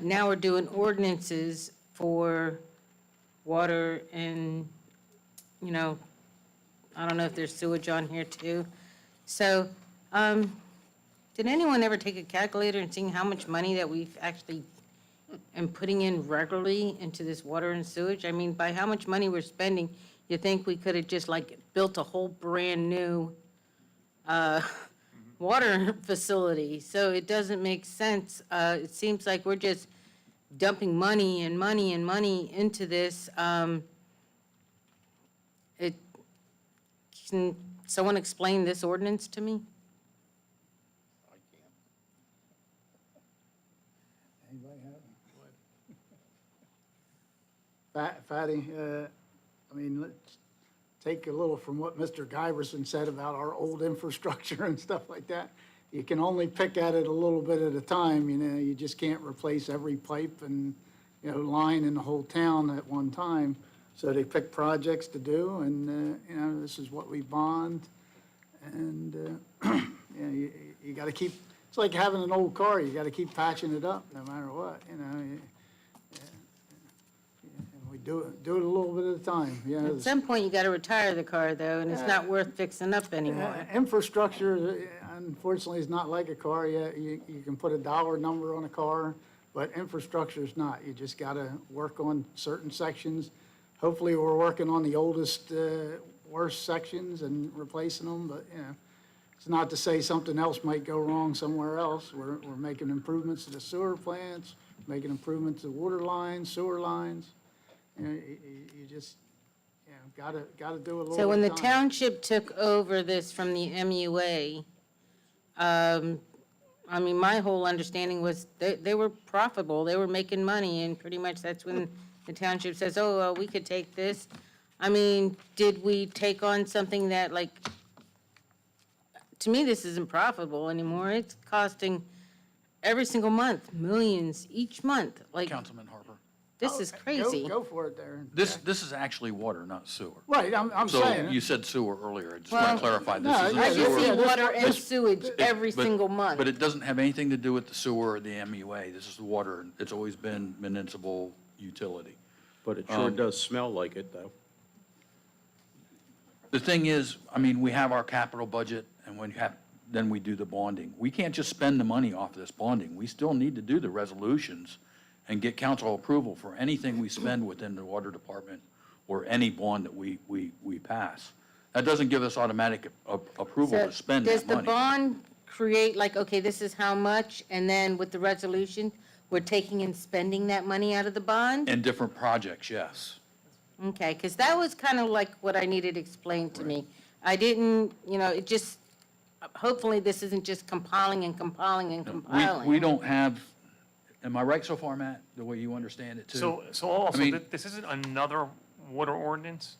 Now we're doing ordinances for water and, you know, I don't know if there's sewage on here too. So, did anyone ever take a calculator and see how much money that we've actually am putting in regularly into this water and sewage? I mean, by how much money we're spending, you think we could have just like built a whole brand-new water facility? So it doesn't make sense. It seems like we're just dumping money and money and money into this. Can someone explain this ordinance to me? Anybody have? Fatty, I mean, let's take a little from what Mr. Giverson said about our old infrastructure and stuff like that. You can only pick at it a little bit at a time, you just can't replace every pipe and, line in the whole town at one time. So they pick projects to do, and, this is what we bond. And, you gotta keep, it's like having an old car, you gotta keep patching it up no matter what, And we do it a little bit at a time, At some point, you got to retire the car, though, and it's not worth fixing up anymore. Infrastructure, unfortunately, is not like a car. You can put a dollar number on a car, but infrastructure is not. You just got to work on certain sections. Hopefully, we're working on the oldest, worst sections and replacing them, but, it's not to say something else might go wrong somewhere else. We're making improvements to the sewer plants, making improvements to water lines, sewer lines. You just, gotta do a little. So when at the a time. township took over this from the MUA, I mean, my whole understanding was they were profitable, they were making money, and pretty much that's when the township says, oh, well, we could take this. I mean, did we take on something that, like, to me, this isn't profitable anymore. It's costing every single month, millions each month. Like, Councilman Harper. this is crazy. Go for it there. This is actually water, not sewer. Right, I'm So saying. you said sewer earlier. I just want Well, to clarify. This no, is yeah, I a just sewer. see this- water and sewage every But- single month. But it doesn't have anything to do with the sewer or the MUA. This is the water. It's always been municipal utility. But it sure does smell like it, though. The thing is, I mean, we have our capital budget, and then we do the bonding. We can't just spend the money off this bonding. We still need to do the resolutions and get council approval for anything we spend within the water department or any bond that we pass. That doesn't give us automatic approval So to spend does that the money. bond create, like, okay, this is how much, and then with the resolution, we're taking and spending that money out of the bond? In different projects, yes. Okay, because that was kind of like what I needed explained to me. I didn't, it just, hopefully this isn't just compiling and compiling and compiling. We don't have, am I right so far, Matt, the way you understand it too? So also, I mean- this isn't another water ordinance?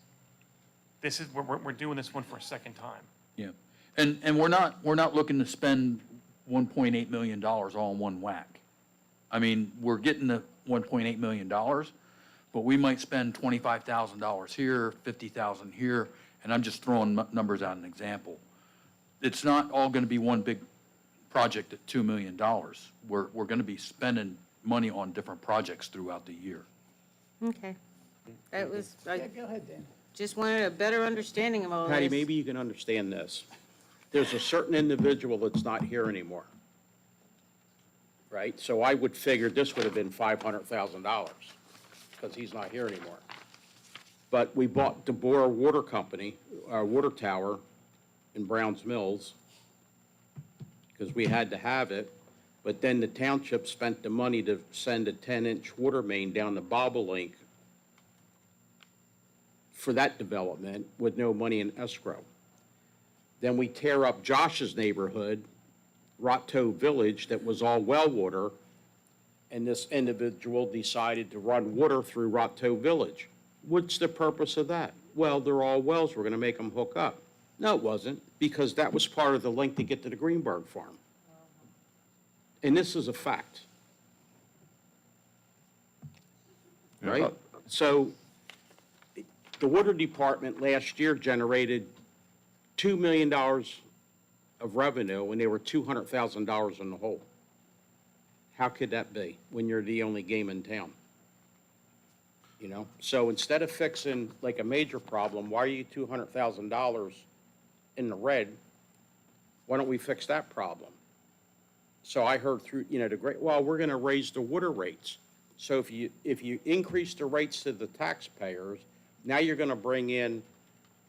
This is, we're doing this one for a second time. Yeah, and we're not looking to spend $1.8 million all in one whack. I mean, we're getting the $1.8 million, but we might spend $25,000 here, $50,000 here, and I'm just throwing numbers out an example. It's not all going to be one big project at $2 million. We're going to be spending money on different projects throughout the year. Okay. That was, I Go ahead, Dan. just wanted a better understanding of all this. Patty, maybe you can understand this. There's a certain individual that's not here anymore, right? So I would figure this would have been $500,000 because he's not here anymore. But we bought DeBoer Water Company, our water tower in Browns Mills, because we had to have it. But then the township spent the money to send a 10-inch water main down the Bobolink for that development with no money in escrow. Then we tear up Josh's neighborhood, Rotto Village, that was all well water, and this individual decided to run water through Rotto Village. What's the purpose of that? Well, they're all wells, we're gonna make them hook up. No, it wasn't, because that was part of the link to get to the Greenberg farm. And this is a fact. Right? So, the water department last year generated $2 million of revenue when they were $200,000 in the hole. How could that be when you're the only game in town? So instead of fixing like a major problem, why are you $200,000 in the red? Why don't we fix that problem? So I heard through, well, we're gonna raise the water rates. So if you increase the rates to the taxpayers, now you're gonna bring in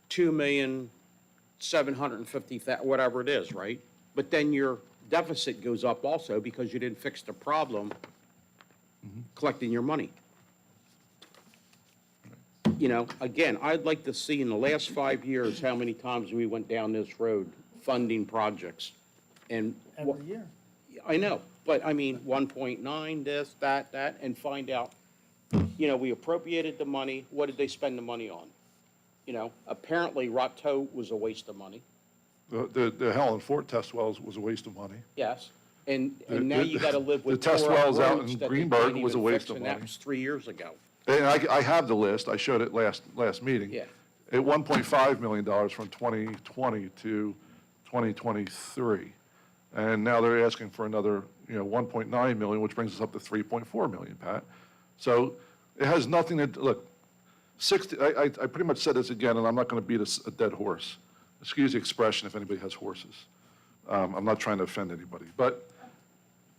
$2,750,000, whatever it is, right? But then your deficit goes up also because you didn't fix the problem collecting your money. Again, I'd like to see in the last 5 years how many times we went down this road funding projects. And Every year. I know, But I mean, 1.9, this, that, and find out, we appropriated the money, what did they spend the money on? Apparently Roto was a waste of money, The Helen Fort test wells was a waste of money. yes. And The- now the- you gotta live with the test tore up wells out roads in that they Greenberg can't was a even waste fix, of and that money. was 3 years ago. And I have the list, I showed it last meeting. Yeah. At $1.5 million from 2020 to 2023. And now they're asking for another, 1.9 million, which brings us up to 3.4 million, Pat. So it has nothing to, look, I pretty much said this again, and I'm not going to beat a dead horse. Excuse the expression if anybody has horses. I'm not trying to offend anybody. But,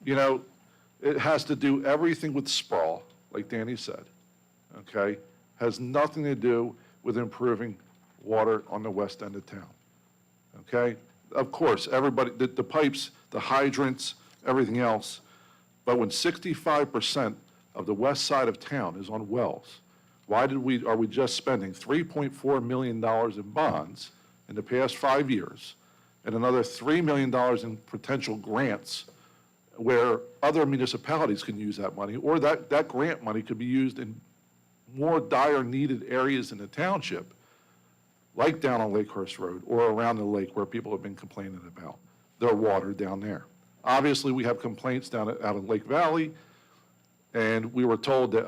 it has to do everything with sprawl, like Danny said, okay? Has nothing to do with improving water on the west end of town, okay? Of course, everybody, the pipes, the hydrants, everything else, but when 65% of the west side of town is on wells, why are we just spending $3.4 million in bonds in the past 5 years and another $3 million in potential grants where other municipalities can use that money, or that grant money could be used in more dire needed areas in the township, like down on Lakehurst Road or around the lake where people have been complaining about their water down there. Obviously, we have complaints out in Lake Valley, and we were told that,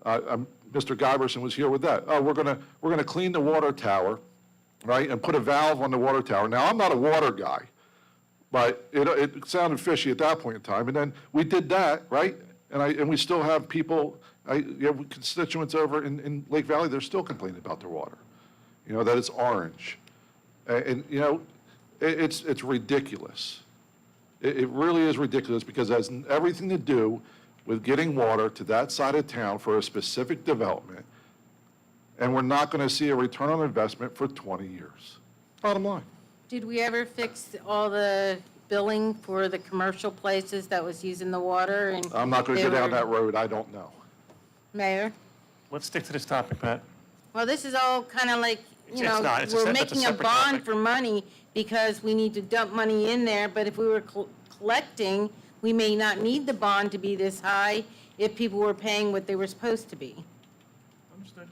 Mr. Giberson was here with that. Oh, we're gonna clean the water tower, right, and put a valve on the water tower. Now, I'm not a water guy, but it sounded fishy at that point in time. And then we did that, right? And we still have people, you have constituents over in Lake Valley, they're still complaining about their water, that it's orange. It's ridiculous. It really is ridiculous because it has everything to do with getting water to that side of town for a specific development, and we're not going to see a return on investment for 20 years. Bottom line. Did we ever fix all the billing for the commercial places that was using the water? And I'm not going to they go down were- that road, I don't know. Mayor? Let's stick to this topic, Pat. Well, this is all kind of like, It's not. It's a we're that's a making a separate bond topic. for money because we need to dump money in there, but if we were collecting, we may not need the bond to be this high if people were paying what they were supposed to be. Understood.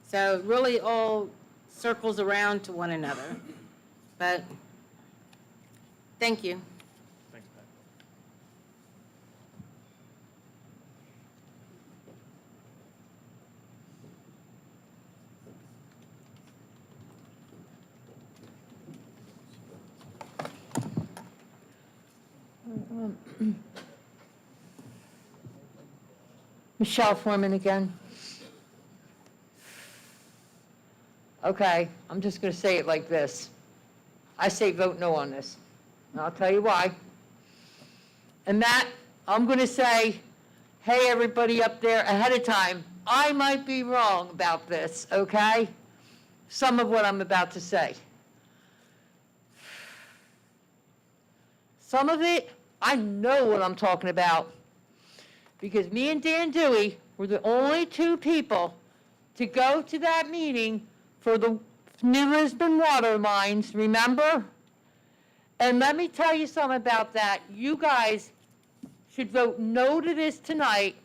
So it really all circles around to one another. But, thank you. Thanks, Pat. Michelle Foreman again. Okay, I'm just going to say it like this. I say vote no on this. And I'll tell you why. And that, I'm going to say, hey, everybody up there ahead of time, I might be wrong about this, okay? Some of what I'm about to say. Some of it, I know what I'm talking about. Because me and Dan Dewey were the only two people to go to that meeting for the New Lisbon water lines, remember? And let me tell you something about that. You guys should vote no to this tonight,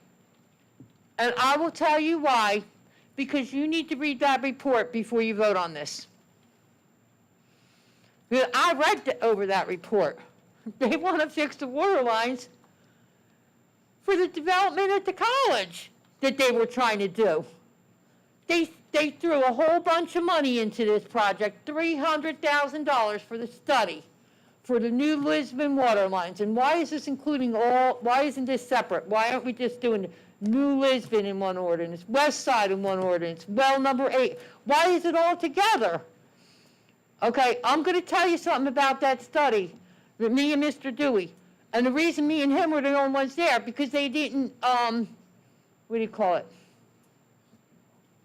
and I will tell you why, because you need to read that report before you vote on this. Because I read over that report. They want to fix the water lines for the development at the college that they were trying to do. They threw a whole bunch of money into this project, $300,000 for the study, for the New Lisbon water lines. And why is this why isn't this separate? Why aren't we just doing New Lisbon in one ordinance, West Side in one ordinance, well number 8? Why is it all together? Okay, I'm gonna tell you something about that study, that me and Mr. Dewey. And the reason me and him were the only ones there, because they didn't, what do you call it?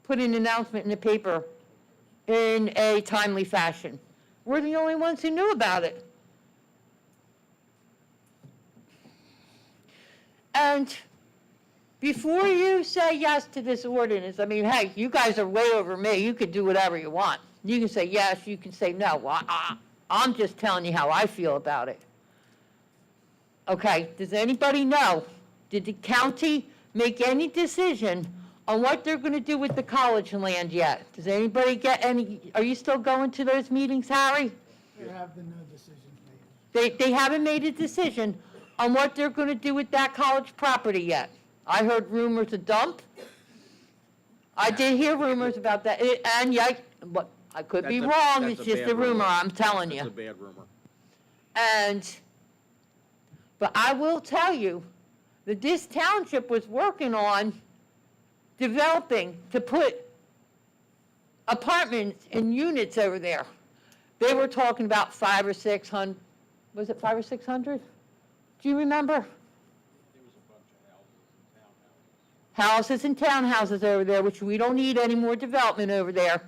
Put an announcement in the paper in a timely fashion. We're the only ones who knew about it. And before you say yes to this ordinance, I mean, hey, you guys are way over me. You can do whatever you want. You can say yes, you can say no. Well, I'm just telling you how I feel about it. Okay, does anybody know? Did the county make any decision on what they're going to do with the college land yet? Does anybody get any, are you still going to those meetings, Harry? There have been no decisions made. They haven't made a decision on what they're going to do with that college property yet. I heard rumors of dump. I did hear rumors about that, and yeah, but I could be wrong, it's just a rumor, I'm telling you. That's a bad rumor. But I will tell you that this township was working on developing to put apartments and units over there. They were talking about 500 or 600, was it 500 or 600? Do you remember? Houses and townhouses over there, which we don't need any more development over there.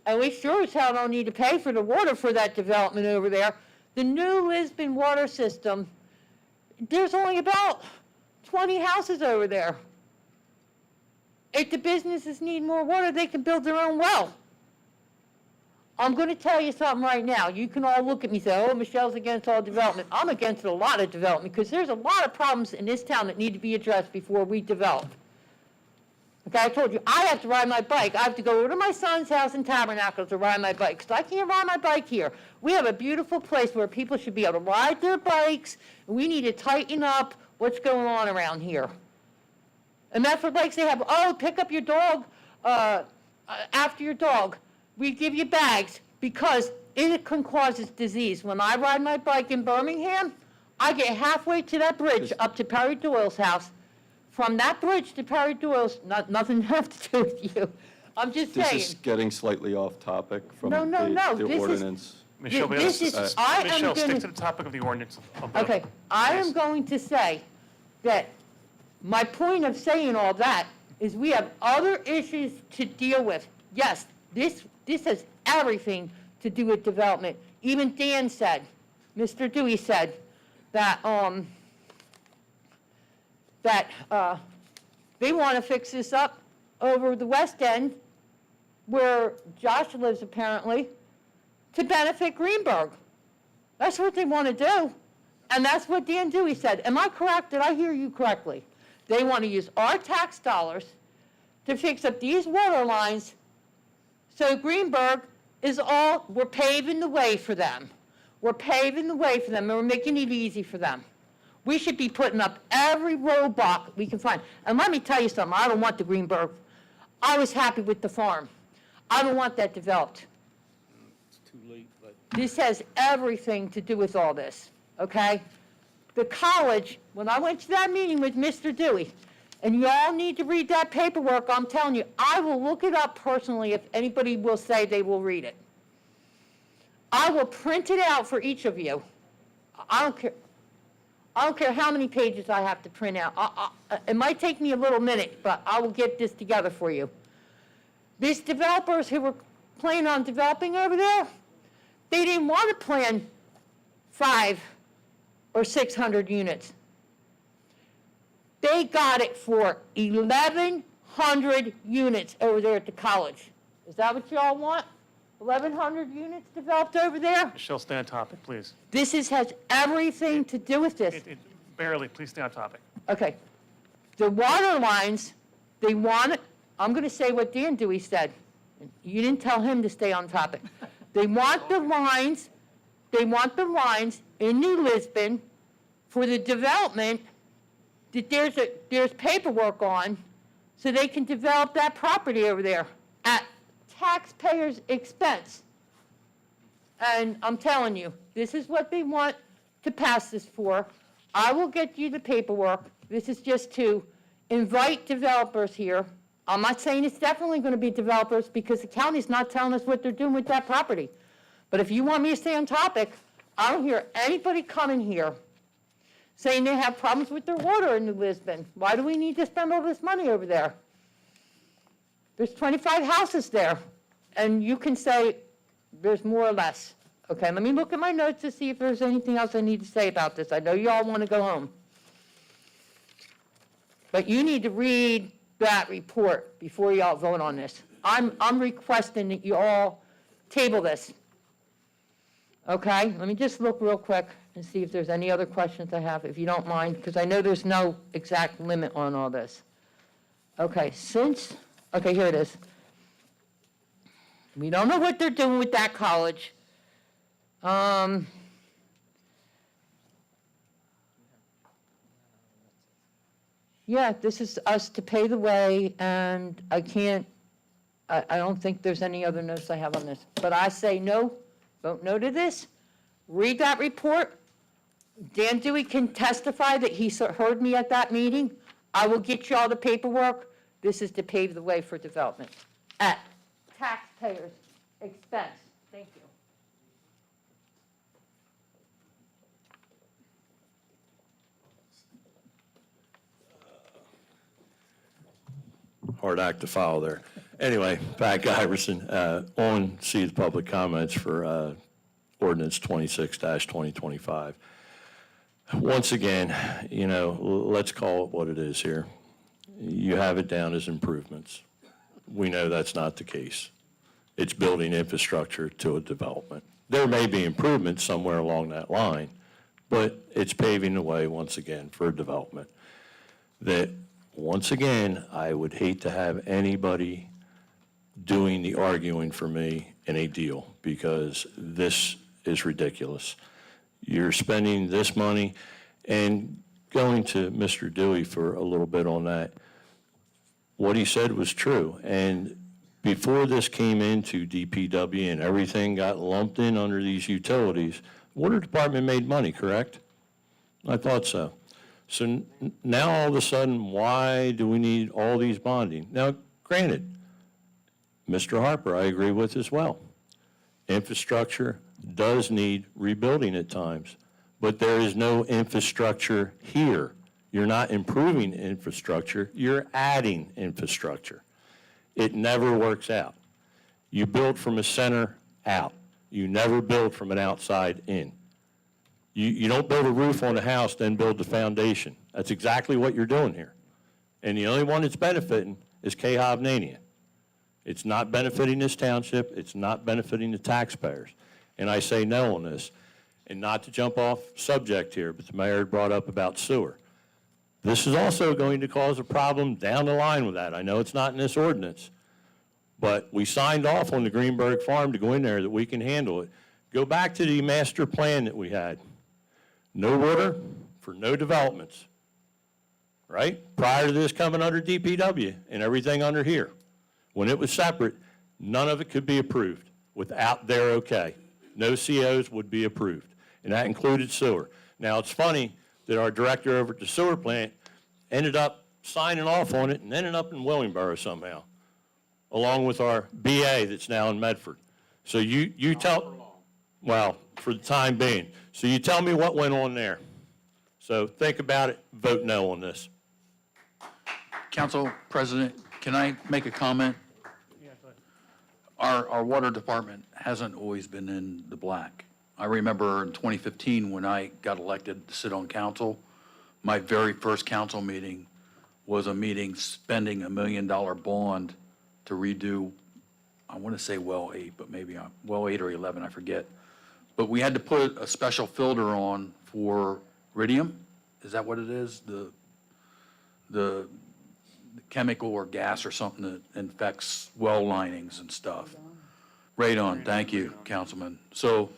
And we sure as hell don't need to pay for the water for that development over there. The new Lisbon water system, there's only about 20 houses over there. If the businesses need more water, they can build their own well. I'm going to tell you something right now. You can all look at me and say, oh, Michelle's against all development. I'm against a lot of development because there's a lot of problems in this town that need to be addressed before we develop. Okay, I told you, I have to ride my bike. I have to go over to my son's house in Tabernacle to ride my bike because I can't ride my bike here. We have a beautiful place where people should be able to ride their bikes. And we need to tighten up what's going on around here. And Medford Lakes, they have, oh, pick up your dog after your dog. We give you bags because it can cause disease. When I ride my bike in Birmingham, I get halfway to that bridge up to Perry Doyle's house. From that bridge to Perry Doyle's, nothing to have to do with you. I'm just saying. This is getting slightly off topic from No, the this is- ordinance. Michelle, This is- I am Michelle, stick gonna- to the topic of the ordinance. Okay, I am going to say that my point of saying all that is we have other issues to deal with. Yes, this has everything to do with development. Even Dan said, Mr. Dewey said, that they want to fix this up over the west end where Josh lives apparently to benefit Greenberg. That's what they want to do. And that's what Dan Dewey said. Am I correct? Did I hear you correctly? They want to use our tax dollars to fix up these water lines so Greenberg is all, we're paving the way for them. We're paving the way for them and we're making it easy for them. We should be putting up every roadblock we can find. And let me tell you something, I don't want the Greenberg. I was happy with the farm. I don't want that developed. It's too late, but. This has everything to do with all this, okay? The college, when I went to that meeting with Mr. Dewey, and you all need to read that paperwork, I'm telling you, I will look it up personally if anybody will say they will read it. I will print it out for each of you. I don't care. I don't care how many pages I have to print out. It might take me a little minute, but I will get this together for you. These developers who were planning on developing over there, they didn't want to plan 500 or 600 units. They got it for 1,100 units over there at the college. Is that what you all want? 1,100 units developed over there? Michelle, stay on topic, please. This has everything to do with this. Barely, please stay on topic. Okay. The water lines, they want it, I'm going to say what Dan Dewey said. You didn't tell him to stay on topic. They want the lines in New Lisbon for the development that there's paperwork on so they can develop that property over there at taxpayers' expense. And I'm telling you, this is what they want to pass this for. I will get you the paperwork. This is just to invite developers here. I'm not saying it's definitely going to be developers because the county's not telling us what they're doing with that property. But if you want me to stay on topic, I don't hear anybody coming here saying they have problems with their water in New Lisbon. Why do we need to spend all this money over there? There's 25 houses there, and you can say there's more or less. Okay, let me look at my notes to see if there's anything else I need to say about this. I know you all want to go home. But you need to read that report before you all vote on this. I'm requesting that you all table this. Okay, let me just look real quick and see if there's any other questions I have, if you don't mind, because I know there's no exact limit on all this. Okay, okay, here it is. We don't know what they're doing with that college. Yeah, this is us to pay the way, and I don't think there's any other notes I have on this. But I say no, vote no to this. Read that report. Dan Dewey can testify that he heard me at that meeting. I will get you all the paperwork. This is to pave the way for development at taxpayers' expense. Thank you. Hard act to follow there. Anyway, Pat Iverson, on see the public comments for Ordinance 26-2025. Once again, let's call it what it is here. You have it down as improvements. We know that's not the case. It's building infrastructure to a development. There may be improvements somewhere along that line, but it's paving the way once again for a development that, once again, I would hate to have anybody doing the arguing for me in a deal, because this is ridiculous. You're spending this money, and going to Mr. Dewey for a little bit on that, what he said was true. And before this came into DPW and everything got lumped in under these utilities, the Water Department made money, correct? I thought so. So now all of a sudden, why do we need all these bonding? Now, granted, Mr. Harper, I agree with as well. Infrastructure does need rebuilding at times, but there is no infrastructure here. You're not improving infrastructure, you're adding infrastructure. It never works out. You build from a center out. You never build from an outside in. You don't build a roof on a house, then build the foundation. That's exactly what you're doing here. And the only one that's benefiting is Hovnanian. It's not benefiting this township. It's not benefiting the taxpayers. And I say no on this. And not to jump off subject here, but the mayor had brought up about sewer. This is also going to cause a problem down the line with that. I know it's not in this ordinance, but we signed off on the Greenberg Farm to go in there that we can handle it. Go back to the master plan that we had. No water for no developments, right? Prior to this coming under DPW and everything under here. When it was separate, none of it could be approved without their okay. No COs would be approved, and that included sewer. Now, it's funny that our director over at the sewer plant ended up signing off on it and ended up in Willingboro somehow, along with our BA that's now in Medford. So you tell, well, for the time being. So you tell me what went on there. So think about it, vote no on this. Council President, can I make a comment? Our water department hasn't always been in the black. I remember in 2015 when I got elected to sit on council, my very first council meeting was a meeting spending $1 million bond to redo, I want to say well 8, but maybe well 8 or 11, I forget. But we had to put a special filter on for iridium. Is that what it is? The chemical or gas or something that infects well linings and stuff. Radon, thank you, Councilman. So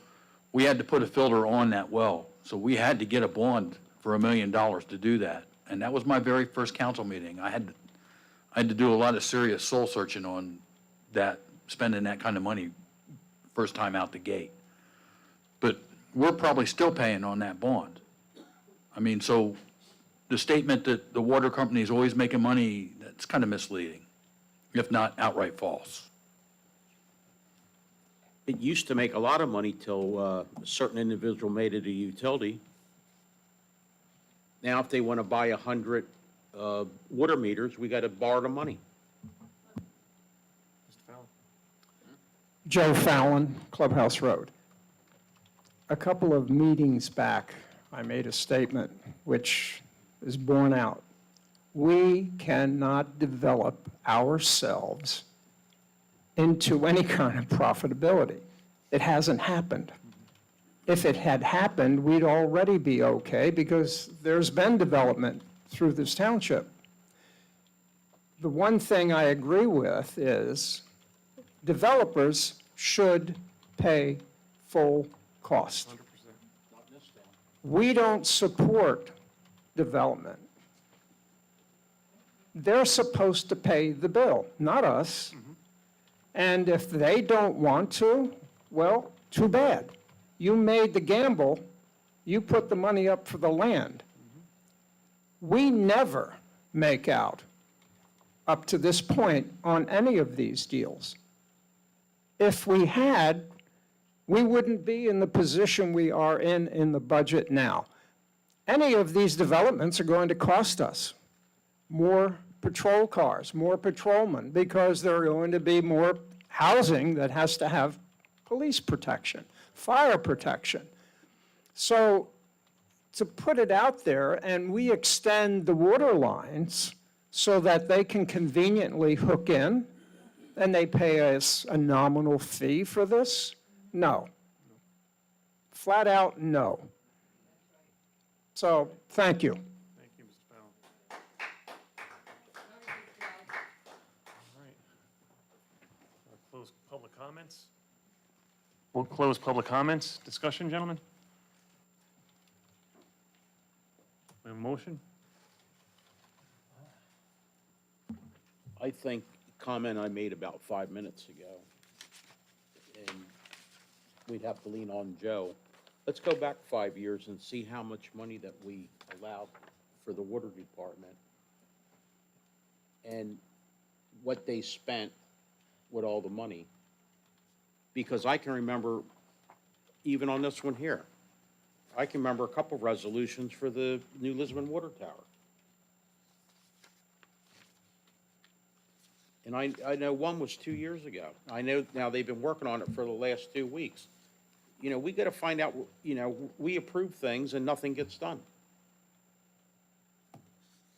we had to put a filter on that well. So we had to get a bond for $1 million to do that. And that was my very first council meeting. I had to do a lot of serious soul searching on that, spending that kind of money first time out the gate. But we're probably still paying on that bond. I mean, so the statement that the water company is always making money, that's kind of misleading, if not outright false. It used to make a lot of money till a certain individual made it a utility. Now, if they want to buy 100 water meters, we got to borrow the money. Joe Fallon, Clubhouse Road. A couple of meetings back, I made a statement which is borne out. We cannot develop ourselves into any kind of profitability. It hasn't happened. if it had happened, we'd already be okay because there's been development through this township. The one thing I agree with is developers should pay full cost. We don't support development. They're supposed to pay the bill, not us. And if they don't want to, well, too bad. You made the gamble, you put the money up for the land. We never make out, up to this point, on any of these deals. If we had, we wouldn't be in the position we are in the budget now. Any of these developments are going to cost us more patrol cars, more patrolmen, because there are going to be more housing that has to have police protection, fire protection. So to put it out there and we extend the water lines so that they can conveniently hook in and they pay us a nominal fee for this, no. Flat out, no. So, thank you. Thank you, Mr. Fowle. All right. We'll close public comments. We'll close public comments. Discussion, gentlemen? We have a motion? I think comment I made about 5 minutes ago, and we'd have to lean on Joe. Let's go back 5 years and see how much money that we allowed for the water department and what they spent with all the money. Because I can remember, even on this one here, I can remember a couple of resolutions for the new Lisbon Water Tower. And I know one was 2 years ago. I know now they've been working on it for the last 2 weeks. You know, we got to find out, you know, we approve things and nothing gets done.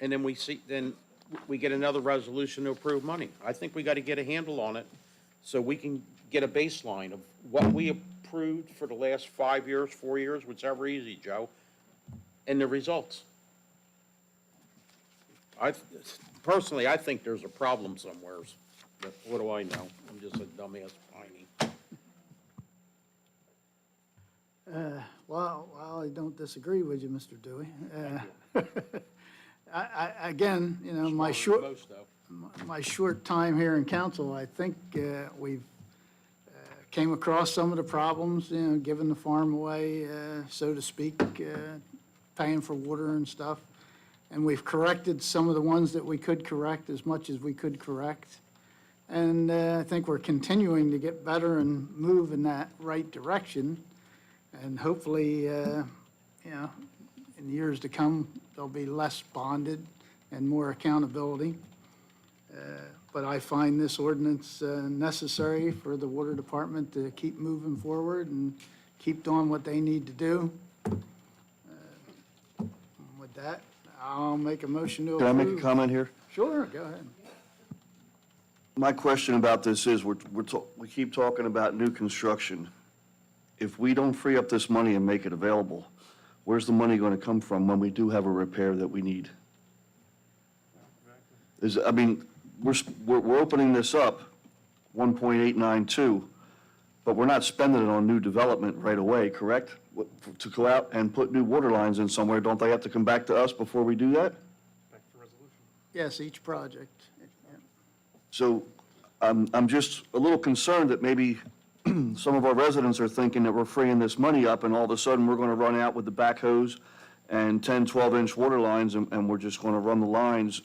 And then we get another resolution to approve money. I think we got to get a handle on it so we can get a baseline of what we approved for the last 5 years, 4 years, whichever easy, Joe, and the results. Personally, I think there's a problem somewhere, but what do I know? I'm just a dumbass Piney. Well, I don't disagree with you, Mr. Dewey. Again, you know, my short time here in council, I think we've came across some of the problems, you know, giving the farm away, so to speak, paying for water and stuff. And we've corrected some of the ones that we could correct as much as we could correct. And I think we're continuing to get better and move in that right direction. And hopefully, you know, in years to come, there'll be less bonded and more accountability. But I find this ordinance necessary for the water department to keep moving forward and keep doing what they need to do. With that, I'll make a motion to approve. Can I make a comment here? Sure, go ahead. My question about this is, we keep talking about new construction. If we don't free up this money and make it available, where's the money going to come from when we do have a repair that we need? I mean, we're opening this up, 1.892, but we're not spending it on new development right away, correct? To go out and put new water lines in somewhere, don't they have to come back to us before we do that? Back to resolution. Yes, each project. Yeah. So I'm just a little concerned that maybe some of our residents are thinking that we're freeing this money up and all of a sudden we're going to run out with the backhoes and 10, 12-inch water lines and we're just going to run the lines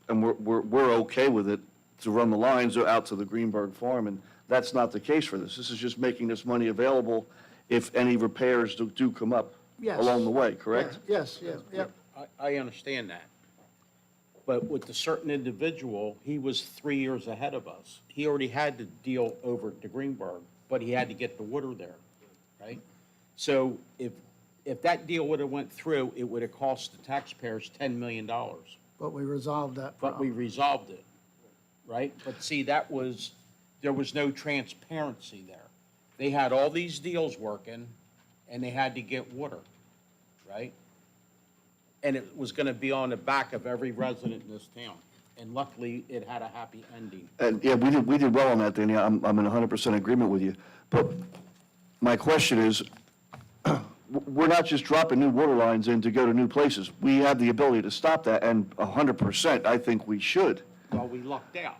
and we're okay with it to run the lines out to the Greenberg farm. And that's not the case for this. This is just making this money available if any repairs do come up Yes. along the way, correct? Yes, yep. I understand that. But with the certain individual, he was 3 years ahead of us. He already had the deal over to Greenberg, but he had to get the water there, right? So if that deal would have went through, it would have cost the taxpayers $10 million. But we resolved that But we problem. resolved it, right? But see, there was no transparency there. They had all these deals working, and they had to get water, right? And it was gonna be on the back of every resident in this town. And luckily, it had a happy ending. And, yeah, we did well on that, Danny. I'm in 100% agreement with you. But my question is, we're not just dropping new water lines in to go to new places. We have the ability to stop that, and 100%, I think we should. Well, we lucked out.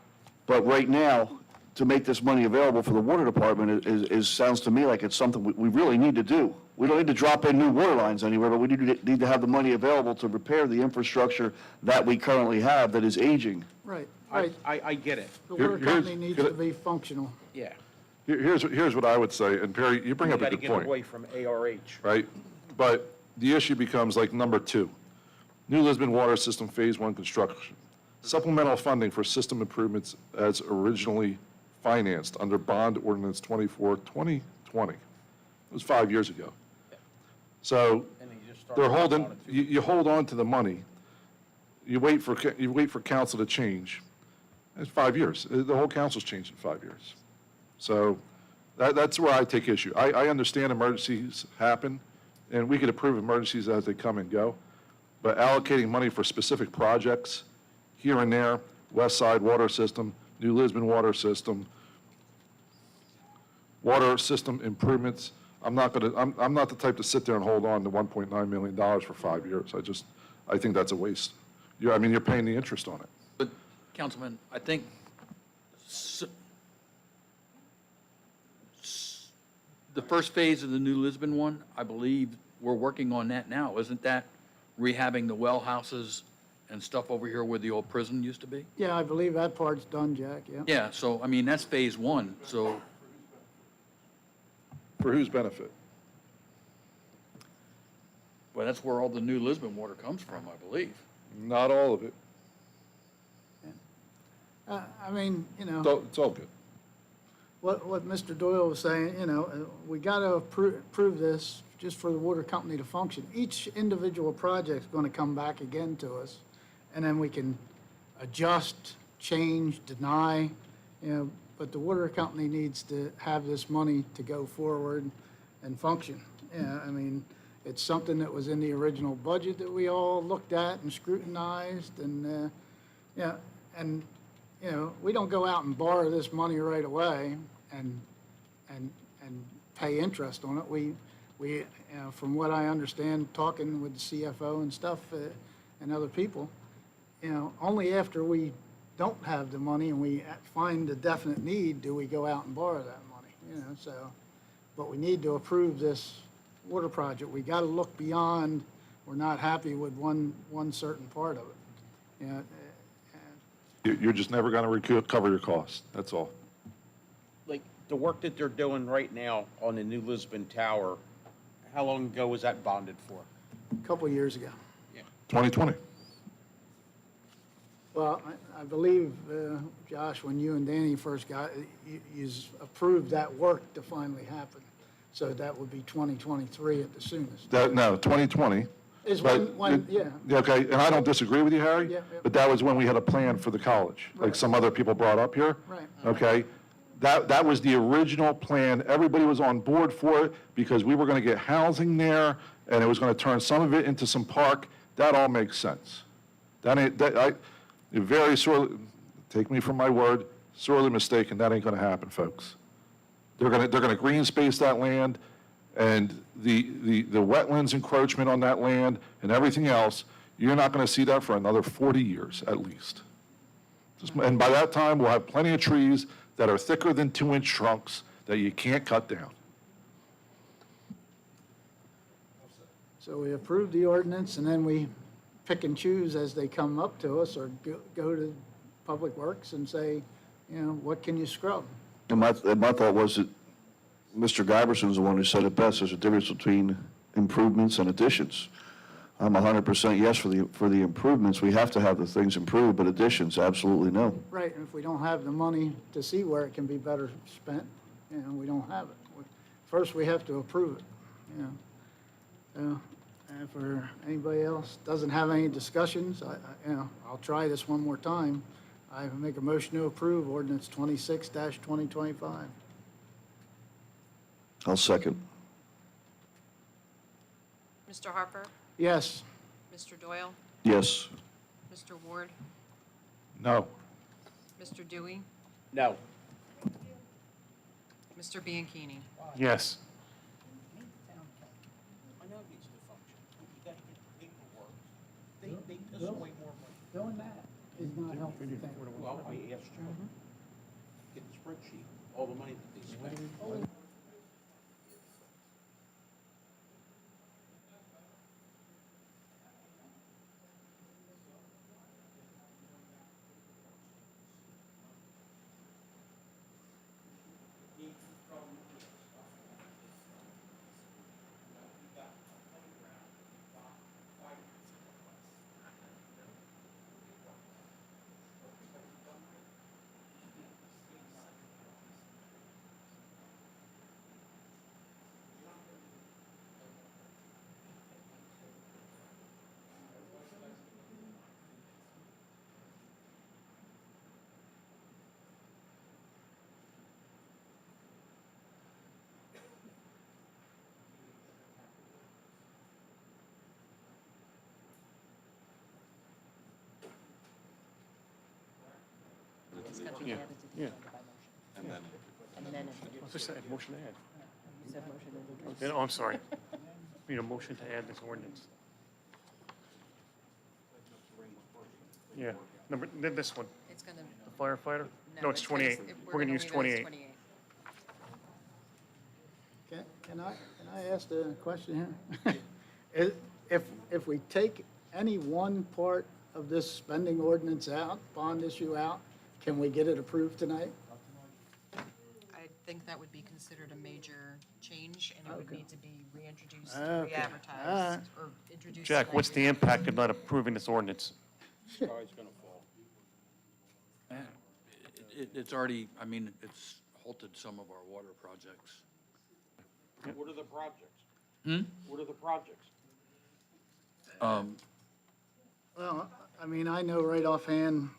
But right now, to make this money available for the water department sounds to me like it's something we really need to do. We don't need to drop in new water lines anywhere, but we need to have the money available to repair the infrastructure that we currently have that is aging. Right, I, right. I get it. The water Here's- company needs to be functional. Yeah. Here's what I would say, and Perry, you bring We up a gotta good get point. away from ARH. Right? But the issue becomes like number 2, New Lisbon Water System Phase 1 construction. Supplemental funding for system improvements as originally financed under Bond Ordinance 24, 2020. It was 5 years ago. So And then you just start they're working holding, on it, too. you hold on to the money. You wait for council to change. It's 5 years. The whole council's changed in 5 years. So that's where I take issue. I understand emergencies happen, and we could approve emergencies as they come and go, but allocating money for specific projects here and there, West Side Water System, New Lisbon Water System, water system improvements, I'm not the type to sit there and hold on to $1.9 million for 5 years. I think that's a waste. You're paying the interest on it. But, Councilman, I think the first phase of the New Lisbon one, I believe we're working on that now. Isn't that rehabbing the well houses and stuff over here where the old prison used to be? Yeah, I believe that part's done, Jack, yeah. Yeah, so, I mean, that's phase 1, so, For whose benefit? well, that's where all the New Lisbon water comes from, I believe. Not all of it. I mean, It's all good. what Mr. Doyle was saying, we got to approve this just for the water company to function. Each individual project's going to come back again to us, and then we can adjust, change, deny, but the water company needs to have this money to go forward and function. Yeah, I mean, it's something that was in the original budget that we all looked at and scrutinized, and, we don't go out and borrow this money right away and pay interest on it. We, from what I understand, talking with the CFO and stuff, and other people, only after we don't have the money and we find a definite need do we go out and borrow that money, so. But we need to approve this water project. We got to look beyond, we're not happy with one certain part of it. You're just never going to recover your costs, that's all. Like, the work that they're doing right now on the New Lisbon Tower, how long ago was that bonded for? A couple of years ago. 2020. Well, I believe, Josh, when you and Danny first got, you approved that work to finally happen. So that would be 2023 at the soonest. No, 2020. Is But when, yeah. Okay, and I don't disagree with you, Harry, Yeah, yeah. but that was when we had a plan for the college, like Right. some other people brought up here. Right. Okay? That was the original plan. Everybody was on board for it because we were going to get housing there, and it was going to turn some of it into some park. That all makes sense. You're very sorely, take me from my word, sorely mistaken. That ain't going to happen, folks. They're going to green space that land, and the wetlands encroachment on that land and everything else, you're not going to see that for another 40 years at least. And by that time, we'll have plenty of trees that are thicker than 2-inch trunks that you can't cut down. So we approve the ordinance, and then we pick and choose as they come up to us, or go to Public Works and say, what can you scrub? And my thought was that Mr. Giberson's the one who said it best. There's a difference between improvements and additions. I'm 100% yes for the improvements. We have to have the things improved, but additions, absolutely no. Right, and if we don't have the money to see where it can be better spent, we don't have it. First, we have to approve it, And for anybody else doesn't have any discussions, I'll try this one more time. I make a motion to approve ordinance 26-2025. I'll second. Mr. Harper? Yes. Mr. Doyle? Yes. Mr. Ward? No. Mr. Dewey? No. Mr. Bianchini? Yes. I know it needs to function. You gotta get the paperwork. They piss away more money. Doing that is not helping things. Well, I asked you. Get the spreadsheet, all the money that they spent. It's gonna be Yeah. added to the Yeah. agenda by motion. And then And then What's this, motion to add? you said motion to introduce. Yeah, oh, I'm sorry. Need a motion to add this ordinance. Yeah, this one, It's gonna, the firefighter? No, it's gonna- 28. We're gonna use leave it as 28. 28. Can I ask a question here? If we take any one part of this spending ordinance out, bond issue out, can we get it approved tonight? I think that would be considered a major change, and it would Okay. need to be reintroduced, Okay. re-advertised, or introduced. Jack, what's the impact of not approving this ordinance? Sky's gonna fall. It's already, I mean, it's halted some of our water projects. What are the projects? Hmm? What are the projects? Well, I mean, I know right offhand,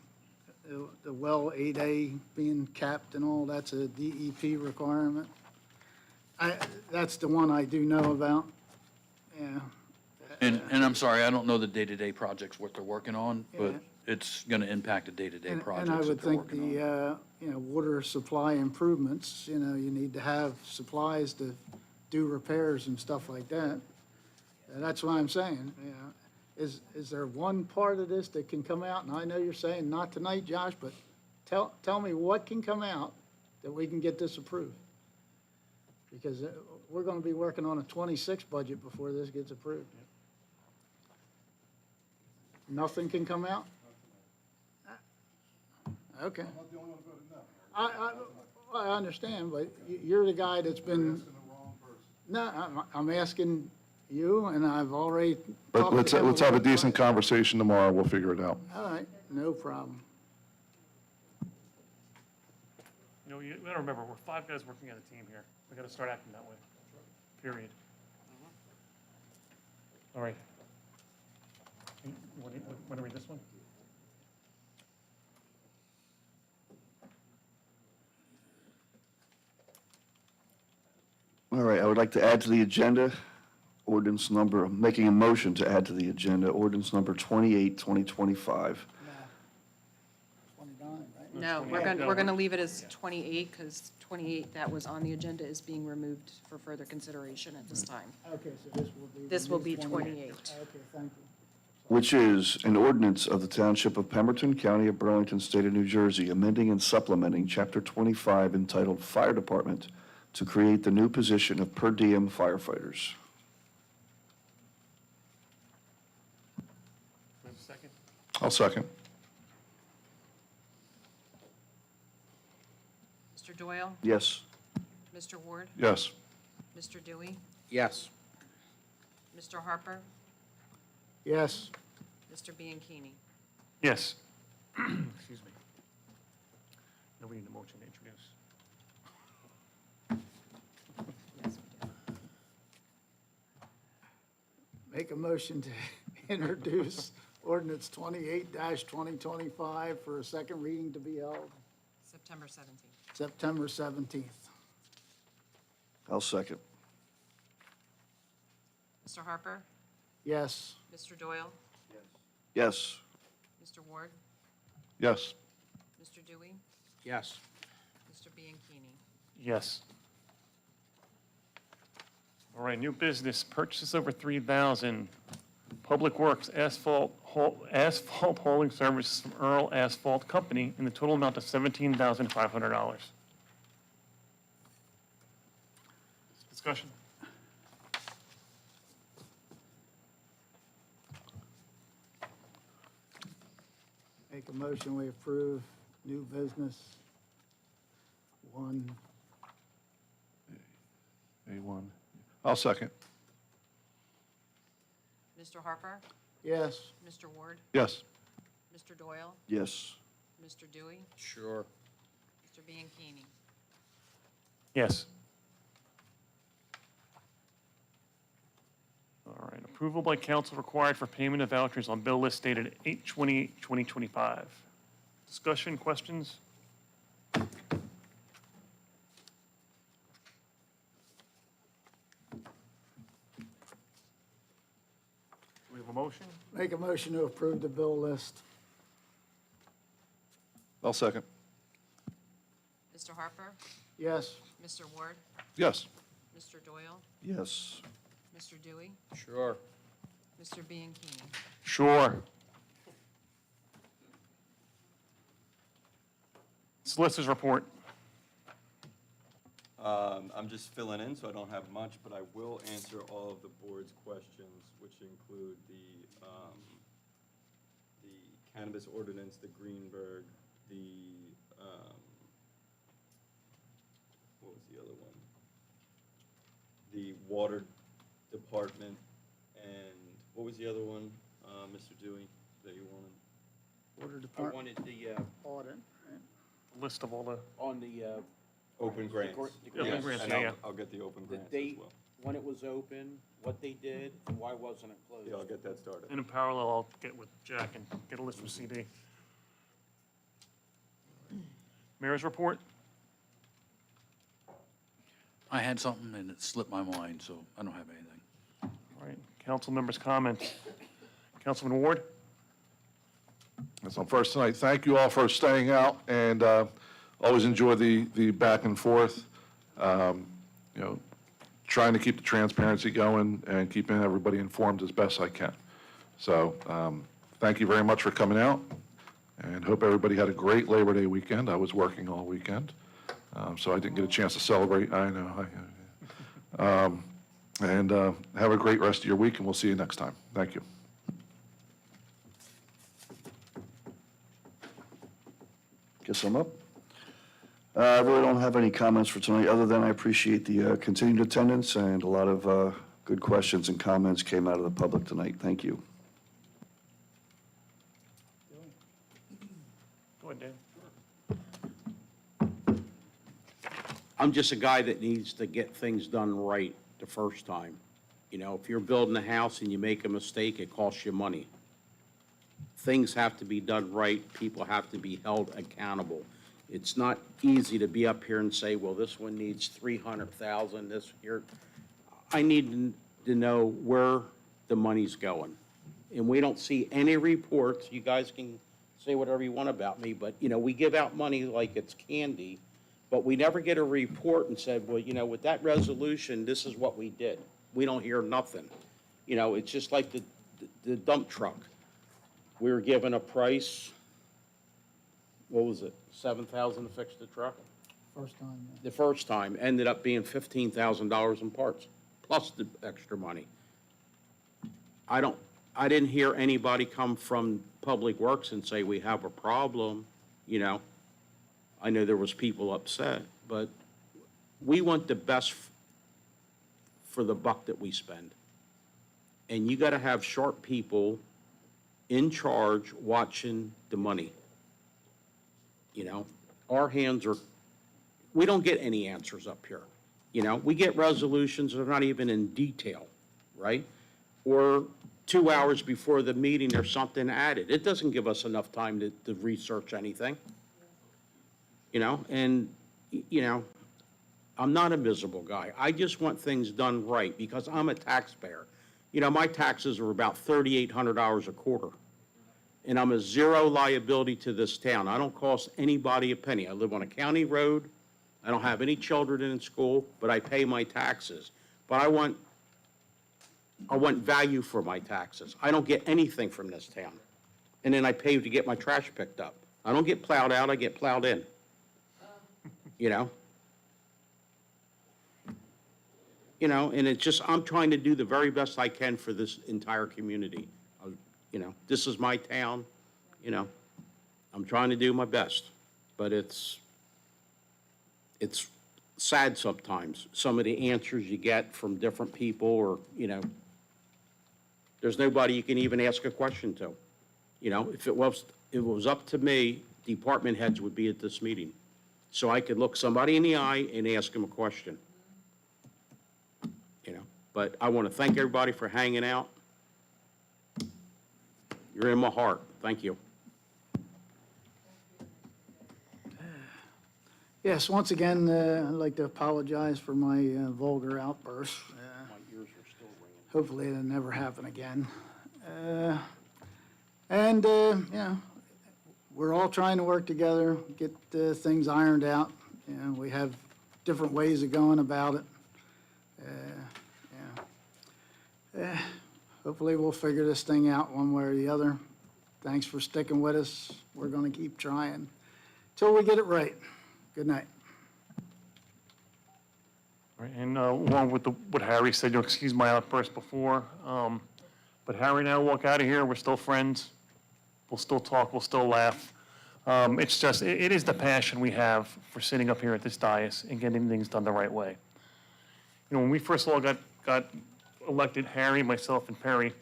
the well 8A being capped and all, that's a DEP requirement. That's the one I do know about, yeah. And I'm sorry, I don't know the day-to-day projects, what they're working on, but Yeah. it's going to impact the day-to-day And I projects would that they're think working on. water supply improvements, you need to have supplies to do repairs and stuff like that. And that's why I'm saying, is there one part of this that can come out? And I know you're saying not tonight, Josh, but tell me what can come out that we can get this approved? Because we're going to be working on a 26 budget before this gets approved. Nothing can come out? Okay. I'm not the only one voting no. I understand, but you're the guy that's been, Asking the wrong person. no, I'm asking you, and I've already But talked let's to him have a about- decent conversation tomorrow, we'll figure it out. All right, no problem. You gotta remember, we're 5 guys working as a team here. We gotta start acting that way. Period. All right. You wanna read this one? All right, I would like to add to the agenda ordinance number, making a motion to add to the agenda ordinance number 28, 2025. 29, right? No, we're gonna leave it as 28, because 28 that was on the agenda is being removed for further consideration at this time. Okay, so this will be. This will be released 28. Okay, thank you. Which is an ordinance of the Township of Pemberton, County of Burlington, State of New Jersey, amending and supplementing Chapter 25 entitled Fire Department to create the new position of per diem firefighters. We have a second? I'll second. Mr. Doyle? Yes. Mr. Ward? Yes. Mr. Dewey? Yes. Mr. Harper? Yes, Mr. Bianchini? Yes. Excuse me. Now we need a motion to introduce. Yes, we do. make a motion to introduce ordinance 28-2025 for a second reading to be held September 17th. September 17th. I'll second. Mr. Harper? Yes. Mr. Doyle? Yes. Mr. Ward? Yes. Mr. Dewey? Yes. Mr. Bianchini? Yes. All right, new business, purchases over 3,000. Public Works asphalt hauling services from Earl Asphalt Company in the total amount of $17,500. Discussion? Make a motion, we approve new business. One, A1. I'll second. Mr. Harper? yes. Mr. Ward? Yes. Mr. Doyle? Yes. Mr. Dewey? Sure. Mr. Bianchini? Yes. All right, approval by council required for payment of vouchers on bill list dated 8/28/2025. Discussion, questions? Do we have a motion? Make a motion to approve the bill list. I'll second. Mr. Harper? Yes. Mr. Ward? Yes. Mr. Doyle? Yes. Mr. Dewey? Sure. Mr. Bianchini? Sure. Solicitors report. I'm just filling in, so I don't have much, but I will answer all of the board's questions, which include the cannabis ordinance, the Greenberg, what was the other one? The water department, and what was the other one, Mr. Dewey, that you wanted? Water I Department wanted the, audit, right? List of all the, on the, Open grants. the Open Yes, grants, and yeah. I'll get the open the grants as date, well. when it was open, what they did, and why wasn't it closed? Yeah, I'll get that started. and in parallel, I'll get with Jack and get a list from CD. Mayor's report. I had something and it slipped my mind, so I don't have anything. All right, council members' comments. Councilman Ward? So first tonight, thank you all for staying out, and always enjoy the back and forth. You know, trying to keep the transparency going and keeping everybody informed as best I can. So thank you very much for coming out, and hope everybody had a great Labor Day weekend. I was working all weekend, so I didn't get a chance to celebrate. I know. And have a great rest of your week, and we'll see you next time. Thank you. Guess I'm up. I really don't have any comments for tonight, other than I appreciate the continued attendance, and a lot of good questions and comments came out of the public tonight. Thank you. Go ahead, Dan. I'm just a guy that needs to get things done right the first time. You know, if you're building a house and you make a mistake, it costs you money. Things have to be done right, people have to be held accountable. It's not easy to be up here and say, well, this one needs 300,000, this here. I need to know where the money's going. And we don't see any reports, you guys can say whatever you want about me, but, you know, we give out money like it's candy, but we never get a report and said, well, you know, with that resolution, this is what we did. We don't hear nothing. You know, it's just like the dump truck. We were given a price, what was it, 7,000 to fix the truck? First time, yeah. The first time, ended up being $15,000 in parts, plus the extra money. I didn't hear anybody come from Public Works and say, we have a problem, you know. I know there was people upset, but we want the best for the buck that we spend. And you gotta have sharp people in charge watching the money. You know, our hands are, we don't get any answers up here. You know, we get resolutions that are not even in detail, right? Or 2 hours before the meeting, there's something added. It doesn't give us enough time to research anything. You know, and, you know, I'm not a miserable guy. I just want things done right because I'm a taxpayer. You know, my taxes are about $3,800 a quarter. And I'm a zero liability to this town. I don't cost anybody a penny. I live on a county road. I don't have any children in school, but I pay my taxes. But I want value for my taxes. I don't get anything from this town. And then I pay to get my trash picked up. I don't get plowed out, I get plowed in. You know? You know, and it's just, I'm trying to do the very best I can for this entire community. You know, this is my town, you know, I'm trying to do my best, but it's sad sometimes, some of the answers you get from different people, or, you know, there's nobody you can even ask a question to. You know, if it was up to me, department heads would be at this meeting, so I could look somebody in the eye and ask them a question. You know, but I want to thank everybody for hanging out. You're in my heart. Thank you. Yes, once again, I'd like to apologize for my vulgar outburst. My ears are still ringing. Hopefully it'll never happen again. Yeah, we're all trying to work together, get things ironed out. You know, we have different ways of going about it. Hopefully we'll figure this thing out one way or the other. Thanks for sticking with us. We're going to keep trying till we get it right. Good night. All right, and along with what Harry said, you'll excuse my outburst before, but Harry and I will walk out of here. We're still friends. We'll still talk. We'll still laugh. It's just, it is the passion we have for sitting up here at this dais and getting things done the right way. You know, when we first all got elected, Harry, myself, and Perry,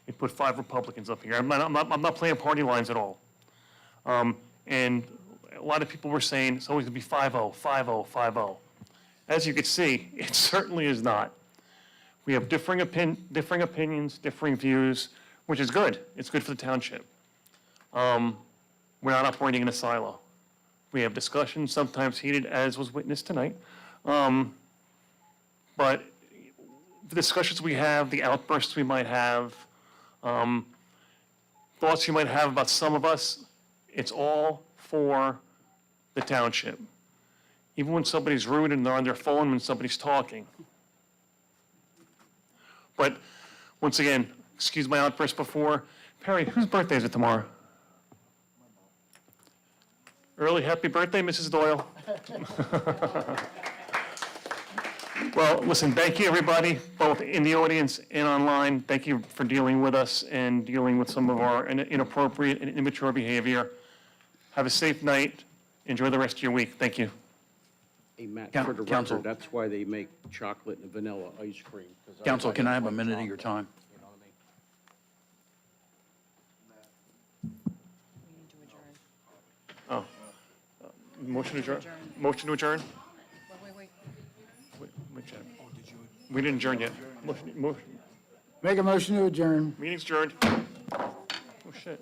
it put 5 Republicans up here. I'm not playing party lines at all. And a lot of people were saying it's always going to be 5-0, 5-0, 5-0. As you can see, it certainly is not. We have differing opinions, differing views, which is good. It's good for the township. We're not operating in a silo. We have discussions, sometimes heated, as was witnessed tonight. But the discussions we have, the outbursts we might have, thoughts you might have about some of us, it's all for the township. Even when somebody's rude and they're on their phone when somebody's talking. But once again, excuse my outburst before. Perry, whose birthday is it tomorrow? Early happy birthday, Mrs. Doyle. Well, listen, thank you, everybody, both in the audience and online. Thank you for dealing with us and dealing with some of our inappropriate and immature behavior. Have a safe night. Enjoy the rest of your week. Thank you. Hey, Matt, Coun- for the Counsel. record, that's why they make chocolate and vanilla ice cream. 'cause Counsel, can I have a everybody minute of likes your chocolate, time? you know what I mean? Oh. Motion to adjourn? Motion to adjourn? Wait. Wait, check. We didn't adjourn yet. Motion. Make a motion to adjourn. Meeting's adjourned. Oh, shit.